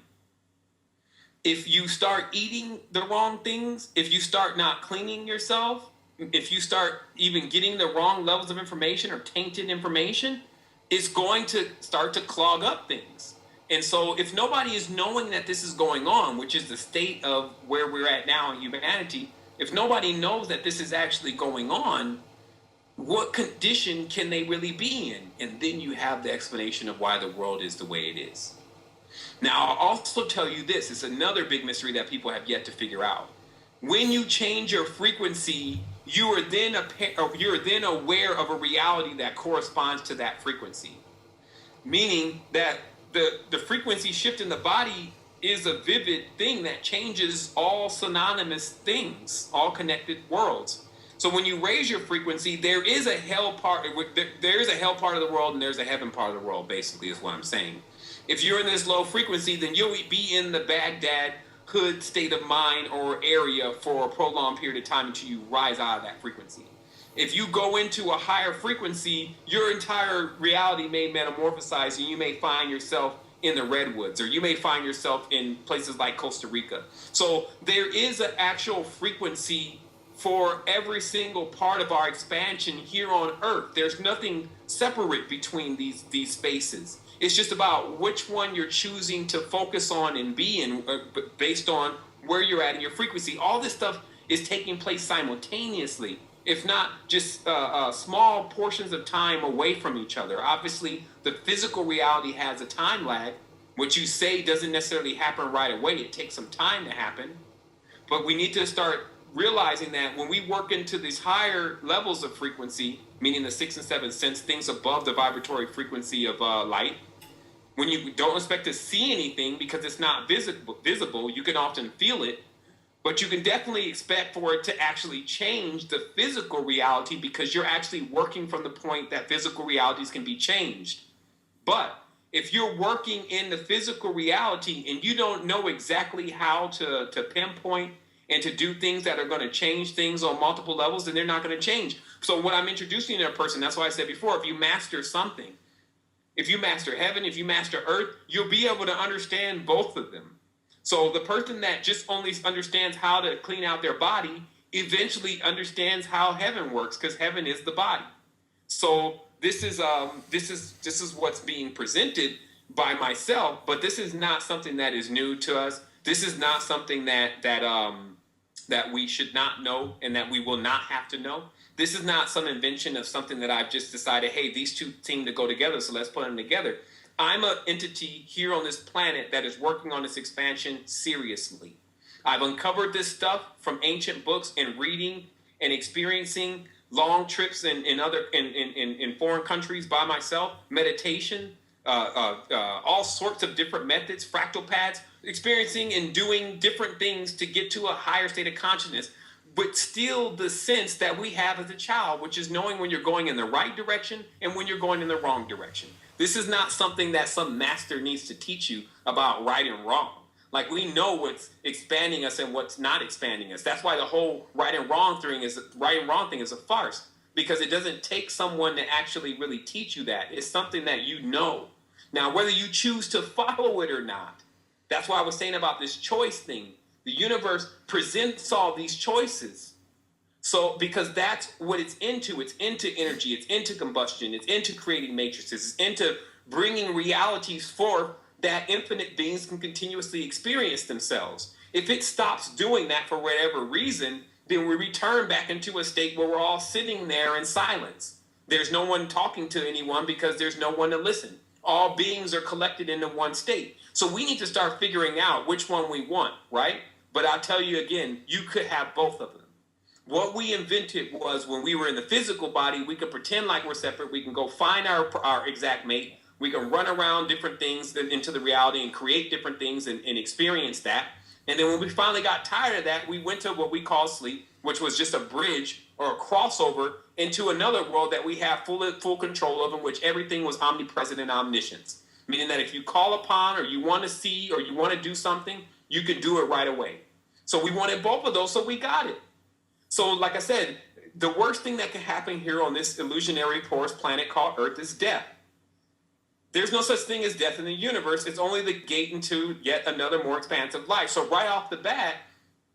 Speaker 2: If you start eating the wrong things, if you start not cleaning yourself, if you start even getting the wrong levels of information or tainted information, it's going to start to clog up things. And so if nobody is knowing that this is going on, which is the state of where we're at now in humanity, if nobody knows that this is actually going on, what condition can they really be in? And then you have the explanation of why the world is the way it is. Now, I'll also tell you this. It's another big mystery that people have yet to figure out. When you change your frequency, you are then aware of a reality that corresponds to that frequency. Meaning that the frequency shift in the body is a vivid thing that changes all synonymous things, all connected worlds. So when you raise your frequency, there is a hell part. There is a hell part of the world, and there's a heaven part of the world. Basically, is what I'm saying. If you're in this low frequency, then you'll be in the Baghdad hood state of mind or area for a prolonged period of time until you rise out of that frequency. If you go into a higher frequency, your entire reality may metamorphosize, and you may find yourself in the redwoods, or you may find yourself in places like Costa Rica. So there is an actual frequency for every single part of our expansion here on Earth. There's nothing separate between these spaces. It's just about which one you're choosing to focus on and be in based on where you're at in your frequency. All this stuff is taking place simultaneously, if not just small portions of time away from each other. Obviously, the physical reality has a time lag. What you say doesn't necessarily happen right away. It takes some time to happen. But we need to start realizing that when we work into these higher levels of frequency, meaning the 6th and 7th sense, things above the vibratory frequency of light, when you don't expect to see anything because it's not visible, you can often feel it, but you can definitely expect for it to actually change the physical reality because you're actually working from the point that physical realities can be changed. But if you're working in the physical reality and you don't know exactly how to pinpoint and to do things that are going to change things on multiple levels, then they're not going to change. So when I'm introducing a person, that's why I said before, if you master something, if you master heaven, if you master earth, you'll be able to understand both of them. So the person that just only understands how to clean out their body eventually understands how heaven works, because heaven is the body. So this is what's being presented by myself, but this is not something that is new to us. This is not something that we should not know and that we will not have to know. This is not some invention of something that I've just decided, hey, these two seem to go together, so let's put them together. I'm an entity here on this planet that is working on this expansion seriously. I've uncovered this stuff from ancient books and reading and experiencing long trips in foreign countries by myself, meditation, all sorts of different methods, fractal paths, experiencing and doing different things to get to a higher state of consciousness. but still the sense that we have as a child, which is knowing when you're going in the right direction and when you're going in the wrong direction. This is not something that some master needs to teach you about right and wrong. Like, we know what's expanding us and what's not expanding us. That's why the whole right and wrong thing is a farce, because it doesn't take someone to actually really teach you that. It's something that you know. Now, whether you choose to follow it or not, that's why I was saying about this choice thing. The universe presents all these choices. So, because that's what it's into. It's into energy. It's into combustion. It's into creating matrices. It's into bringing realities forth that infinite beings can continuously experience themselves. If it stops doing that for whatever reason, then we return back into a state where we're all sitting there in silence. There's no one talking to anyone because there's no one to listen. All beings are collected into one state. So we need to start figuring out which one we want, right? But I'll tell you again, you could have both of them. What we invented was, when we were in the physical body, we could pretend like we're separate. We can go find our exact mate. We can run around different things into the reality and create different things and experience that. And then when we finally got tired of that, we went to what we call sleep, which was just a bridge or a crossover into another world that we have full control of, in which everything was omnipresent and omniscient. Meaning that if you call upon, or you want to see, or you want to do something, you can do it right away. So we wanted both of those, so we got it. So like I said, the worst thing that can happen here on this illusionary porous planet called Earth is death. There's no such thing as death in the universe. It's only the gate into yet another more expansive life. So right off the bat,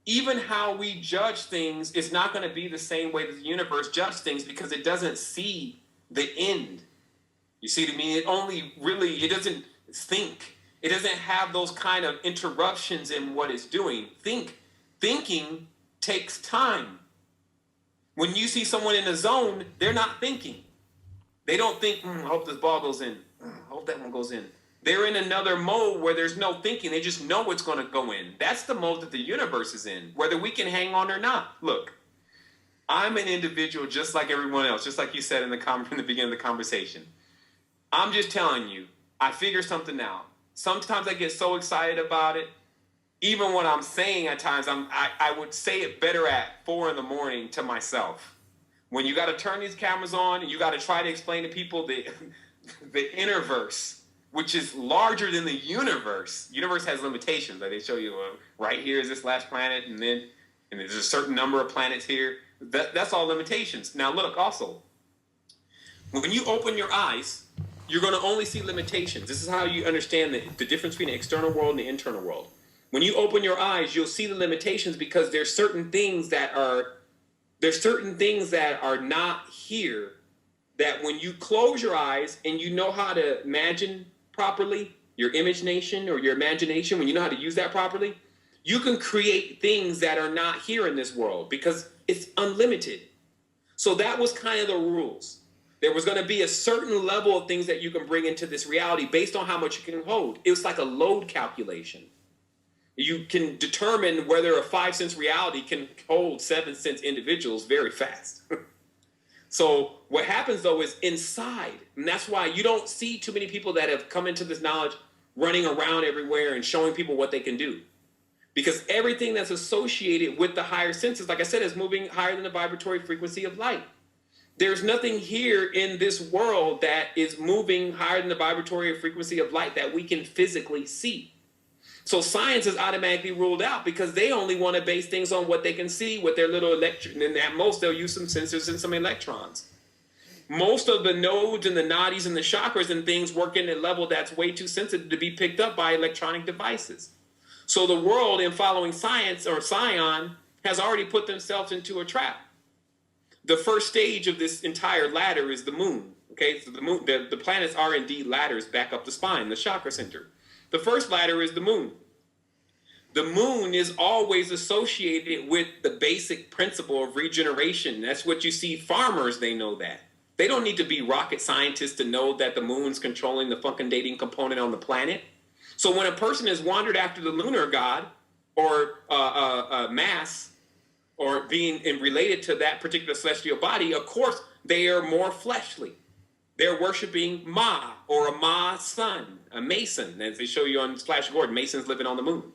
Speaker 2: even how we judge things is not going to be the same way that the universe judges things, because it doesn't see the end. You see what I mean? It doesn't think. It doesn't have those kind of interruptions in what it's doing. Thinking takes time. When you see someone in a zone, they're not thinking. They don't think, I hope this ball goes in. I hope that one goes in. They're in another mode where there's no thinking. They just know it's going to go in. That's the mode that the universe is in, whether we can hang on or not. Look, I'm an individual just like everyone else, just like you said in the beginning of the conversation. I'm just telling you, I figure something out. Sometimes I get so excited about it. Even when I'm saying at times, I would say it better at 4 a.m. to myself. When you got to turn these cameras on and you got to try to explain to people the innerverse, which is larger than the universe. Universe has limitations. Like they show you, right here is this last planet, and there's a certain number of planets here. That's all limitations. Now look, also, when you open your eyes, you're going to only see limitations. This is how you understand the difference between the external world and the internal world. When you open your eyes, you'll see the limitations, because there's certain things that are not here, that when you close your eyes and you know how to imagine properly, your imagination or your imagination, when you know how to use that properly, you can create things that are not here in this world, because it's unlimited. So that was kind of the rules. There was going to be a certain level of things that you can bring into this reality based on how much you can hold. It was like a load calculation. You can determine whether a 5-sense reality can hold 7-sense individuals very fast. So what happens, though, is inside. And that's why you don't see too many people that have come into this knowledge running around everywhere and showing people what they can do. Because everything that's associated with the higher senses, like I said, is moving higher than the vibratory frequency of light. There's nothing here in this world that is moving higher than the vibratory frequency of light that we can physically see. So science is automatically ruled out, because they only want to base things on what they can see with their little electron. And at most, they'll use some sensors and some electrons. Most of the nodes and the nadis and the chakras and things work in a level that's way too sensitive to be picked up by electronic devices. So the world, in following science or Scion, has already put themselves into a trap. The first stage of this entire ladder is the moon. Okay, so the moon, the planets are indeed ladders back up the spine, the chakra center. The first ladder is the moon. The moon is always associated with the basic principle of regeneration. That's what you see. Farmers, they know that. They don't need to be rocket scientists to know that the moon's controlling the fecundating component on the planet. So when a person has wandered after the lunar god, or mass, or being related to that particular celestial body, of course, they are more fleshly. They're worshiping Ma, or a Ma sun, a Mason, as they show you on Flash Gordon. Masons living on the moon.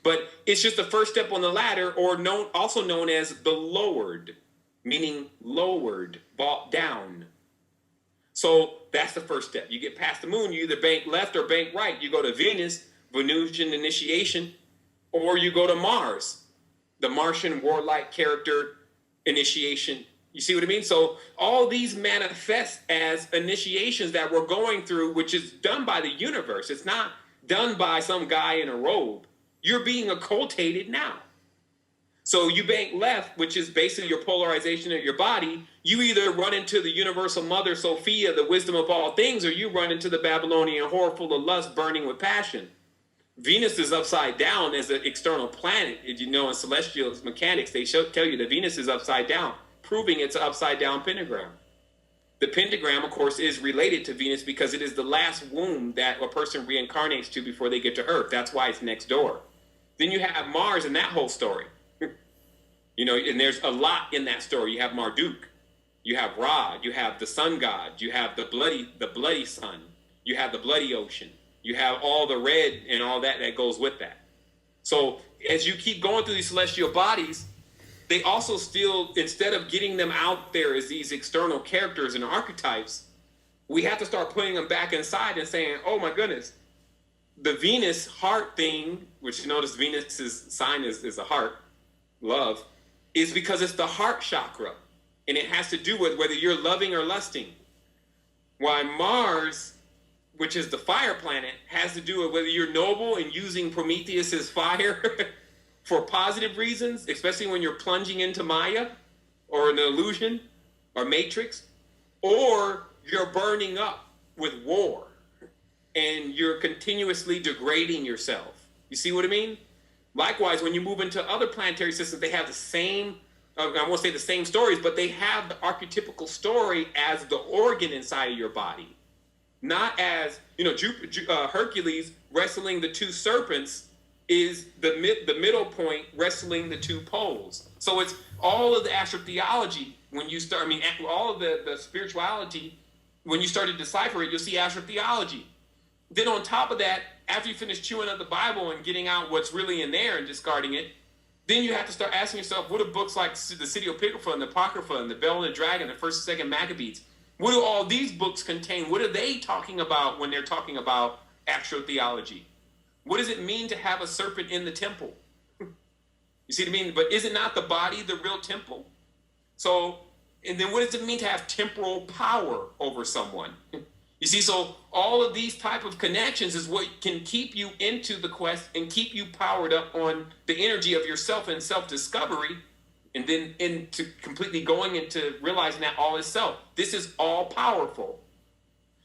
Speaker 2: But it's just the first step on the ladder, or also known as the lowered, meaning lowered, brought down. So that's the first step. You get past the moon, you either bank left or bank right. You go to Venus, Venusian initiation, or you go to Mars, the Martian warlike character initiation. You see what I mean? So all these manifest as initiations that we're going through, which is done by the universe. It's not done by some guy in a robe. You're being occultated now. So you bank left, which is basically your polarization of your body. You either run into the universal mother, Sophia, the wisdom of all things, or you run into the Babylonian whore full of lust, burning with passion. Venus is upside down as an external planet. As you know, in celestial mechanics, they tell you that Venus is upside down, proving it's an upside down pentagram. The pentagram, of course, is related to Venus because it is the last womb that a person reincarnates to before they get to Earth. That's why it's next door. Then you have Mars and that whole story. You know, and there's a lot in that story. You have Marduk, you have Ra, you have the sun god, you have the bloody sun, you have the bloody ocean, you have all the red and all that goes with that. So as you keep going through these celestial bodies, they also still, instead of getting them out there as these external characters and archetypes, we have to start putting them back inside and saying, oh my goodness, the Venus heart thing, which you notice Venus's sign is a heart, love, is because it's the heart chakra. And it has to do with whether you're loving or lusting. Why Mars, which is the fire planet, has to do with whether you're noble and using Prometheus's fire for positive reasons, especially when you're plunging into Maya or an illusion or matrix, or you're burning up with war and you're continuously degrading yourself. You see what I mean? Likewise, when you move into other planetary systems, they have the same, I won't say the same stories, but they have the archetypical story as the organ inside of your body. Not as, you know, Hercules wrestling the two serpents is the middle point wrestling the two poles. So it's all of the astrotheology when you start, all of the spirituality, when you start to decipher it, you'll see astrotheology. Then on top of that, after you finish chewing up the Bible and getting out what's really in there and discarding it, then you have to start asking yourself, what do books like the City-O-Picropha and the Apocrypha and the Bell and the Dragon, the First and Second Maccabees, what do all these books contain? What are they talking about when they're talking about astrotheology? What does it mean to have a serpent in the temple? You see what I mean? But is it not the body the real temple? So, and then what does it mean to have temporal power over someone? You see, so all of these type of connections is what can keep you into the quest and keep you powered up on the energy of yourself and self-discovery, and then into completely going into realizing that all is self. This is all powerful.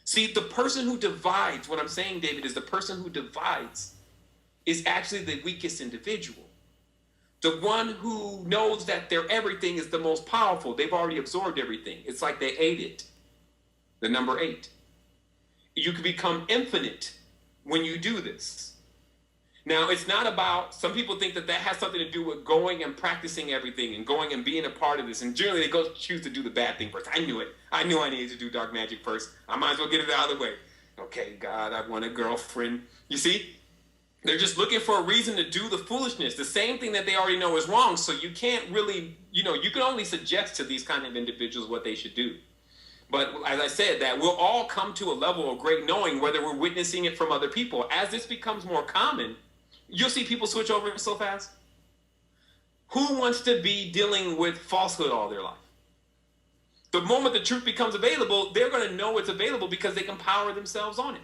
Speaker 2: See, the person who divides, what I'm saying, David, is the person who divides is actually the weakest individual. The one who knows that their everything is the most powerful. They've already absorbed everything. It's like they ate it. The number 8. You can become infinite when you do this. Now, it's not about, some people think that has something to do with going and practicing everything and going and being a part of this. And generally, they go choose to do the bad thing first. I knew it. I knew I needed to do dark magic first. I might as well get it out of the way. Okay, God, I want a girlfriend. You see? They're just looking for a reason to do the foolishness, the same thing that they already know is wrong. So you can't really, you can only suggest to these kind of individuals what they should do. But as I said, that we'll all come to a level of great knowing, whether we're witnessing it from other people. As this becomes more common, you'll see people switch over so fast. Who wants to be dealing with falsehood all their life? The moment the truth becomes available, they're going to know it's available because they can power themselves on it.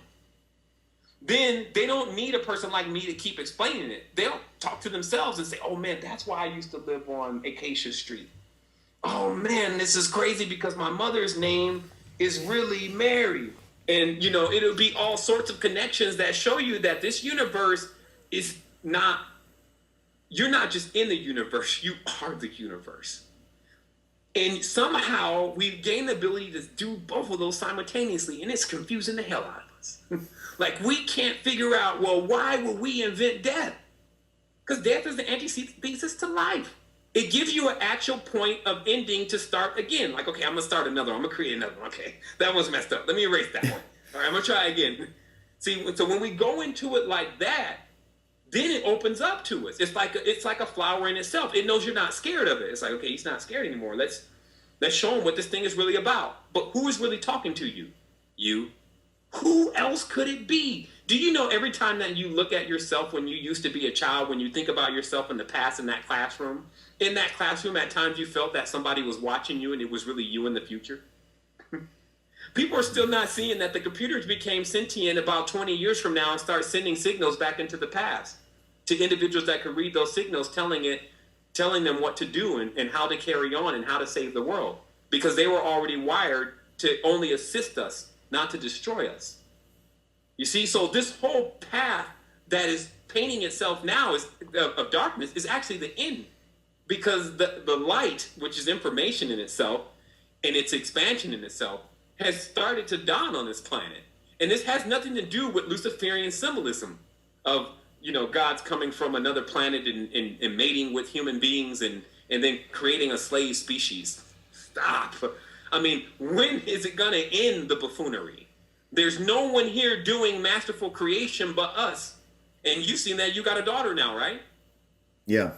Speaker 2: Then they don't need a person like me to keep explaining it. They'll talk to themselves and say, oh man, that's why I used to live on Acacia Street. Oh man, this is crazy because my mother's name is really Mary. And it'll be all sorts of connections that show you that this universe is not, you're not just in the universe, you are the universe. And somehow we've gained the ability to do both of those simultaneously, and it's confusing the hell out of us. Like, we can't figure out, well, why would we invent death? Because death is the antithesis to life. It gives you an actual point of ending to start again. Like, okay, I'm going to start another one. I'm going to create another one. Okay, that one's messed up. Let me erase that one. All right, I'm going to try again. See, so when we go into it like that, then it opens up to us. It's like a flower in itself. It knows you're not scared of it. It's like, okay, he's not scared anymore. Let's show him what this thing is really about. But who is really talking to you? You. Who else could it be? Do you know every time that you look at yourself when you used to be a child, when you think about yourself in the past in that classroom, at times you felt that somebody was watching you and it was really you in the future? People are still not seeing that the computers became sentient about 20 years from now and start sending signals back into the past to individuals that could read those signals, telling them what to do and how to carry on and how to save the world, because they were already wired to only assist us, not to destroy us. You see, so this whole path that is painting itself now of darkness is actually the end, because the light, which is information in itself and its expansion in itself, has started to dawn on this planet. And this has nothing to do with Luciferian symbolism of, God's coming from another planet and mating with human beings and then creating a slave species. Stop. I mean, when is it going to end the buffoonery? There's no one here doing masterful creation but us. And you've seen that. You got a daughter now, right?
Speaker 1: Yeah.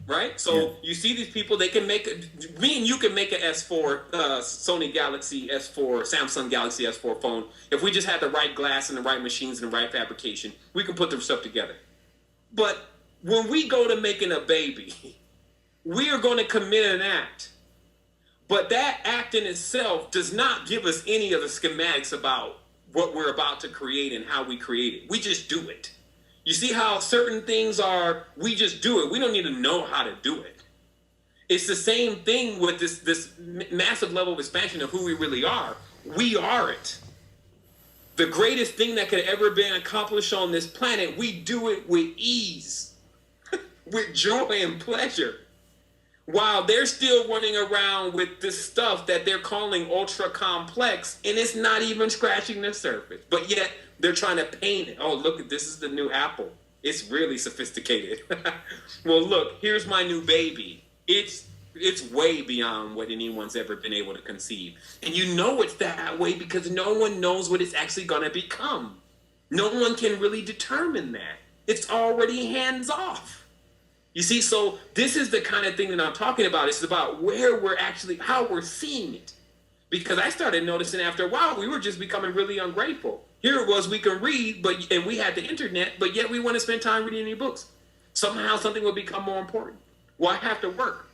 Speaker 2: Right? So you see these people, me and you can make an S4, Sony Galaxy S4, Samsung Galaxy S4 phone. If we just had the right glass and the right machines and the right fabrication, we can put the stuff together. But when we go to making a baby, we are going to commit an act. But that act in itself does not give us any of the schematics about what we're about to create and how we create it. We just do it. You see how certain things are, we just do it. We don't need to know how to do it. It's the same thing with this massive level of expansion of who we really are. We are it. The greatest thing that could ever been accomplished on this planet, we do it with ease, with joy and pleasure. While they're still running around with this stuff that they're calling ultra complex, and it's not even scratching the surface. But yet they're trying to paint it. Oh, look, this is the new Apple. It's really sophisticated. Well, look, here's my new baby. It's way beyond what anyone's ever been able to conceive. And you know it's that way because no one knows what it's actually going to become. No one can really determine that. It's already hands off. You see, so this is the kind of thing that I'm talking about. It's about where we're actually, how we're seeing it. Because I started noticing after a while, we were just becoming really ungrateful. Here it was, we can read, and we had the internet, but yet we want to spend time reading any books. Somehow something will become more important. Well, I have to work.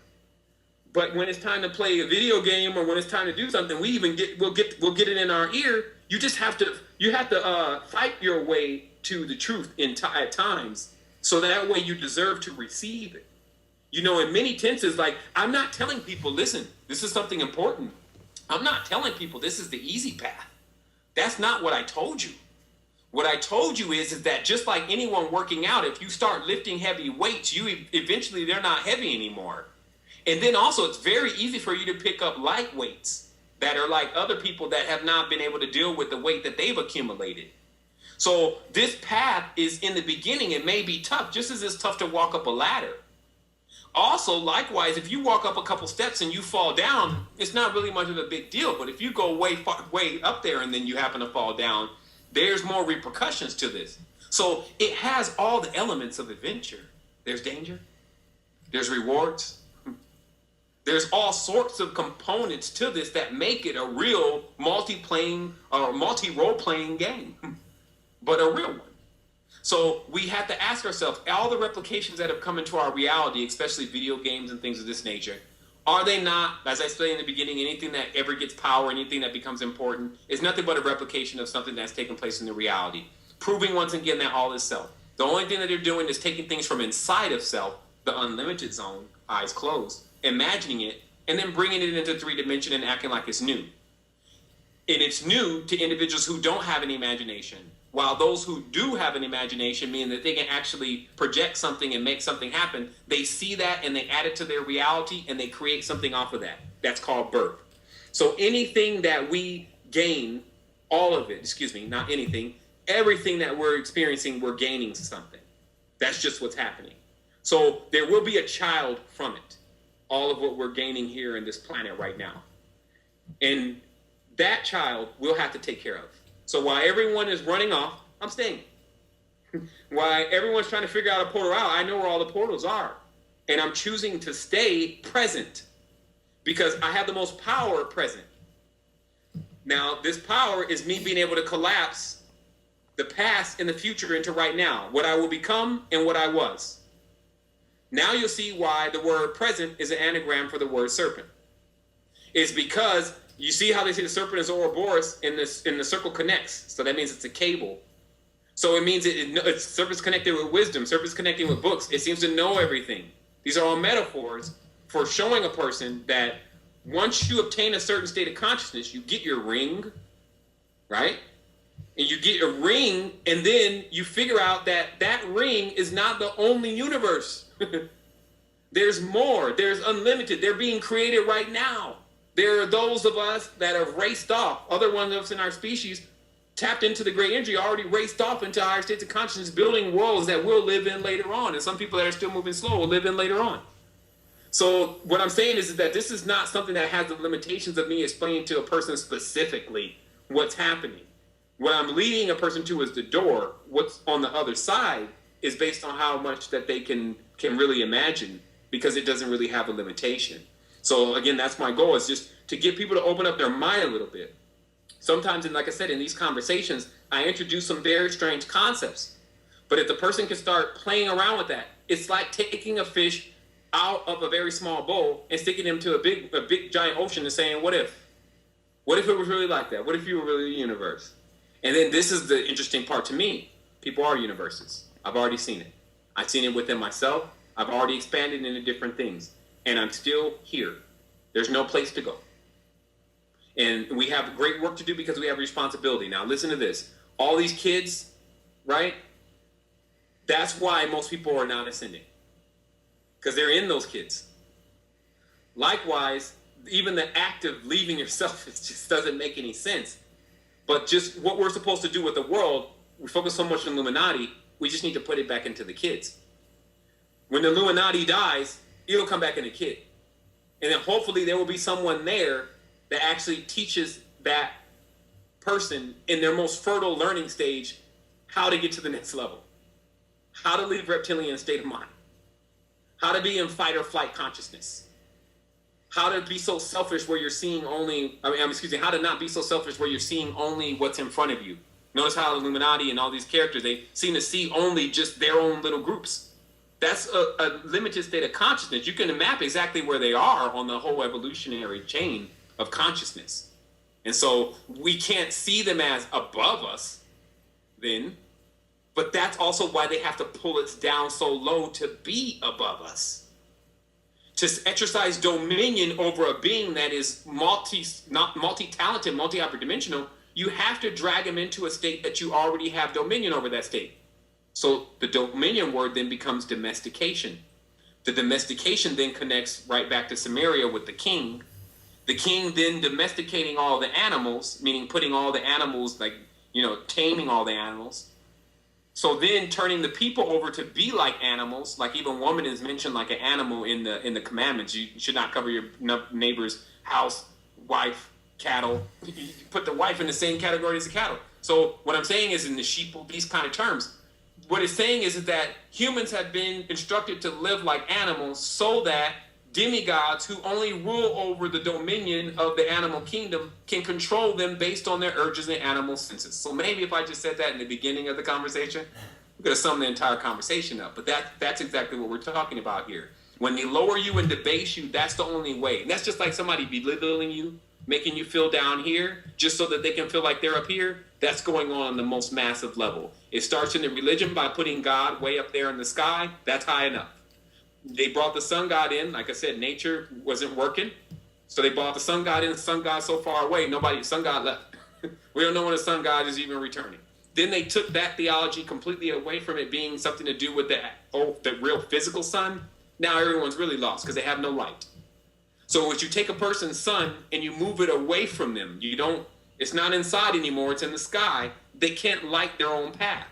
Speaker 2: But when it's time to play a video game or when it's time to do something, we'll get it in our ear. You have to fight your way to the truth at times. So that way you deserve to receive it. In many tenses, like, I'm not telling people, listen, this is something important. I'm not telling people this is the easy path. That's not what I told you. What I told you is that just like anyone working out, if you start lifting heavy weights, eventually they're not heavy anymore. And then also it's very easy for you to pick up light weights that are like other people that have not been able to deal with the weight that they've accumulated. So this path is, in the beginning, it may be tough, just as it's tough to walk up a ladder. Also, likewise, if you walk up a couple steps and you fall down, it's not really much of a big deal. But if you go way up there and then you happen to fall down, there's more repercussions to this. So it has all the elements of adventure. There's danger. There's rewards. There's all sorts of components to this that make it a real multi-playing or multi-role-playing game. But a real one. So we have to ask ourselves, all the replications that have come into our reality, especially video games and things of this nature, are they not, as I said in the beginning, anything that ever gets power, anything that becomes important, is nothing but a replication of something that's taken place in the reality, proving once again that all is self. The only thing that they're doing is taking things from inside of self, the unlimited zone, eyes closed, imagining it, and then bringing it into 3D and acting like it's new. And it's new to individuals who don't have an imagination. While those who do have an imagination, meaning that they can actually project something and make something happen, they see that and they add it to their reality and they create something off of that. That's called birth. So anything that we gain, all of it, not anything, everything that we're experiencing, we're gaining something. That's just what's happening. So there will be a child from it, all of what we're gaining here in this planet right now. And that child we'll have to take care of. So while everyone is running off, I'm staying. While everyone's trying to figure out a portal out, I know where all the portals are. And I'm choosing to stay present because I have the most power present. Now, this power is me being able to collapse the past and the future into right now, what I will become and what I was. Now you'll see why the word present is an anagram for the word serpent. It's because you see how they say the serpent is Ouroboros and the circle connects. So that means it's a cable. So it means it's serpent's connected with wisdom. Serpent's connected with books. It seems to know everything. These are all metaphors for showing a person that once you obtain a certain state of consciousness, you get your ring, right? And you get a ring, and then you figure out that that ring is not the only universe. There's more. There's unlimited. They're being created right now. There are those of us that have raced off. Other ones of us in our species tapped into the great energy, already raced off into higher states of consciousness, building worlds that we'll live in later on. And some people that are still moving slow will live in later on. So what I'm saying is that this is not something that has the limitations of me explaining to a person specifically what's happening. What I'm leading a person to is the door. What's on the other side is based on how much that they can really imagine, because it doesn't really have a limitation. So again, that's my goal, is just to get people to open up their mind a little bit. Sometimes, and like I said, in these conversations, I introduce some very strange concepts. But if the person can start playing around with that, it's like taking a fish out of a very small bowl and sticking him to a big giant ocean and saying, what if? What if it was really like that? What if you were really the universe? And then this is the interesting part to me. People are universes. I've already seen it. I've seen it within myself. I've already expanded into different things. And I'm still here. There's no place to go. And we have great work to do because we have responsibility. Now listen to this. All these kids, right? That's why most people are not ascending. Because they're in those kids. Likewise, even the act of leaving yourself, it just doesn't make any sense. But just what we're supposed to do with the world, we focus so much on Illuminati, we just need to put it back into the kids. When the Illuminati dies, it'll come back in the kid. And then hopefully there will be someone there that actually teaches that person in their most fertile learning stage how to get to the next level, how to leave reptilian state of mind, how to be in fight or flight consciousness, how to be so selfish where you're seeing only, how to not be so selfish where you're seeing only what's in front of you. Notice how Illuminati and all these characters, they seem to see only just their own little groups. That's a limited state of consciousness. You can map exactly where they are on the whole evolutionary chain of consciousness. And so we can't see them as above us then, but that's also why they have to pull us down so low to be above us. To exercise dominion over a being that is multi-talented, multi-hyperdimensional, you have to drag them into a state that you already have dominion over that state. So the dominion word then becomes domestication. The domestication then connects right back to Samaria with the king. The king then domesticating all the animals, meaning putting all the animals, taming all the animals. So then turning the people over to be like animals, like even woman is mentioned like an animal in the commandments. You should not cover your neighbor's house, wife, cattle. You put the wife in the same category as the cattle. So what I'm saying is in the sheep, these kind of terms, what it's saying is that humans have been instructed to live like animals so that demigods who only rule over the dominion of the animal kingdom can control them based on their urges and animal senses. So maybe if I just said that in the beginning of the conversation, we could have summed the entire conversation up. But that's exactly what we're talking about here. When they lower you and debase you, that's the only way. And that's just like somebody belittling you, making you feel down here, just so that they can feel like they're up here. That's going on the most massive level. It starts in the religion by putting God way up there in the sky. That's high enough. They brought the sun god in. Like I said, nature wasn't working. So they brought the sun god in. The sun god so far away, sun god left. We don't know when the sun god is even returning. Then they took that theology completely away from it being something to do with the real physical sun. Now everyone's really lost because they have no light. So if you take a person's sun and you move it away from them, it's not inside anymore, it's in the sky, they can't light their own path.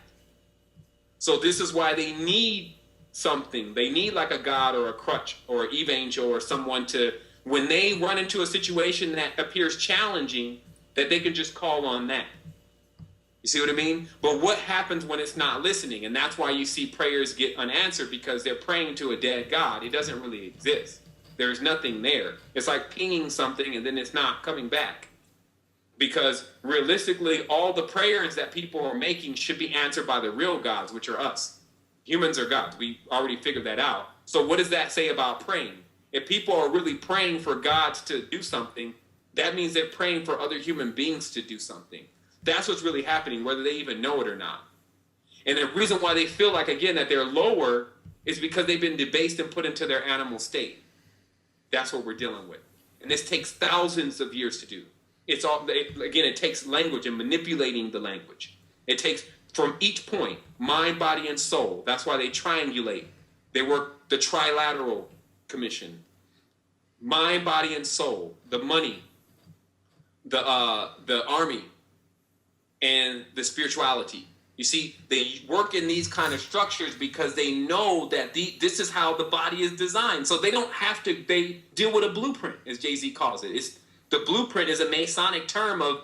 Speaker 2: So this is why they need something. They need like a god or a crutch or an evangel or someone to, when they run into a situation that appears challenging, that they can just call on that. You see what I mean? But what happens when it's not listening? And that's why you see prayers get unanswered, because they're praying to a dead God. It doesn't really exist. There's nothing there. It's like pinging something and then it's not coming back. Because realistically, all the prayers that people are making should be answered by the real gods, which are us. Humans are gods. We already figured that out. So what does that say about praying? If people are really praying for gods to do something, that means they're praying for other human beings to do something. That's what's really happening, whether they even know it or not. And the reason why they feel like, again, that they're lower is because they've been debased and put into their animal state. That's what we're dealing with. And this takes thousands of years to do. It takes language and manipulating the language. It takes, from each point, mind, body, and soul. That's why they triangulate. They work the trilateral commission. Mind, body, and soul. The money, the army, and the spirituality. You see, they work in these kind of structures because they know that this is how the body is designed. So they don't have to, they deal with a blueprint, as Jay-Z calls it. The blueprint is a Masonic term of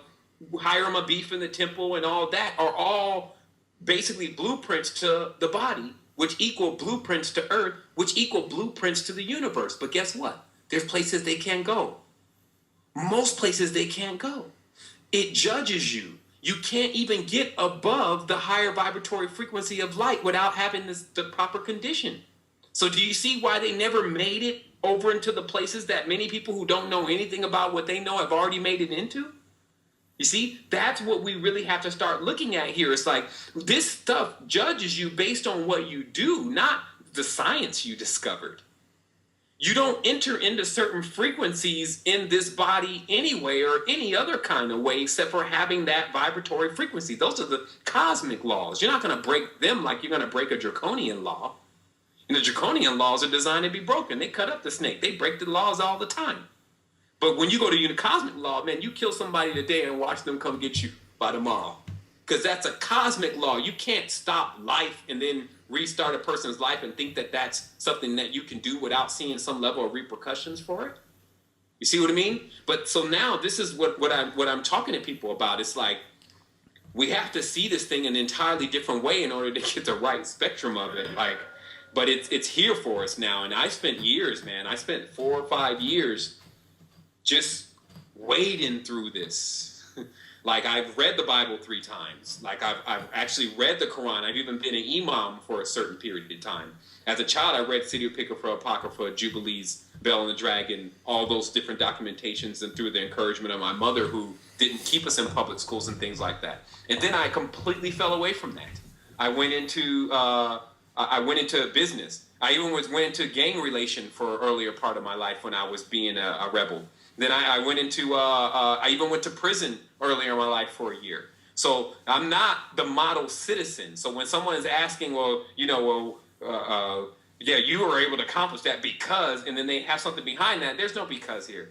Speaker 2: Hiram Abiff in the temple and all that are all basically blueprints to the body, which equal blueprints to earth, which equal blueprints to the universe. But guess what? There's places they can't go. Most places they can't go. It judges you. You can't even get above the higher vibratory frequency of light without having the proper condition. So do you see why they never made it over into the places that many people who don't know anything about what they know have already made it into? You see, that's what we really have to start looking at here. It's like this stuff judges you based on what you do, not the science you discovered. You don't enter into certain frequencies in this body anyway or any other kind of way except for having that vibratory frequency. Those are the cosmic laws. You're not going to break them like you're going to break a draconian law. And the draconian laws are designed to be broken. They cut up the snake. They break the laws all the time. But when you go to cosmic law, man, you kill somebody today and watch them come get you by tomorrow. Because that's a cosmic law. You can't stop life and then restart a person's life and think that that's something that you can do without seeing some level of repercussions for it. You see what I mean? But so now this is what I'm talking to people about. It's like we have to see this thing in an entirely different way in order to get the right spectrum of it. But it's here for us now. And I spent years, man. I spent 4 or 5 years just wading through this. Like, I've read the Bible 3 times. Like, I've actually read the Quran. I've even been an imam for a certain period of time. As a child, I read City of Apocrypha, Apocrypha, Jubilees, Bell and the Dragon, all those different documentations, and through the encouragement of my mother, who didn't keep us in public schools and things like that. And then I completely fell away from that. I went into business. I even went into gang relation for an earlier part of my life when I was being a rebel. Then I went into, I even went to prison earlier in my life for a year. So I'm not the model citizen. So when someone is asking, yeah, you were able to accomplish that because, and then they have something behind that, there's no because here.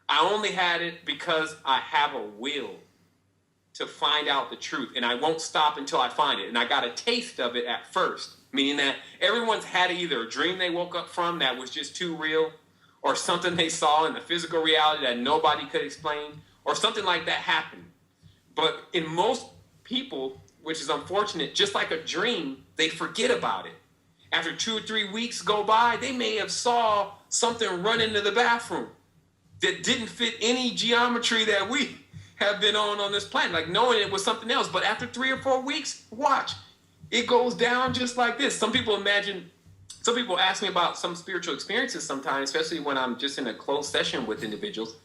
Speaker 2: I only had it because I have a will to find out the truth. And I won't stop until I find it. And I got a taste of it at first, meaning that everyone's had either a dream they woke up from that was just too real, or something they saw in the physical reality that nobody could explain, or something like that happened. But in most people, which is unfortunate, just like a dream, they forget about it. After 2 or 3 weeks go by, they may have saw something run into the bathroom that didn't fit any geometry that we have been on this planet, like knowing it was something else. But after 3 or 4 weeks, watch, it goes down just like this. Some people ask me about some spiritual experiences sometimes, especially when I'm just in a closed session with individuals.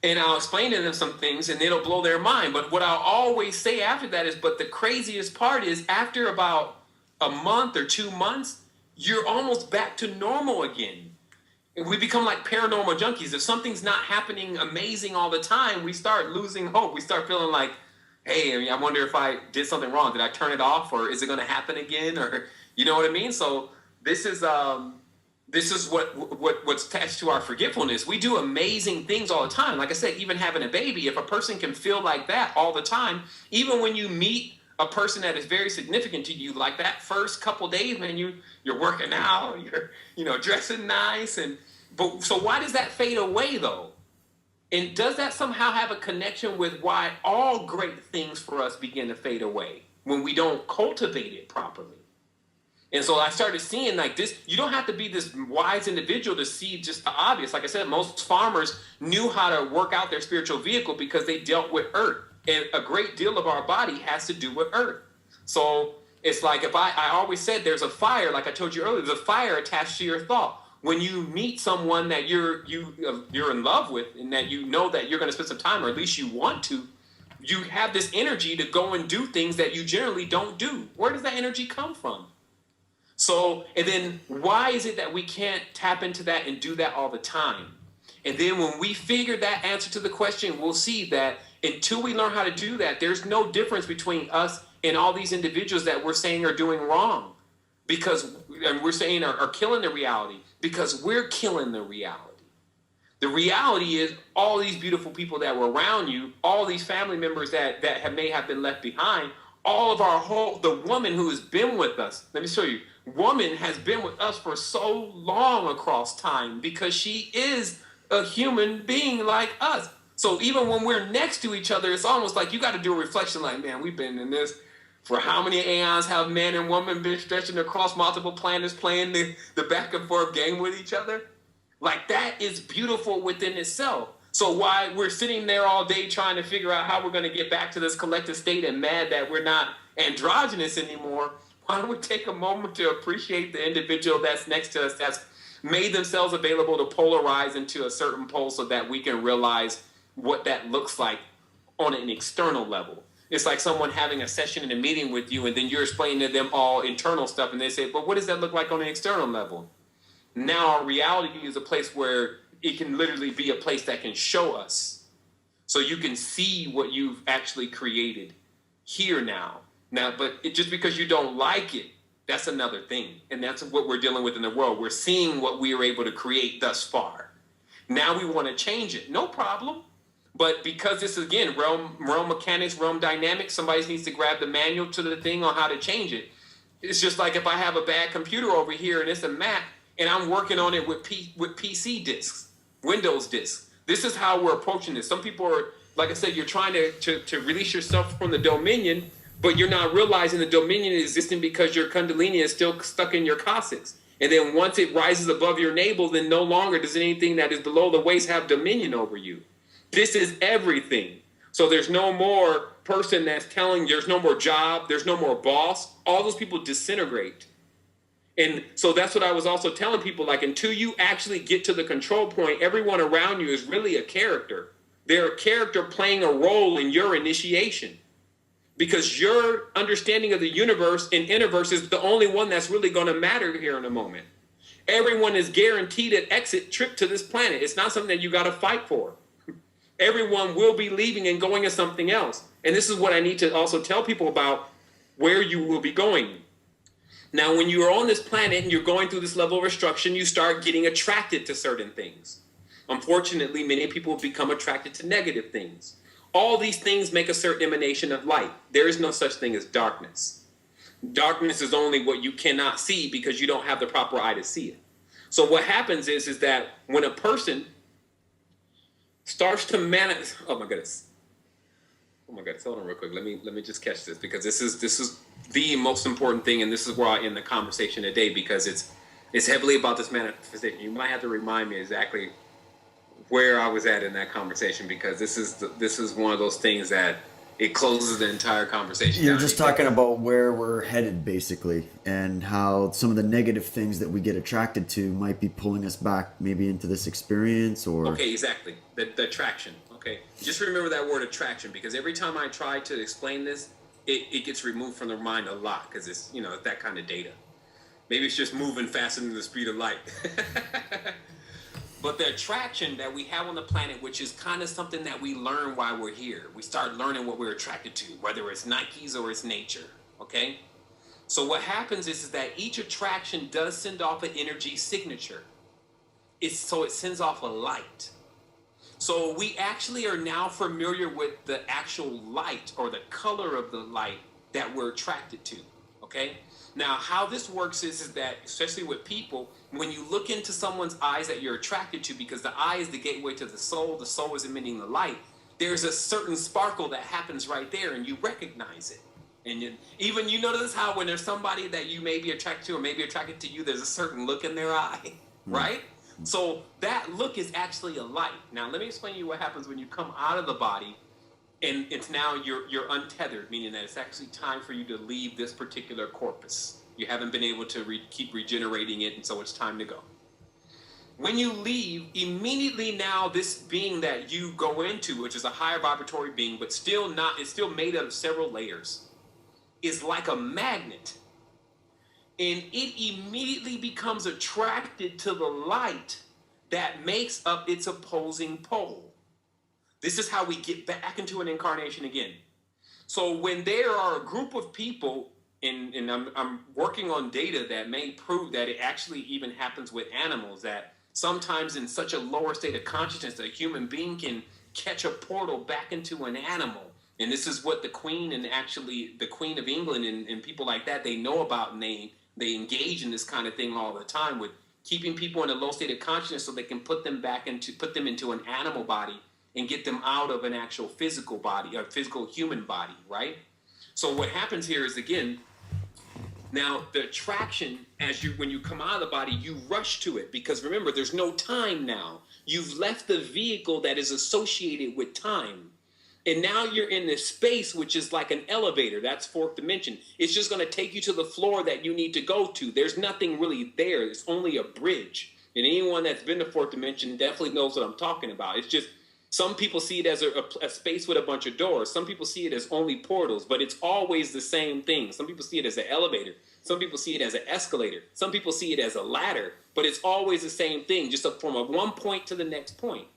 Speaker 2: And I'll explain to them some things and it'll blow their mind. But what I'll always say after that is, but the craziest part is after about a month or 2 months, you're almost back to normal again. And we become like paranormal junkies. If something's not happening amazing all the time, we start losing hope. We start feeling like, hey, I wonder if I did something wrong. Did I turn it off, or is it going to happen again? Or, you know what I mean? So this is what's attached to our forgetfulness. We do amazing things all the time. Like I said, even having a baby, if a person can feel like that all the time, even when you meet a person that is very significant to you, like that first couple days, man, you're working out, you're dressing nice, but so why does that fade away though?
Speaker 3: And does that somehow have a connection with why all great things for us begin to fade away when we don't cultivate it properly? And so I started seeing like this, you don't have to be this wise individual to see just the obvious. Like I said, most farmers knew how to work out their spiritual vehicle because they dealt with earth. And a great deal of our body has to do with earth. So it's like if I always said there's a fire, like I told you earlier, there's a fire attached to your thought. When you meet someone that you're in love with and that you know that you're going to spend some time, or at least you want to, you have this energy to go and do things that you generally don't do. Where does that energy come from? So, and then why is it that we can't tap into that and do that all the time? And then when we figure that answer to the question, we'll see that until we learn how to do that, there's no difference between us and all these individuals that we're saying are doing wrong. Because, and we're saying are killing the reality, because we're killing the reality. The reality is all these beautiful people that were around you, all these family members that may have been left behind, all of the woman who has been with us, let me show you, woman has been with us for so long across time because she is a human being like us. So even when we're next to each other, it's almost like you got to do a reflection like, man, we've been in this for how many aeons have man and woman been stretching across multiple planets playing the back and forth game with each other? Like that is beautiful within itself. So why we're sitting there all day trying to figure out how we're going to get back to this collective state and mad that we're not androgynous anymore, why don't we take a moment to appreciate the individual that's next to us that's made themselves available to polarize into a certain pole so that we can realize what that looks like on an external level. It's like someone having a session in a meeting with you and then you're explaining to them all internal stuff and they say, but what does that look like on an external level? Now our reality is a place where it can literally be a place that can show us. So you can see what you've actually created here now. But just because you don't like it, that's another thing. And that's what we're dealing with in the world. We're seeing what we were able to create thus far. Now we want to change it. No problem. But because this is, again, realm mechanics, realm dynamics, somebody needs to grab the manual to the thing on how to change it. It's just like if I have a bad computer over here and it's a Mac and I'm working on it with PC disks, Windows disks. This is how we're approaching this. Some people are, like I said, you're trying to release yourself from the dominion, but you're not realizing the dominion is existing because your kundalini is still stuck in your coccyx. And then once it rises above your navel, then no longer does anything that is below the waist have dominion over you. This is everything. So there's no more person that's telling, there's no more job, there's no more boss. All those people disintegrate. And so that's what I was also telling people, like until you actually get to the control point, everyone around you is really a character. They're a character playing a role in your initiation. Because your understanding of the universe and Innerverse is the only one that's really going to matter here in a moment. Everyone is guaranteed an exit trip to this planet. It's not something that you got to fight for. Everyone will be leaving and going to something else. And this is what I need to also tell people about where you will be going. Now, when you are on this planet and you're going through this level of instruction, you start getting attracted to certain things. Unfortunately, many people become attracted to negative things. All these things make a certain emanation of light. There is no such thing as darkness. Darkness is only what you cannot see because you don't have the proper eye to see it. So what happens is that when a person starts to manifest, oh my goodness, hold on real quick. Let me just catch this because this is the most important thing, and this is where I end the conversation today because it's heavily about this manifestation. You might have to remind me exactly where I was at in that conversation because this is one of those things that it closes the entire conversation.
Speaker 1: You're just talking about where we're headed basically and how some of the negative things that we get attracted to might be pulling us back maybe into this experience or... Okay,
Speaker 3: exactly. The attraction. Okay. Just remember that word attraction because every time I try to explain this, it gets removed from the mind a lot because it's, it's that kind of data. Maybe it's just moving faster than the speed of light. But the attraction that we have on the planet, which is kind of something that we learn while we're here. We start learning what we're attracted to, whether it's Nikes or it's nature, okay? So what happens is that each attraction does send off an energy signature. So it sends off a light. So we actually are now familiar with the actual light or the color of the light that we're attracted to, okay? Now, how this works is that, especially with people, when you look into someone's eyes that you're attracted to, because the eye is the gateway to the soul is emitting the light, there's a certain sparkle that happens right there, and you recognize it. And even you notice how when there's somebody that you may be attracted to or may be attracted to you, there's a certain look in their eye, right? So that look is actually a light. Now, let me explain to you what happens when you come out of the body. And it's now you're untethered, meaning that it's actually time for you to leave this particular corpus. You haven't been able to keep regenerating it, and so it's time to go. When you leave, immediately now this being that you go into, which is a higher vibratory being, but still not, it's still made of several layers, is like a magnet. And it immediately becomes attracted to the light that makes up its opposing pole. This is how we get back into an incarnation again. So when there are a group of people, and I'm working on data that may prove that it actually even happens with animals, that sometimes in such a lower state of consciousness, a human being can catch a portal back into an animal. And this is what the Queen and actually the Queen of England and people like that, they know about, and they engage in this kind of thing all the time with keeping people in a low state of consciousness so they can put them into an animal body and get them out of an actual physical body, a physical human body, right? So what happens here is, again, now the attraction, when you come out of the body, you rush to it, because remember, there's no time now. You've left the vehicle that is associated with time. And now you're in this space, which is like an elevator. That's fourth dimension. It's just going to take you to the floor that you need to go to. There's nothing really there. It's only a bridge. And anyone that's been to fourth dimension definitely knows what I'm talking about. It's just, some people see it as a space with a bunch of doors. Some people see it as only portals, but it's always the same thing. Some people see it as an elevator. Some people see it as an escalator. Some people see it as a ladder, but it's always the same thing, just from one point to the next point.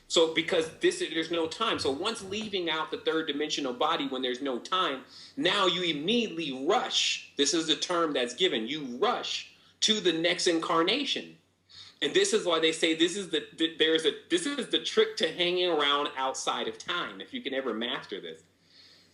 Speaker 3: So because there's no time. So once leaving out the third dimensional body when there's no time, now you immediately rush. This is the term that's given. You rush to the next incarnation. And this is why they say this is the trick to hanging around outside of time, if you can ever master this,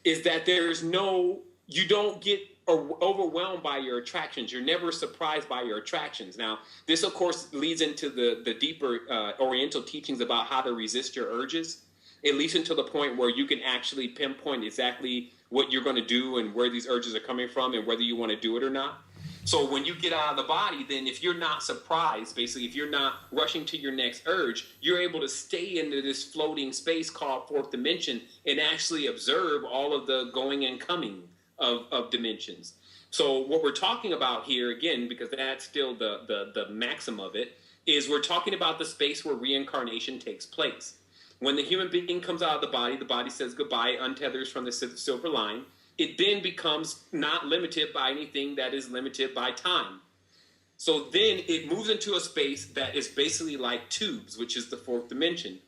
Speaker 3: is that you don't get overwhelmed by your attractions. You're never surprised by your attractions. Now, this, of course, leads into the deeper Oriental teachings about how to resist your urges. It leads into the point where you can actually pinpoint exactly what you're going to do and where these urges are coming from and whether you want to do it or not. So when you get out of the body, then if you're not surprised, basically, if you're not rushing to your next urge, you're able to stay into this floating space called fourth dimension and actually observe all of the going and coming of dimensions. So what we're talking about here, again, because that's still the maxim of it, is we're talking about the space where reincarnation takes place. When the human being comes out of the body says goodbye, untethers from the silver line. It then becomes not limited by anything that is limited by time. So then it moves into a space that is basically like tubes, which is the fourth dimension.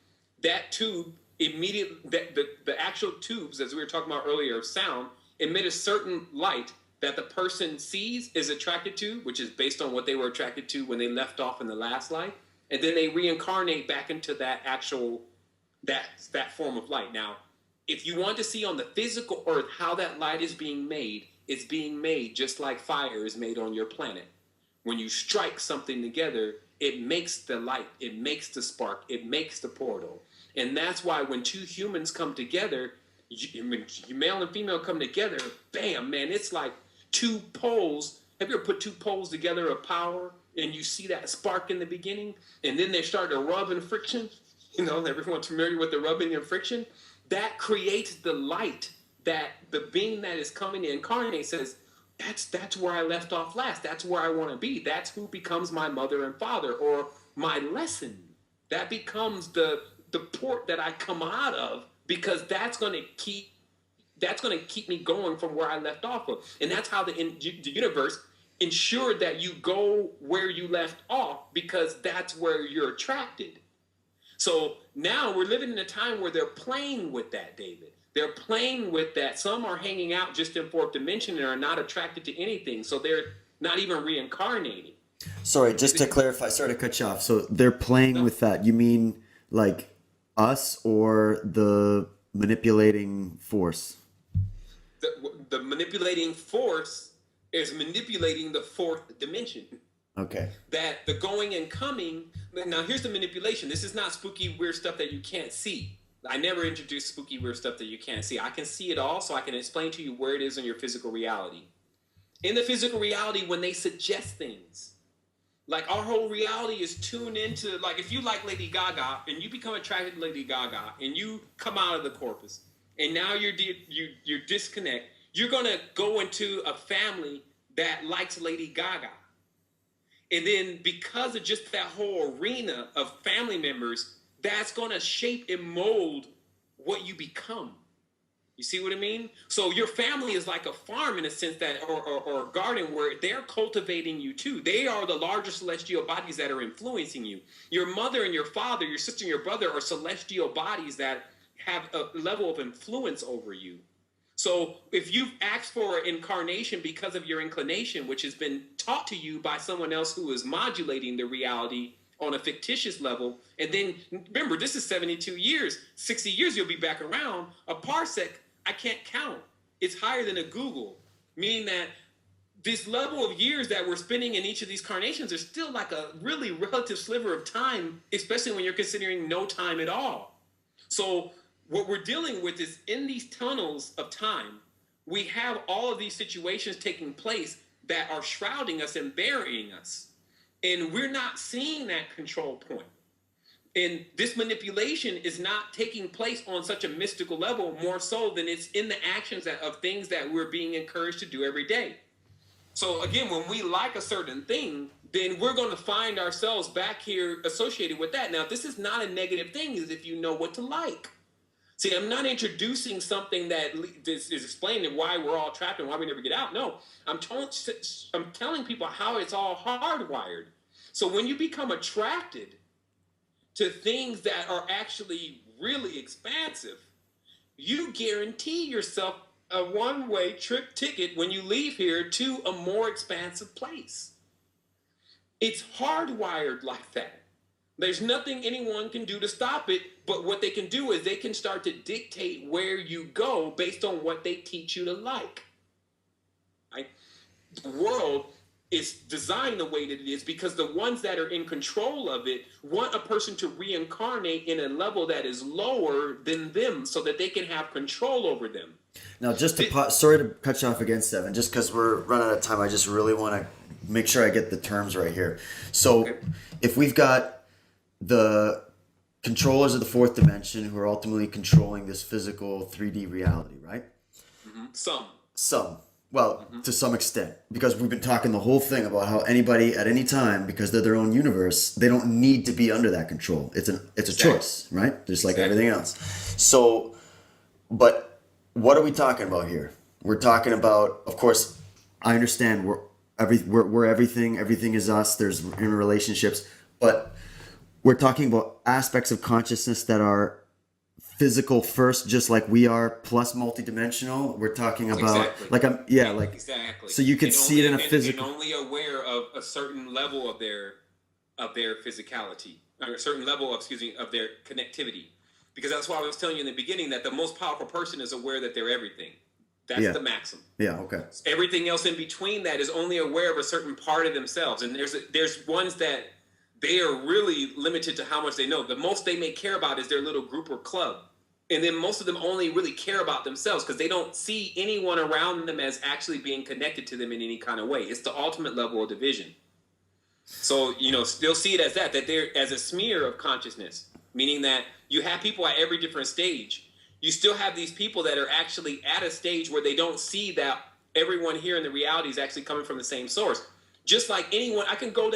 Speaker 3: That tube immediately, the actual tubes, as we were talking about earlier, of sound, emit a certain light that the person sees, is attracted to, which is based on what they were attracted to when they left off in the last life. And then they reincarnate back into that actual, that form of light. Now, if you want to see on the physical earth how that light is being made, it's being made just like fire is made on your planet. When you strike something together, it makes the light, it makes the spark, it makes the portal. And that's why when two humans come together, when male and female come together, bam, man, it's like two poles. Have you ever put two poles together of power and you see that spark in the beginning? And then they start to rub and friction. You know, everyone's familiar with the rubbing and friction. That creates the light that the being that is coming to incarnate says, that's where I left off last. That's where I want to be. That's who becomes my mother and father, or my lesson. That becomes the port that I come out of, because that's going to keep me going from where I left off of. And that's how the universe ensured that you go where you left off, because that's where you're attracted. So now we're living in a time where they're playing with that, David. They're playing with that. Some are hanging out just in fourth dimension and are not attracted to anything. So they're not even reincarnating.
Speaker 1: Sorry, just to clarify, sorry to cut you off. So they're playing with that. You mean like us or the manipulating force?
Speaker 3: The manipulating force is manipulating the fourth dimension.
Speaker 1: Okay.
Speaker 3: That the going and coming. Now, here's the manipulation. This is not spooky, weird stuff that you can't see. I never introduced spooky, weird stuff that you can't see. I can see it all, so I can explain to you where it is in your physical reality. In the physical reality, when they suggest things, like our whole reality is tuned into, like if you like Lady Gaga and you become attracted to Lady Gaga and you come out of the corpus and now you're disconnect, you're going to go into a family that likes Lady Gaga. And then because of just that whole arena of family members, that's going to shape and mold what you become. You see what I mean? So your family is like a farm in a sense that, or a garden where they're cultivating you too. They are the larger celestial bodies that are influencing you. Your mother and your father, your sister and your brother are celestial bodies that have a level of influence over you. So if you've asked for incarnation because of your inclination, which has been taught to you by someone else who is modulating the reality on a fictitious level, and then remember, this is 72 years, 60 years you'll be back around. A parsec, I can't count. It's higher than a Google, meaning that this level of years that we're spending in each of these carnations are still like a really relative sliver of time, especially when you're considering no time at all. So what we're dealing with is in these tunnels of time, we have all of these situations taking place that are shrouding us and burying us. And we're not seeing that control point. And this manipulation is not taking place on such a mystical level, more so than it's in the actions of things that we're being encouraged to do every day. So again, when we like a certain thing, then we're going to find ourselves back here associated with that. Now, this is not a negative thing, is if you know what to like. See, I'm not introducing something that is explaining why we're all trapped and why we never get out. No, I'm telling people how it's all hardwired. So when you become attracted to things that are actually really expansive, you guarantee yourself a one-way trip ticket when you leave here to a more expansive place. It's hardwired like that. There's nothing anyone can do to stop it, but what they can do is they can start to dictate where you go based on what they teach you to like. Right? The world is designed the way that it is because the ones that are in control of it want a person to reincarnate in a level that is lower than them so that they can have control over them.
Speaker 1: Now, just to sorry to cut you off again, Sevan, just because we're running out of time, I just really want to make sure I get the terms right here. So if we've got the controllers of the fourth dimension who are ultimately controlling this physical 3D reality, right?
Speaker 3: Mm-hmm.
Speaker 1: Some. Well, to some extent, because we've been talking the whole thing about how anybody at any time, because they're their own universe, they don't need to be under that control. It's a choice, right? Just like everything else. So, but what are we talking about here? We're talking about, of course, I understand we're everything. Everything is us. There's interrelationships, but we're talking about aspects of consciousness that are physical first, just like we are, plus multidimensional. We're talking about
Speaker 3: exactly.
Speaker 1: So you can see it in a physical.
Speaker 3: And only aware of a certain level of their physicality, or a certain level of their connectivity. Because that's why I was telling you in the beginning that the most powerful person is aware that they're everything. That's the maximum. Yeah. Okay. Everything else in between that is only aware of a certain part of themselves, and there's ones that they are really limited to how much they know. The most they may care about is their little group or club. And then most of them only really care about themselves because they don't see anyone around them as actually being connected to them in any kind of way. It's the ultimate level of division. So, they'll see it as that they're as a smear of consciousness, meaning that you have people at every different stage. You still have these people that are actually at a stage where they don't see that everyone here in the reality is actually coming from the same source. Just like anyone, I can go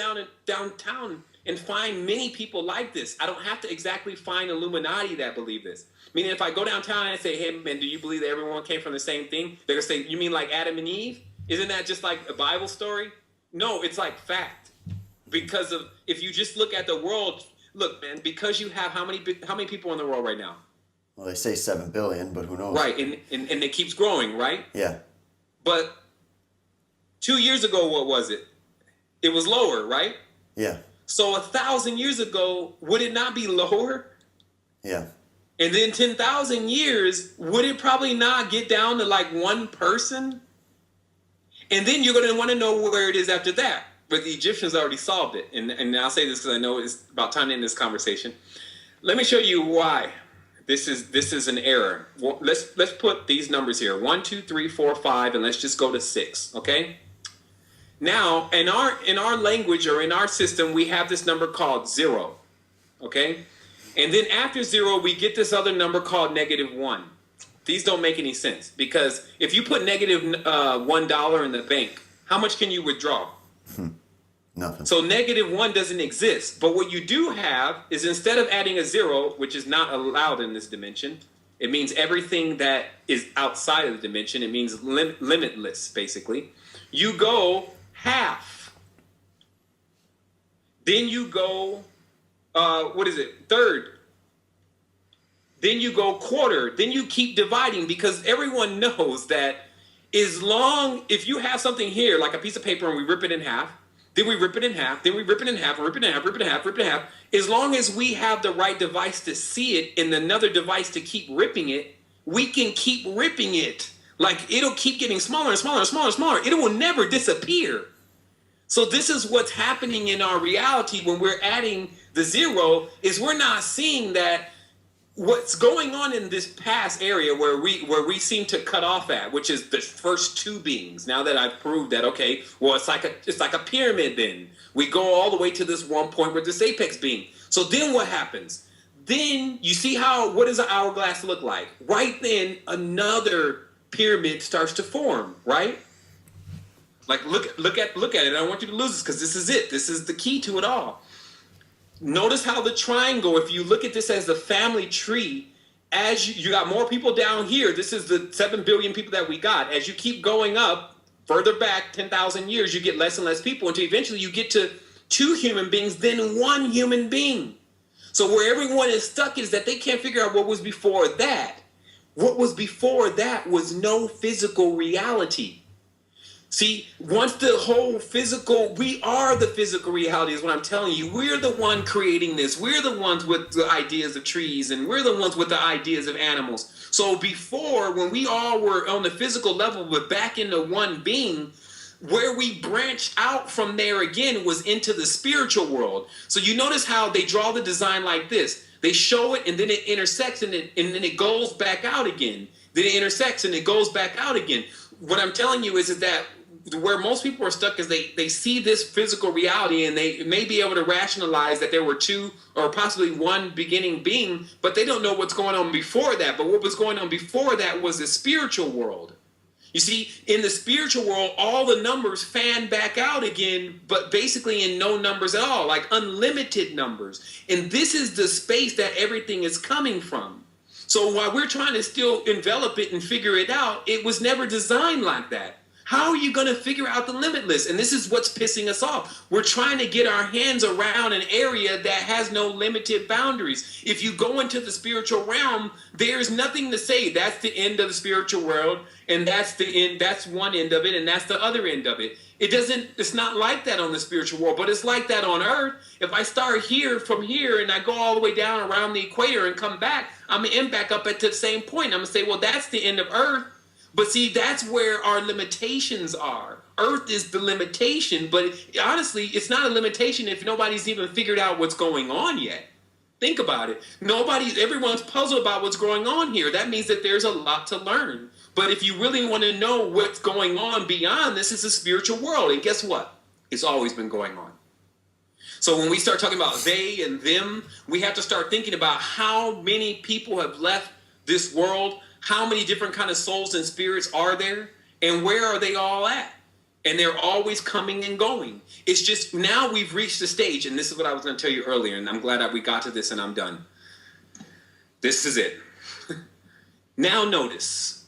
Speaker 3: downtown and find many people like this. I don't have to exactly find Illuminati that believe this. Meaning if I go downtown and I say, hey, man, do you believe that everyone came from the same thing? They're going to say, you mean like Adam and Eve? Isn't that just like a Bible story? No, it's like fact. Because of, if you just look at the world, look, man, because you have how many people in the world right now?
Speaker 1: Well, they say 7 billion, but who knows?
Speaker 3: Right, and it keeps growing, right?
Speaker 1: Yeah.
Speaker 3: But 2 years ago, what was it? It was lower, right?
Speaker 1: Yeah.
Speaker 3: So 1,000 years ago, would it not be lower?
Speaker 1: Yeah.
Speaker 3: And then 10,000 years, would it probably not get down to like one person? And then you're going to want to know where it is after that. But the Egyptians already solved it. And I'll say this because I know it's about time to end this conversation. Let me show you why this is an error. Well, let's put these numbers here: 1, 2, 3, 4, 5, and let's just go to 6. Okay. Now, in our language or in our system, we have this number called 0. Okay. And then after 0, we get this other number called -1. These don't make any sense because if you put negative $1 in the bank, how much can you withdraw?
Speaker 1: Nothing.
Speaker 3: So -1 doesn't exist. But what you do have is instead of adding a 0, which is not allowed in this dimension, it means everything that is outside of the dimension. It means limitless, basically. You go half. Then you go, third. Then you go quarter. Then you keep dividing because everyone knows that if you have something here, like a piece of paper, and we rip it in half, then we rip it in half, then we rip it in half, rip it in half, rip it in half, rip it in half. As long as we have the right device to see it and another device to keep ripping it, we can keep ripping it. Like it'll keep getting smaller and smaller and smaller and smaller. It will never disappear. So this is what's happening in our reality when we're adding the 0 is we're not seeing that what's going on in this past area where we seem to cut off at, which is the first 2 beings. Now that I've proved that, okay, well, it's like a pyramid then. We go all the way to this one point with this apex being. So then what happens? Then you see what does an hourglass look like? Right then, another pyramid starts to form, right? Like look at it. I don't want you to lose this because this is it. This is the key to it all. Notice how the triangle, if you look at this as the family tree, as you got more people down here, this is the 7 billion people that we got. As you keep going up, further back 10,000 years, you get less and less people until eventually you get to 2 human beings, then 1 human being. So where everyone is stuck is that they can't figure out what was before that. What was before that was no physical reality. See, once the whole we are the physical reality is what I'm telling you. We're the one creating this. We're the ones with the ideas of trees, and we're the ones with the ideas of animals. So before, when we all were on the physical level, but back into one being, where we branched out from there again was into the spiritual world. So you notice how they draw the design like this. They show it, and then it intersects, and then it goes back out again. Then it intersects, and it goes back out again. What I'm telling you is that where most people are stuck is they see this physical reality and they may be able to rationalize that there were 2 or possibly 1 beginning being, but they don't know what's going on before that. But what was going on before that was the spiritual world. You see, in the spiritual world, all the numbers fan back out again, but basically in no numbers at all, like unlimited numbers. And this is the space that everything is coming from. So while we're trying to still envelop it and figure it out, it was never designed like that. How are you going to figure out the limitless? And this is what's pissing us off. We're trying to get our hands around an area that has no limited boundaries. If you go into the spiritual realm, there's nothing to say that's the end of the spiritual world, and that's the end, that's one end of it, and that's the other end of it. It's not like that on the spiritual world, but it's like that on earth. If I start from here and I go all the way down around the equator and come back, I'm going to end back up at the same point. I'm going to say, well, that's the end of earth. But see, that's where our limitations are. Earth is the limitation, but honestly, it's not a limitation if nobody's even figured out what's going on yet. Think about it. Everyone's puzzled about what's going on here. That means that there's a lot to learn. But if you really want to know what's going on beyond this, is the spiritual world. And guess what? It's always been going on. So when we start talking about they and them, we have to start thinking about how many people have left this world. How many different kind of souls and spirits are there? And where are they all at? And they're always coming and going. It's just now we've reached the stage, and this is what I was going to tell you earlier, and I'm glad that we got to this and I'm done. This is it. Now notice,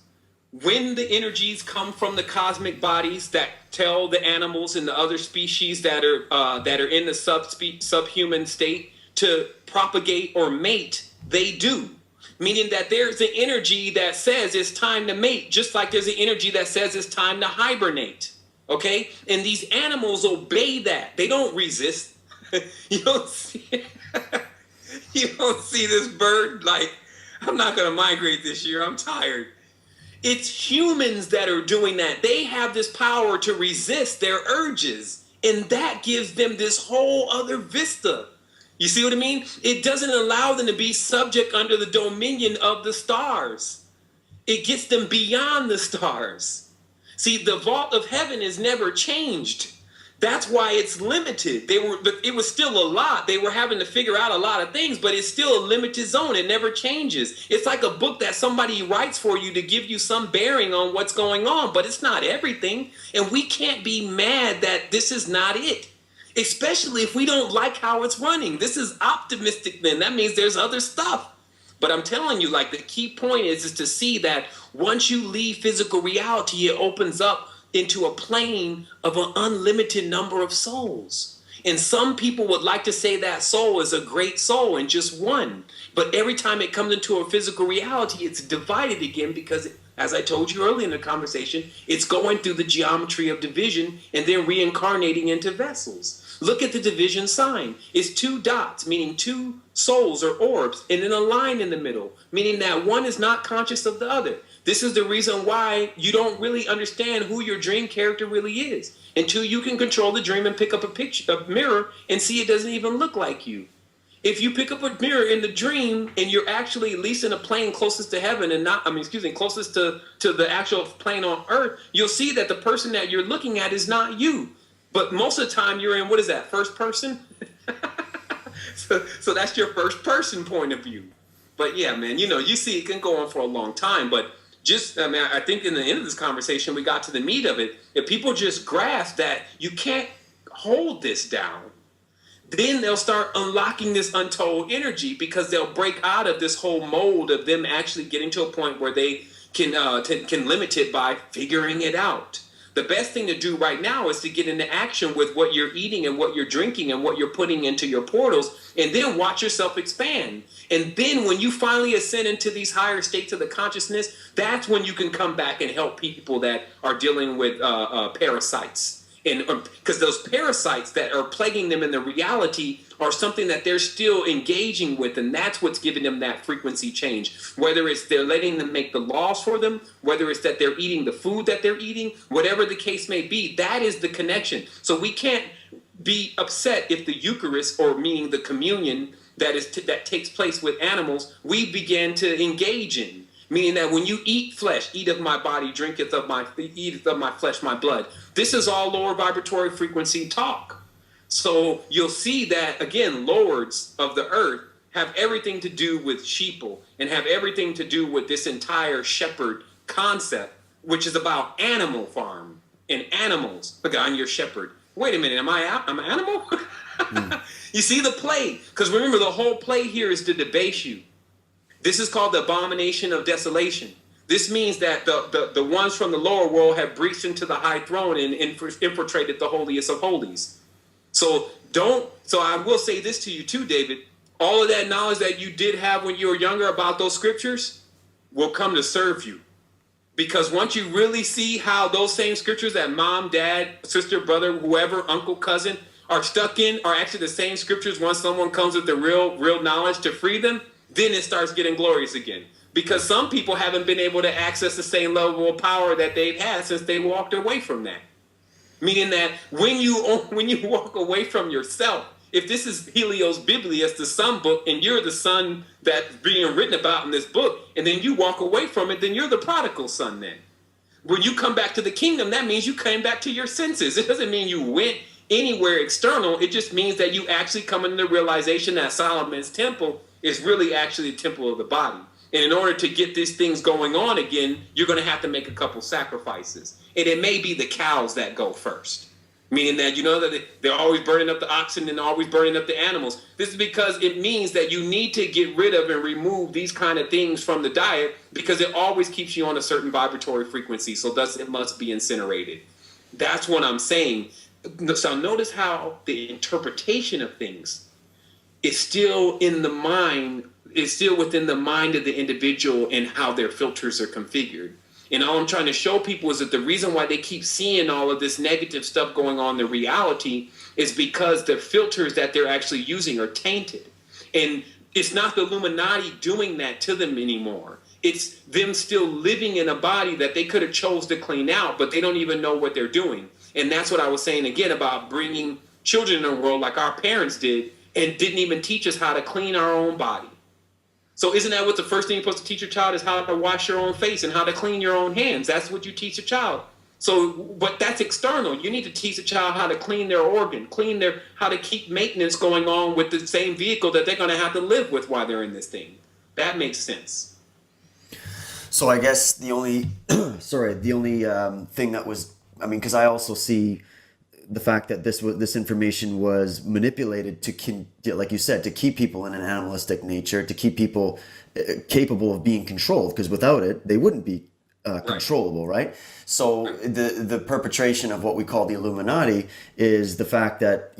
Speaker 3: when the energies come from the cosmic bodies that tell the animals and the other species that are in the subhuman state to propagate or mate, they do. Meaning that there's an energy that says it's time to mate, just like there's an energy that says it's time to hibernate. Okay? And these animals obey that. They don't resist. You don't see this bird like, I'm not going to migrate this year. I'm tired. It's humans that are doing that. They have this power to resist their urges, and that gives them this whole other vista. You see what I mean? It doesn't allow them to be subject under the dominion of the stars. It gets them beyond the stars. See, the vault of heaven is never changed. That's why it's limited. But it was still a lot. They were having to figure out a lot of things, but it's still a limited zone. It never changes. It's like a book that somebody writes for you to give you some bearing on what's going on, but it's not everything. And we can't be mad that this is not it, especially if we don't like how it's running. This is optimistic then. That means there's other stuff. But I'm telling you, like, the key point is to see that once you leave physical reality, it opens up into a plane of an unlimited number of souls. And some people would like to say that soul is a great soul and just one. But every time it comes into a physical reality, it's divided again because, as I told you earlier in the conversation, it's going through the geometry of division and then reincarnating into vessels. Look at the division sign. It's two dots, meaning two souls or orbs, and then a line in the middle, meaning that one is not conscious of the other. This is the reason why you don't really understand who your dream character really is until you can control the dream and pick up a mirror and see it doesn't even look like you. If you pick up a mirror in the dream and you're actually at least in a plane closest to heaven and closest to the actual plane on earth, you'll see that the person that you're looking at is not you. But most of the time you're in, what is that, first person? So that's your first person point of view. But yeah, man, you see it can go on for a long time, but I think in the end of this conversation, we got to the meat of it. If people just grasp that you can't hold this down, then they'll start unlocking this untold energy because they'll break out of this whole mold of them actually getting to a point where they can limit it by figuring it out. The best thing to do right now is to get into action with what you're eating and what you're drinking and what you're putting into your portals, and then watch yourself expand. And then when you finally ascend into these higher states of the consciousness, that's when you can come back and help people that are dealing with parasites. And because those parasites that are plaguing them in the reality are something that they're still engaging with, and that's what's giving them that frequency change. Whether it's they're letting them make the laws for them, whether it's that they're eating the food that they're eating, whatever the case may be, that is the connection. So we can't be upset if the Eucharist, or meaning the communion that takes place with animals, we begin to engage in. Meaning that when you eat flesh, eat of my body, eateth of my flesh, my blood. This is all lower vibratory frequency talk. So you'll see that, again, lords of the earth have everything to do with sheeple and have everything to do with this entire shepherd concept, which is about animal farm and animals. Look, I'm your shepherd. Wait a minute, I'm an animal? You see the play? Because remember, the whole play here is to debase you. This is called the abomination of desolation. This means that the ones from the lower world have breached into the high throne and infiltrated the holiest of holies. So I will say this to you too, David. All of that knowledge that you did have when you were younger about those scriptures will come to serve you. Because once you really see how those same scriptures that mom, dad, sister, brother, whoever, uncle, cousin are stuck in are actually the same scriptures once someone comes with the real knowledge to free them, then it starts getting glorious again. Because some people haven't been able to access the same level of power that they've had since they walked away from that. Meaning that when you walk away from yourself, if this is Helios Biblius, the son book, and you're the son that's being written about in this book, and then you walk away from it, then you're the prodigal son then. When you come back to the kingdom, that means you came back to your senses. It doesn't mean you went anywhere external. It just means that you actually come into the realization that Solomon's temple is really actually the temple of the body. And in order to get these things going on again, you're going to have to make a couple sacrifices. And it may be the cows that go first. Meaning that, that they're always burning up the oxen and always burning up the animals. This is because it means that you need to get rid of and remove these kind of things from the diet because it always keeps you on a certain vibratory frequency. So thus it must be incinerated. That's what I'm saying. So notice how the interpretation of things is still in the mind, is still within the mind of the individual and how their filters are configured. And all I'm trying to show people is that the reason why they keep seeing all of this negative stuff going on in the reality is because the filters that they're actually using are tainted. And It's not the Illuminati doing that to them anymore. It's them still living in a body that they could have chose to clean out, but they don't even know what they're doing. And that's what I was saying again about bringing children in the world like our parents did and didn't even teach us how to clean our own body. So isn't that what the first thing you're supposed to teach your child is how to wash your own face and how to clean your own hands? That's what you teach a child. So, but that's external. You need to teach a child how to clean their organ, how to keep maintenance going on with the same vehicle that they're going to have to live with while they're in this thing. That makes sense.
Speaker 1: So I guess the only, thing that was, I mean, because I also see the fact that this information was manipulated like you said, to keep people in an animalistic nature, to keep people capable of being controlled, because without it, they wouldn't be controllable, right? So the perpetration of what we call the Illuminati is the fact that,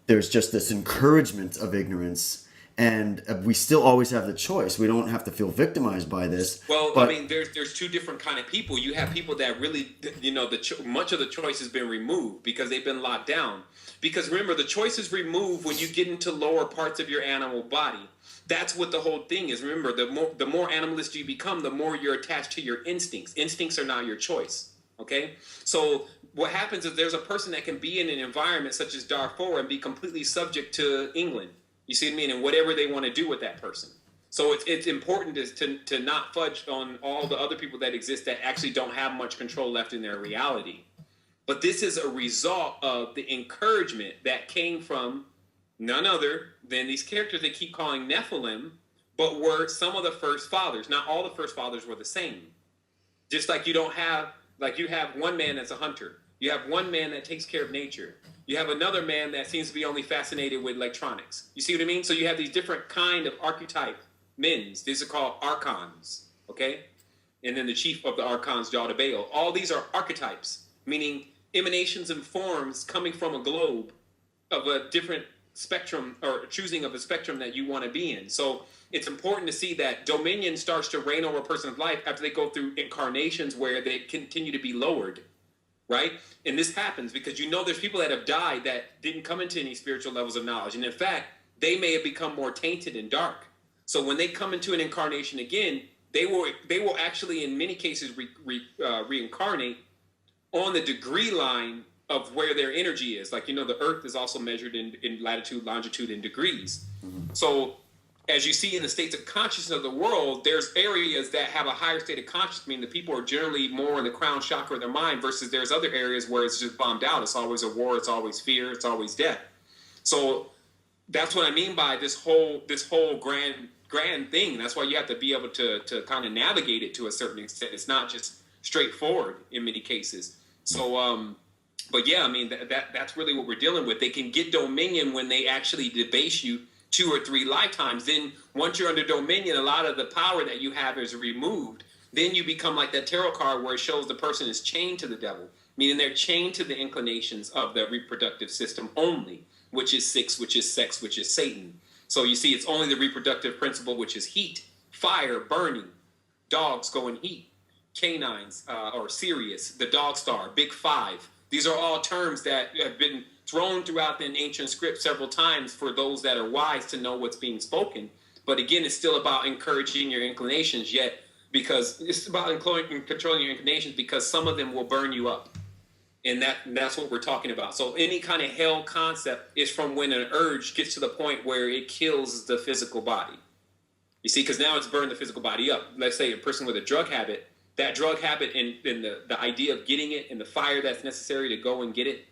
Speaker 1: there's just this encouragement of ignorance, and we still always have the choice. We don't have to feel victimized by this.
Speaker 3: Well, I mean, there's two different kind of people. You have people that really, much of the choice has been removed because they've been locked down. Because remember, the choice is removed when you get into lower parts of your animal body. That's what the whole thing is. Remember, the more animalistic you become, the more you're attached to your instincts. Instincts are now your choice. Okay? So what happens is there's a person that can be in an environment such as Darfur and be completely subject to England. You see what I mean? And whatever they want to do with that person. So it's important to not fudge on all the other people that exist that actually don't have much control left in their reality. But this is a result of the encouragement that came from none other than these characters they keep calling Nephilim, but were some of the first fathers. Not all the first fathers were the same. Just like you have one man that's a hunter. You have one man that takes care of nature. You have another man that seems to be only fascinated with electronics. You see what I mean? So you have these different kind of archetype men. These are called archons, okay? And then the chief of the archons, Yaldabaoth. All these are archetypes, meaning emanations and forms coming from a globe of a different spectrum, or choosing of a spectrum that you want to be in. So it's important to see that dominion starts to reign over a person's life after they go through incarnations where they continue to be lowered. Right? And this happens because there's people that have died that didn't come into any spiritual levels of knowledge. And in fact, they may have become more tainted and dark. So when they come into an incarnation again, they will actually in many cases reincarnate on the degree line of where their energy is. Like, the earth is also measured in latitude, longitude, and degrees. Mm-hmm. So as you see in the states of consciousness of the world, there's areas that have a higher state of consciousness, meaning the people are generally more in the crown chakra of their mind, versus there's other areas where it's just bombed out. It's always a war, it's always fear, it's always death. So that's what I mean by this whole grand thing. That's why you have to be able to kind of navigate it to a certain extent. It's not just straightforward in many cases. So, but yeah, I mean, that's really what we're dealing with. They can get dominion when they actually debase you 2 or 3 lifetimes. Then once you're under dominion, a lot of the power that you have is removed. Then you become like that tarot card where it shows the person is chained to the devil, meaning they're chained to the inclinations of the reproductive system only, which is 6, which is sex, which is Satan. So you see, it's only the reproductive principle, which is heat, fire, burning. Dogs go in heat. Canines, or Sirius, the dog star, Big 5. These are all terms that have been thrown throughout the ancient script several times for those that are wise to know what's being spoken. But again, it's still about encouraging your inclinations, because it's about controlling your inclinations, because some of them will burn you up. And that's what we're talking about. So any kind of hell concept is from when an urge gets to the point where it kills the physical body. You see, because now it's burned the physical body up. Let's say a person with a drug habit, that drug habit and the idea of getting it and the fire that's necessary to go and get it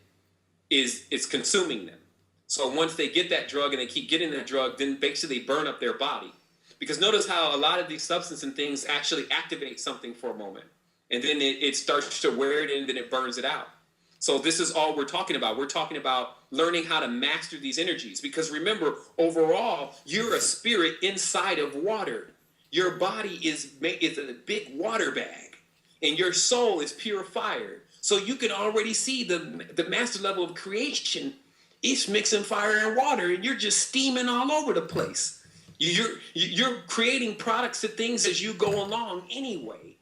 Speaker 3: is consuming them. So once they get that drug and they keep getting that drug, then basically they burn up their body. Because notice how a lot of these substances and things actually activate something for a moment. And then it starts to wear it in, and then it burns it out. So this is all we're talking about. We're talking about learning how to master these energies. Because remember, overall, you're a spirit inside of water. Your body is a big water bag, and your soul is pure fire. So you can already see the master level of creation. It's mixing fire and water, and you're just steaming all over the place. You're creating products and things as you go along anyway.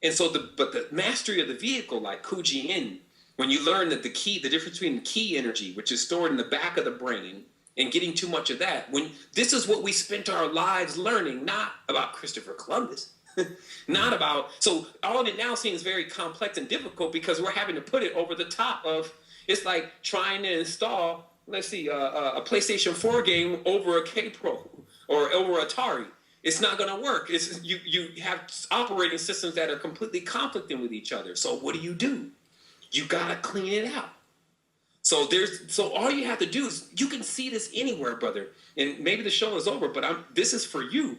Speaker 3: And so the mastery of the vehicle, like Kuji-in, when you learn that the difference between the ki energy, which is stored in the back of the brain, and getting too much of that. When this is what we spent our lives learning, not about Christopher Columbus, not about, so all of it now seems very complex and difficult because we're having to put it over the top of, it's like trying to install, let's see, a PlayStation 4 game over a K-Pro or over Atari. It's not going to work. It's, you have operating systems that are completely conflicting with each other. So what do? You got to clean it out. So all you have to do is, you can see this anywhere, brother. And maybe the show is over, but this is for you.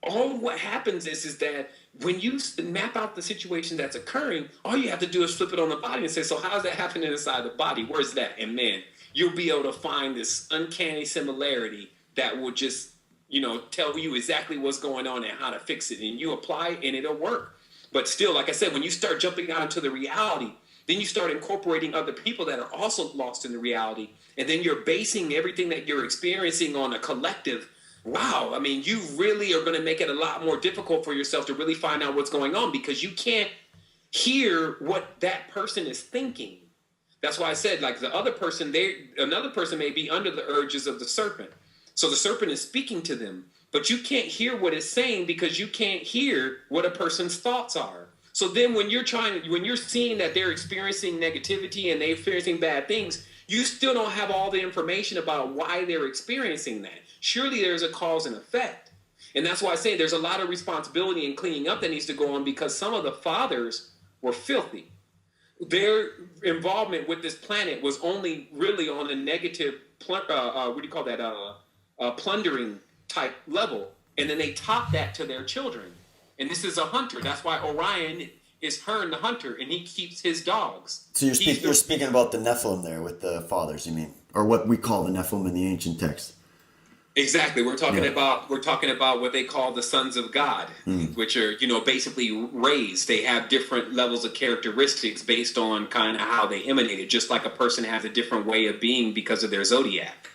Speaker 3: All of what happens is that when you map out the situation that's occurring, all you have to do is flip it on the body and say, so how's that happening inside the body? Where's that? And man, you'll be able to find this uncanny similarity that will just, tell you exactly what's going on and how to fix it. And you apply it and it'll work. But still, like I said, when you start jumping out into the reality, then you start incorporating other people that are also lost in the reality. And then you're basing everything that you're experiencing on a collective. Wow. I mean, you really are going to make it a lot more difficult for yourself to really find out what's going on because you can't hear what that person is thinking. That's why I said, like, another person may be under the urges of the serpent. So the serpent is speaking to them, but you can't hear what it's saying because you can't hear what a person's thoughts are. So then when you're seeing that they're experiencing negativity and they're experiencing bad things, you still don't have all the information about why they're experiencing that. Surely there's a cause and effect. And that's why I say there's a lot of responsibility in cleaning up that needs to go on because some of the fathers were filthy. Their involvement with this planet was only really on a negative, plundering type level. And then they taught that to their children. And this is a hunter. That's why Orion is Hearn the hunter, and he keeps his dogs.
Speaker 1: So you're speaking about the Nephilim there with the fathers, you mean, or what we call the Nephilim in the ancient text.
Speaker 3: Exactly. We're talking about what they call the sons of God, which are, basically raised. They have different levels of characteristics based on kind of how they emanated, just like a person has a different way of being because of their zodiac.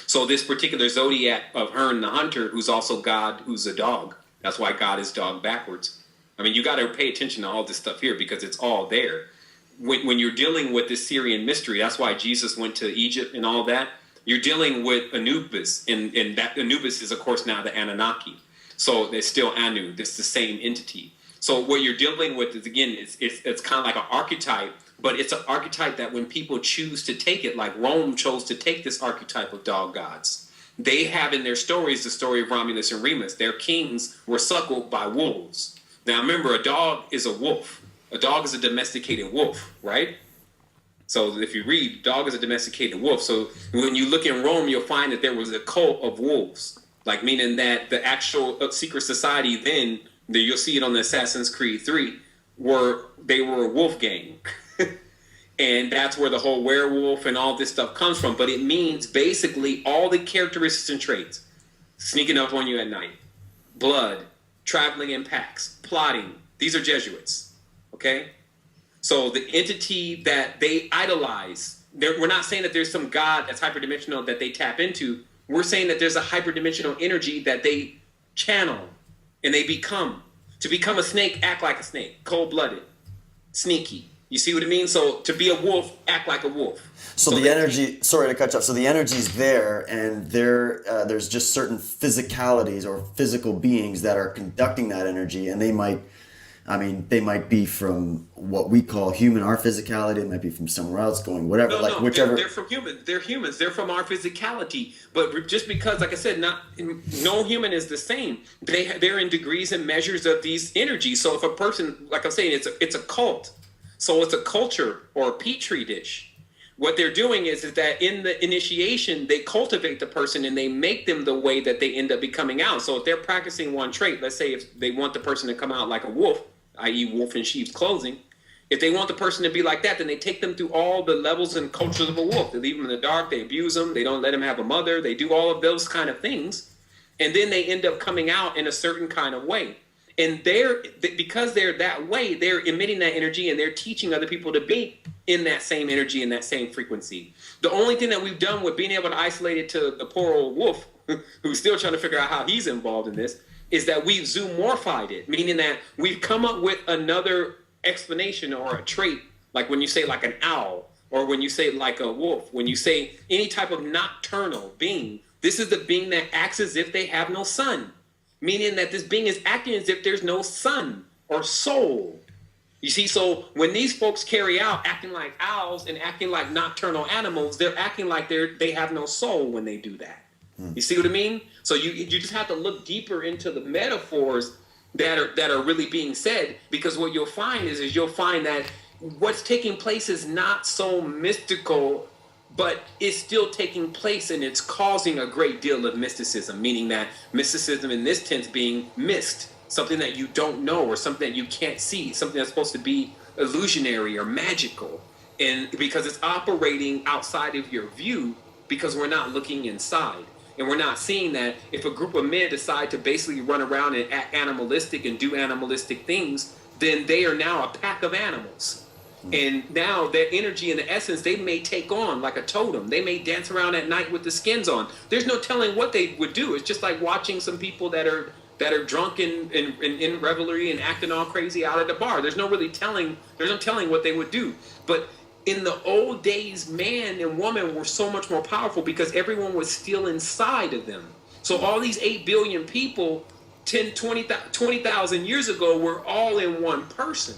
Speaker 3: So this particular zodiac of Hearn the hunter, who's also God, who's a dog. That's why God is dog backwards. I mean, you got to pay attention to all this stuff here because it's all there. When you're dealing with this Syrian mystery, that's why Jesus went to Egypt and all that. You're dealing with Anubis, and that Anubis is, of course, now the Anunnaki. So there's still Anu. It's the same entity. So what you're dealing with is, again, it's kind of like an archetype, but it's an archetype that when people choose to take it, like Rome chose to take this archetype of dog gods, they have in their stories the story of Romulus and Remus. Their kings were suckled by wolves. Now remember, a dog is a wolf. A dog is a domesticated wolf, right? So if you read, dog is a domesticated wolf. So when you look in Rome, you'll find that there was a cult of wolves, like meaning that the actual secret society then, you'll see it on the Assassin's Creed 3, they were a wolf gang. And that's where the whole werewolf and all this stuff comes from. But it means basically all the characteristics and traits. Sneaking up on you at night, blood, traveling in packs, plotting. These are Jesuits, okay? So the entity that they idolize, we're not saying that there's some God that's hyperdimensional that they tap into. We're saying that there's a hyperdimensional energy that they channel and they become. To become a snake, act like a snake, cold-blooded, sneaky. You see what it means? So to be a wolf, act like a wolf.
Speaker 1: So the energy, sorry to cut you off. So the energy's there, and there's just certain physicalities or physical beings that are conducting that energy, and they might be from what we call human, our physicality. They might be from somewhere else, going whatever, whichever.
Speaker 3: They're from human. They're humans. They're from our physicality. But just because, like I said, no human is the same. They're in degrees and measures of these energies. So if a person, like I'm saying, it's a cult. So it's a culture or a petri dish. What they're doing is that in the initiation, they cultivate the person and they make them the way that they end up becoming out. So if they're practicing one trait, let's say if they want the person to come out like a wolf, i.e. wolf in sheep's clothing, if they want the person to be like that, then they take them through all the levels and cultures of a wolf. They leave them in the dark, they abuse them, they don't let them have a mother, they do all of those kind of things. And then they end up coming out in a certain kind of way. And because they're that way, they're emitting that energy and they're teaching other people to be in that same energy and that same frequency. The only thing that we've done with being able to isolate it to the poor old wolf, who's still trying to figure out how he's involved in this, is that we've zoomorphied it, meaning that we've come up with another explanation or a trait, like when you say like an owl. or when you say like a wolf, when you say any type of nocturnal being, this is the being that acts as if they have no sun, meaning that this being is acting as if there's no sun or soul. You see, so when these folks carry out acting like owls and acting like nocturnal animals, they're acting like they have no soul when they do that. You see what I mean? So you just have to look deeper into the metaphors that are really being said, because what you'll find is you'll find that what's taking place is not so mystical, but it's still taking place, and it's causing a great deal of mysticism, meaning that mysticism in this tense being mist, something that you don't know or something that you can't see, something that's supposed to be illusionary or magical, and because it's operating outside of your view, because we're not looking inside. And we're not seeing that if a group of men decide to basically run around and act animalistic and do animalistic things, then they are now a pack of animals. And now their energy and the essence, they may take on like a totem. They may dance around at night with the skins on. There's no telling what they would do. It's just like watching some people that are drunk in revelry and acting all crazy out at the bar. There's no telling what they would do. But in the old days, man and woman were so much more powerful because everyone was still inside of them. So all these 8 billion people 20,000 years ago were all in one person.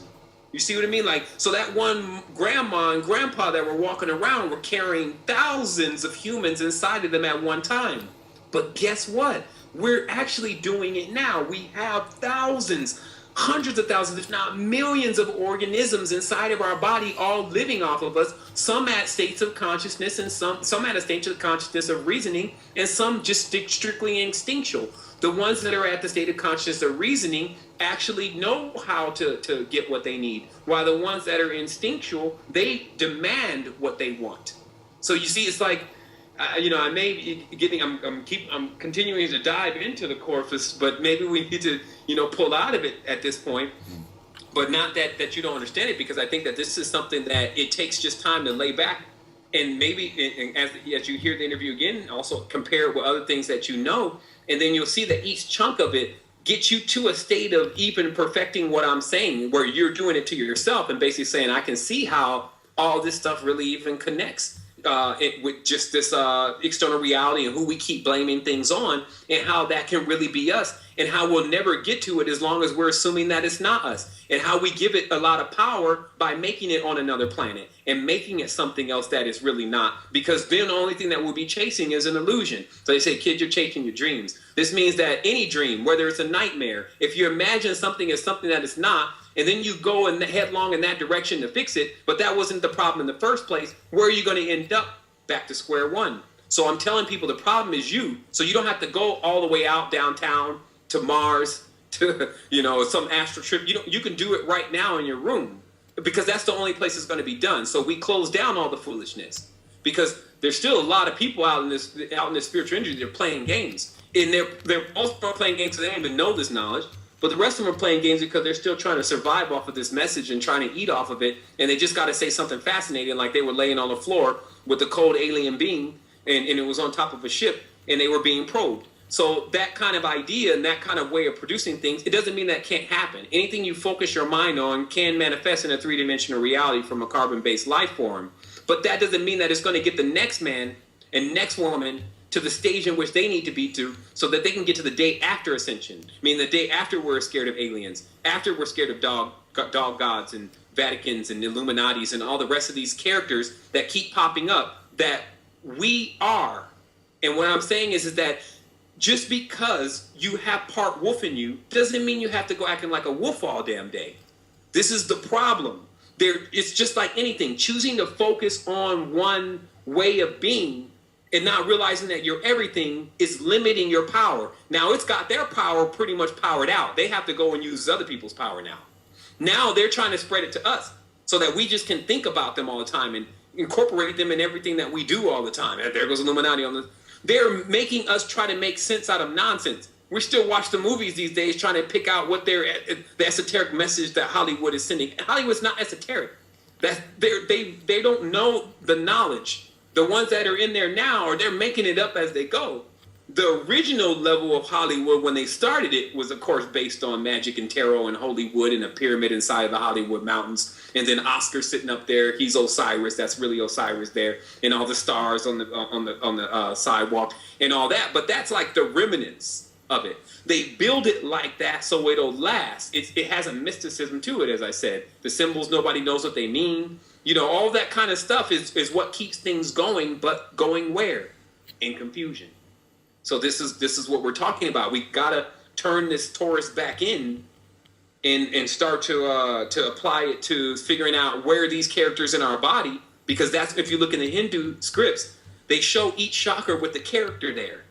Speaker 3: You see what I mean? Like, so that one grandma and grandpa that were walking around were carrying thousands of humans inside of them at one time. But guess what? We're actually doing it now. We have thousands, hundreds of thousands, if not millions of organisms inside of our body, all living off of us, some at states of consciousness and some at a state of consciousness of reasoning, and some just strictly instinctual. The ones that are at the state of consciousness of reasoning actually know how to get what they need, while the ones that are instinctual, they demand what they want. So you see, it's like, I may be getting, I'm continuing to dive into the corpus, but maybe we need to, pull out of it at this point. But not that you don't understand it, because I think that this is something that it takes just time to lay back, and maybe as you hear the interview again, also compare it with other things that you know, and then you'll see that each chunk of it gets you to a state of even perfecting what I'm saying, where you're doing it to yourself and basically saying, I can see how all this stuff really even connects with just this external reality and who we keep blaming things on, and how that can really be us, and how we'll never get to it as long as we're assuming that it's not us, and how we give it a lot of power by making it on another planet and making it something else that it's really not, because then the only thing that we'll be chasing is an illusion. So they say, kid, you're chasing your dreams. This means that any dream, whether it's a nightmare, if you imagine something as something that it's not, and then you go headlong in that direction to fix it, but that wasn't the problem in the first place, where are you going to end up? Back to square one. So I'm telling people the problem is you, so you don't have to go all the way out downtown to Mars, to some astral trip. You can do it right now in your room, because that's the only place it's going to be done. So we close down all the foolishness, because there's still a lot of people out in this spiritual industry that are playing games, and they're most playing games because they don't even know this knowledge. But the rest of them are playing games because they're still trying to survive off of this message and trying to eat off of it. And they just got to say something fascinating, like they were laying on the floor with a cold alien being, and it was on top of a ship, and they were being probed. So that kind of idea and that kind of way of producing things, it doesn't mean that can't happen. Anything you focus your mind on can manifest in a 3-dimensional reality from a carbon-based life form. But that doesn't mean that it's going to get the next man and next woman to the stage in which they need to be to, so that they can get to the day after Ascension. I mean, the day after we're scared of aliens, after we're scared of dog gods and Vaticans and Illuminatis and all the rest of these characters that keep popping up, that we are. And what I'm saying is that just because you have part wolf in you doesn't mean you have to go acting like a wolf all damn day. This is the problem. It's just like anything. Choosing to focus on one way of being and not realizing that you're everything is limiting your power. Now it's got their power pretty much powered out. They have to go and use other people's power now. Now they're trying to spread it to us so that we just can think about them all the time and incorporate them in everything that we do all the time. And there goes Illuminati on the... They're making us try to make sense out of nonsense. We still watch the movies these days trying to pick out what the esoteric message that Hollywood is sending. Hollywood's not esoteric. They don't know the knowledge. The ones that are in there now, or they're making it up as they go. the original level of Hollywood when they started it was, of course, based on magic and tarot and Hollywood and a pyramid inside of the Hollywood Mountains. And then Oscar sitting up there, he's Osiris. That's really Osiris there, and all the stars on the sidewalk and all that. But that's like the remnants of it. They build it like that so it'll last. It has a mysticism to it, as I said. The symbols, nobody knows what they mean. You know, all that kind of stuff is what keeps things going. But going where? In confusion. So this is what we're talking about. We gotta turn this Taurus back in and start to apply it to figuring out where these characters in our body, because that's, if you look in the Hindu scripts, they show each chakra with the character there,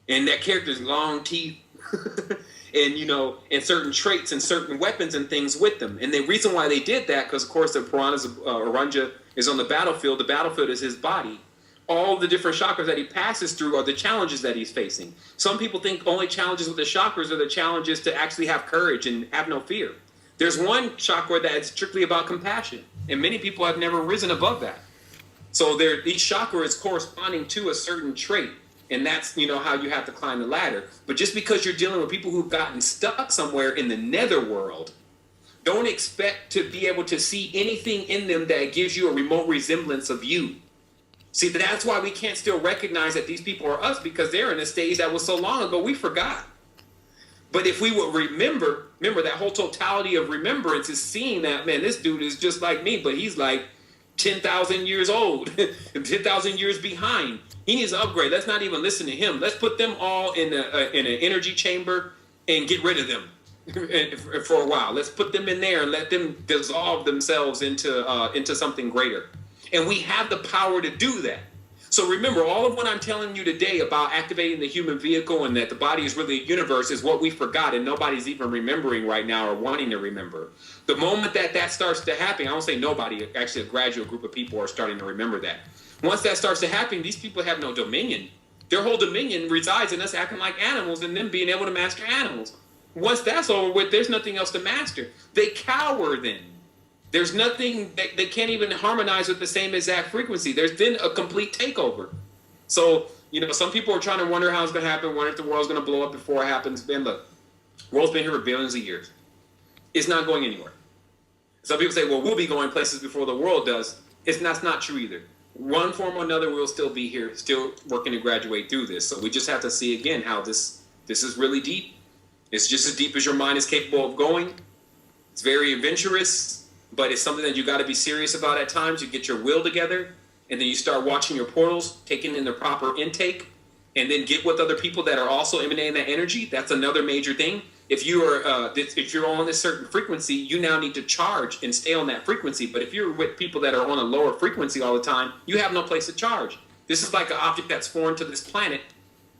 Speaker 3: and that character's long teeth, and and certain traits and certain weapons and things with them. And the reason why they did that, because of course the Puranas, Arunja is on the battlefield. The battlefield is his body. All the different chakras that he passes through are the challenges that he's facing. Some people think only challenges with the chakras are the challenges to actually have courage and have no fear. There's one chakra that's strictly about compassion, and many people have never risen above that. So each chakra is corresponding to a certain trait, and that's how you have to climb the ladder. But just because you're dealing with people who've gotten stuck somewhere in the netherworld, don't expect to be able to see anything in them that gives you a remote resemblance of you. See, that's why we can't still recognize that these people are us, because they're in a stage that was so long ago we forgot. But if we would remember that whole totality of remembrance is seeing that, man, this dude is just like me, but he's like 10,000 years old, 10,000 years behind. He needs to upgrade. Let's not even listen to him. Let's put them all in an energy chamber and get rid of them for a while. Let's put them in there and let them dissolve themselves into something greater. And we have the power to do that. So remember, all of what I'm telling you today about activating the human vehicle and that the body is really a universe is what we forgot, and nobody's even remembering right now or wanting to remember. The moment that starts to happen, I don't say nobody, actually a gradual group of people are starting to remember that. Once that starts to happen, these people have no dominion. Their whole dominion resides in us acting like animals and them being able to master animals. Once that's over with, there's nothing else to master. They cower then. There's nothing, they can't even harmonize with the same exact frequency. There's been a complete takeover. So, some people are trying to wonder how it's going to happen, wonder if the world's going to blow up before it happens. Man, look, the world's been here for billions of years. It's not going anywhere. Some people say, well, we'll be going places before the world does. That's not true either. One form or another, we'll still be here, still working to graduate through this. So we just have to see again how this is really deep. It's just as deep as your mind is capable of going. It's very adventurous. But it's something that you got to be serious about at times. You get your will together, and then you start watching your portals, taking in the proper intake, and then get with other people that are also emanating that energy. That's another major thing. If you're on this certain frequency, you now need to charge and stay on that frequency. But if you're with people that are on a lower frequency all the time, you have no place to charge. This is like an object that's foreign to this planet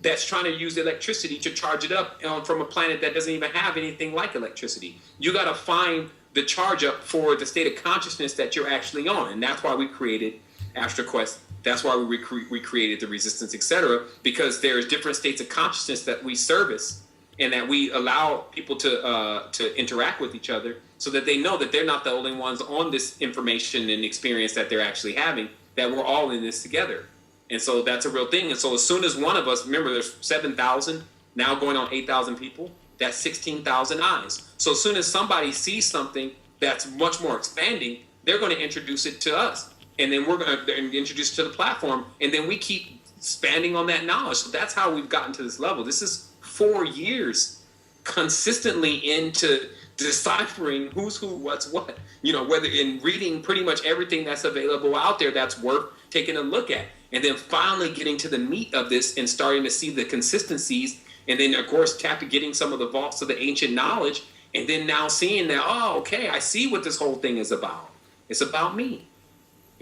Speaker 3: that's trying to use electricity to charge it up from a planet that doesn't even have anything like electricity. You got to find the charge up for the state of consciousness that you're actually on. And that's why we created AstroQuest. That's why we created the Resistance, etc. Because there's different states of consciousness that we service and that we allow people to interact with each other so that they know that they're not the only ones on this information and experience that they're actually having, that we're all in this together. And so that's a real thing. And so as soon as one of us, remember there's 7,000, now going on 8,000 people, that's 16,000 eyes. So as soon as somebody sees something that's much more expanding, they're going to introduce it to us. And then we're going to introduce it to the platform. And then we keep expanding on that knowledge. So that's how we've gotten to this level. This is 4 years consistently into deciphering who's who, what's what. Whether in reading pretty much everything that's available out there that's worth taking a look at. And then finally getting to the meat of this and starting to see the consistencies. And then, of course, getting some of the vaults of the ancient knowledge, and then now seeing that, oh, okay, I see what this whole thing is about. It's about me.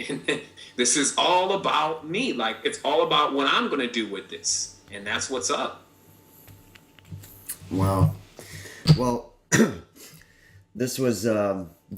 Speaker 3: And this is all about me. Like, it's all about what I'm going to do with this. And that's what's up.
Speaker 1: Wow. Well, this was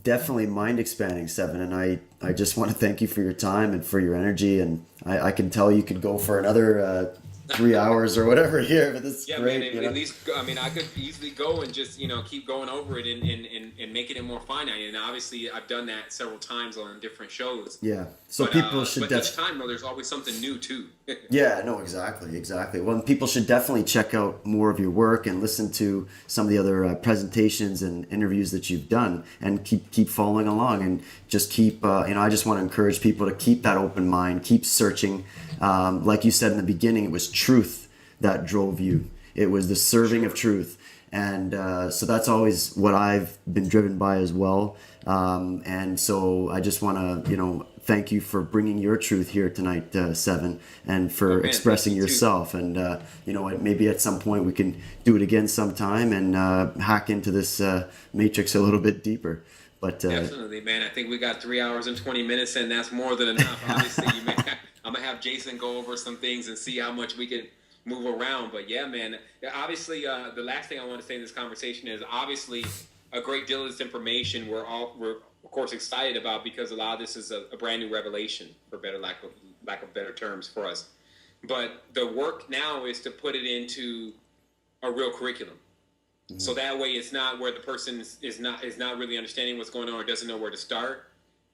Speaker 1: definitely mind-expanding, Sevan, and I just want to thank you for your time and for your energy. And I can tell you could go for another 3 hours or whatever here, but this is
Speaker 2: Yeah,
Speaker 1: great.
Speaker 2: man.
Speaker 1: You know?
Speaker 2: At least, I mean, I could easily go and just, keep going over it and making it more finite. And obviously, I've done that several times on different shows.
Speaker 1: Yeah. So
Speaker 2: But,
Speaker 1: people should
Speaker 2: but each time, though, there's always something new too.
Speaker 1: Yeah, no, exactly. Well, people should definitely check out more of your work and listen to some of the other presentations and interviews that you've done, and keep following along, and just keep. I just want to encourage people to keep that open mind, keep searching. Like you said in the beginning, it was truth that drove you. It was the serving of truth, and so that's always what I've been driven by as well. And so I just want to, thank you for bringing your truth here tonight, Sevan, and for expressing yourself. And maybe at some point we can do it again sometime and hack into this matrix a little bit deeper. But
Speaker 2: Definitely, man. I think we got 3 hours and 20 minutes, and that's more than enough. Obviously, I'm gonna have Jason go over some things and see how much we can move around. But yeah, man. Obviously, the last thing I want to say in this conversation is obviously a great deal of this information we're of course excited about, because a lot of this is a brand new revelation, for lack of better terms, for us. But the work now is to put it into a real curriculum. Mm-hmm. So that way it's not where the person is not really understanding what's going on or doesn't know where to start.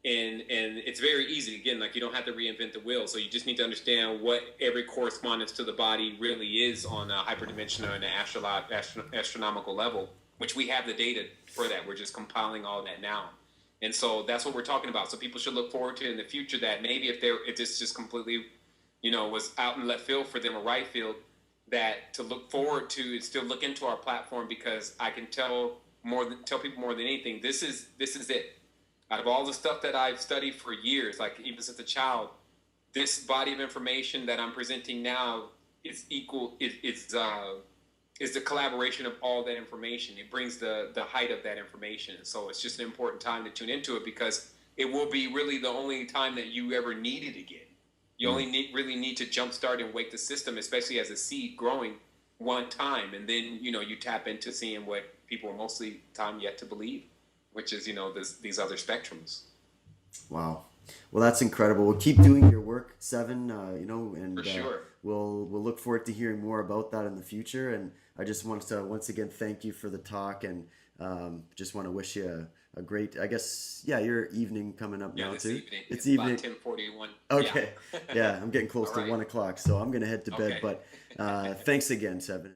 Speaker 2: And it's very easy. Again, like, you don't have to reinvent the wheel. So you just need to understand what every correspondence to the body really is on a hyperdimensional and an astronomical level, which we have the data for that. We're just compiling all that now. And so that's what we're talking about. So people should look forward to in the future that maybe if this just completely, was out in left field for them or right field, that to look forward to and still look into our platform, because I can tell people more than anything, this is it. Out of all the stuff that I've studied for years, like even since a child, this body of information that I'm presenting now is equal. Is the collaboration of all that information. It brings the height of that information. So it's just an important time to tune into it, because it will be really the only time that you ever need it again. You only really need to jumpstart and wake the system, especially as a seed growing, one time. And then, you tap into seeing what people are mostly time yet to believe, which is, these other spectrums.
Speaker 1: Wow. Well, that's incredible. We'll keep doing your work, Sevan, and
Speaker 2: For sure.
Speaker 1: We'll look forward to hearing more about that in the future. And I just want to once again thank you for the talk, and just want to wish you a great, I guess, your evening coming up now too.
Speaker 2: Evening.
Speaker 1: It's evening.
Speaker 2: About 10:41.
Speaker 1: Okay. Yeah, I'm getting close to
Speaker 2: right.
Speaker 1: 1 o'clock, so I'm gonna head to bed.
Speaker 2: Okay.
Speaker 1: But thanks again, Sevan.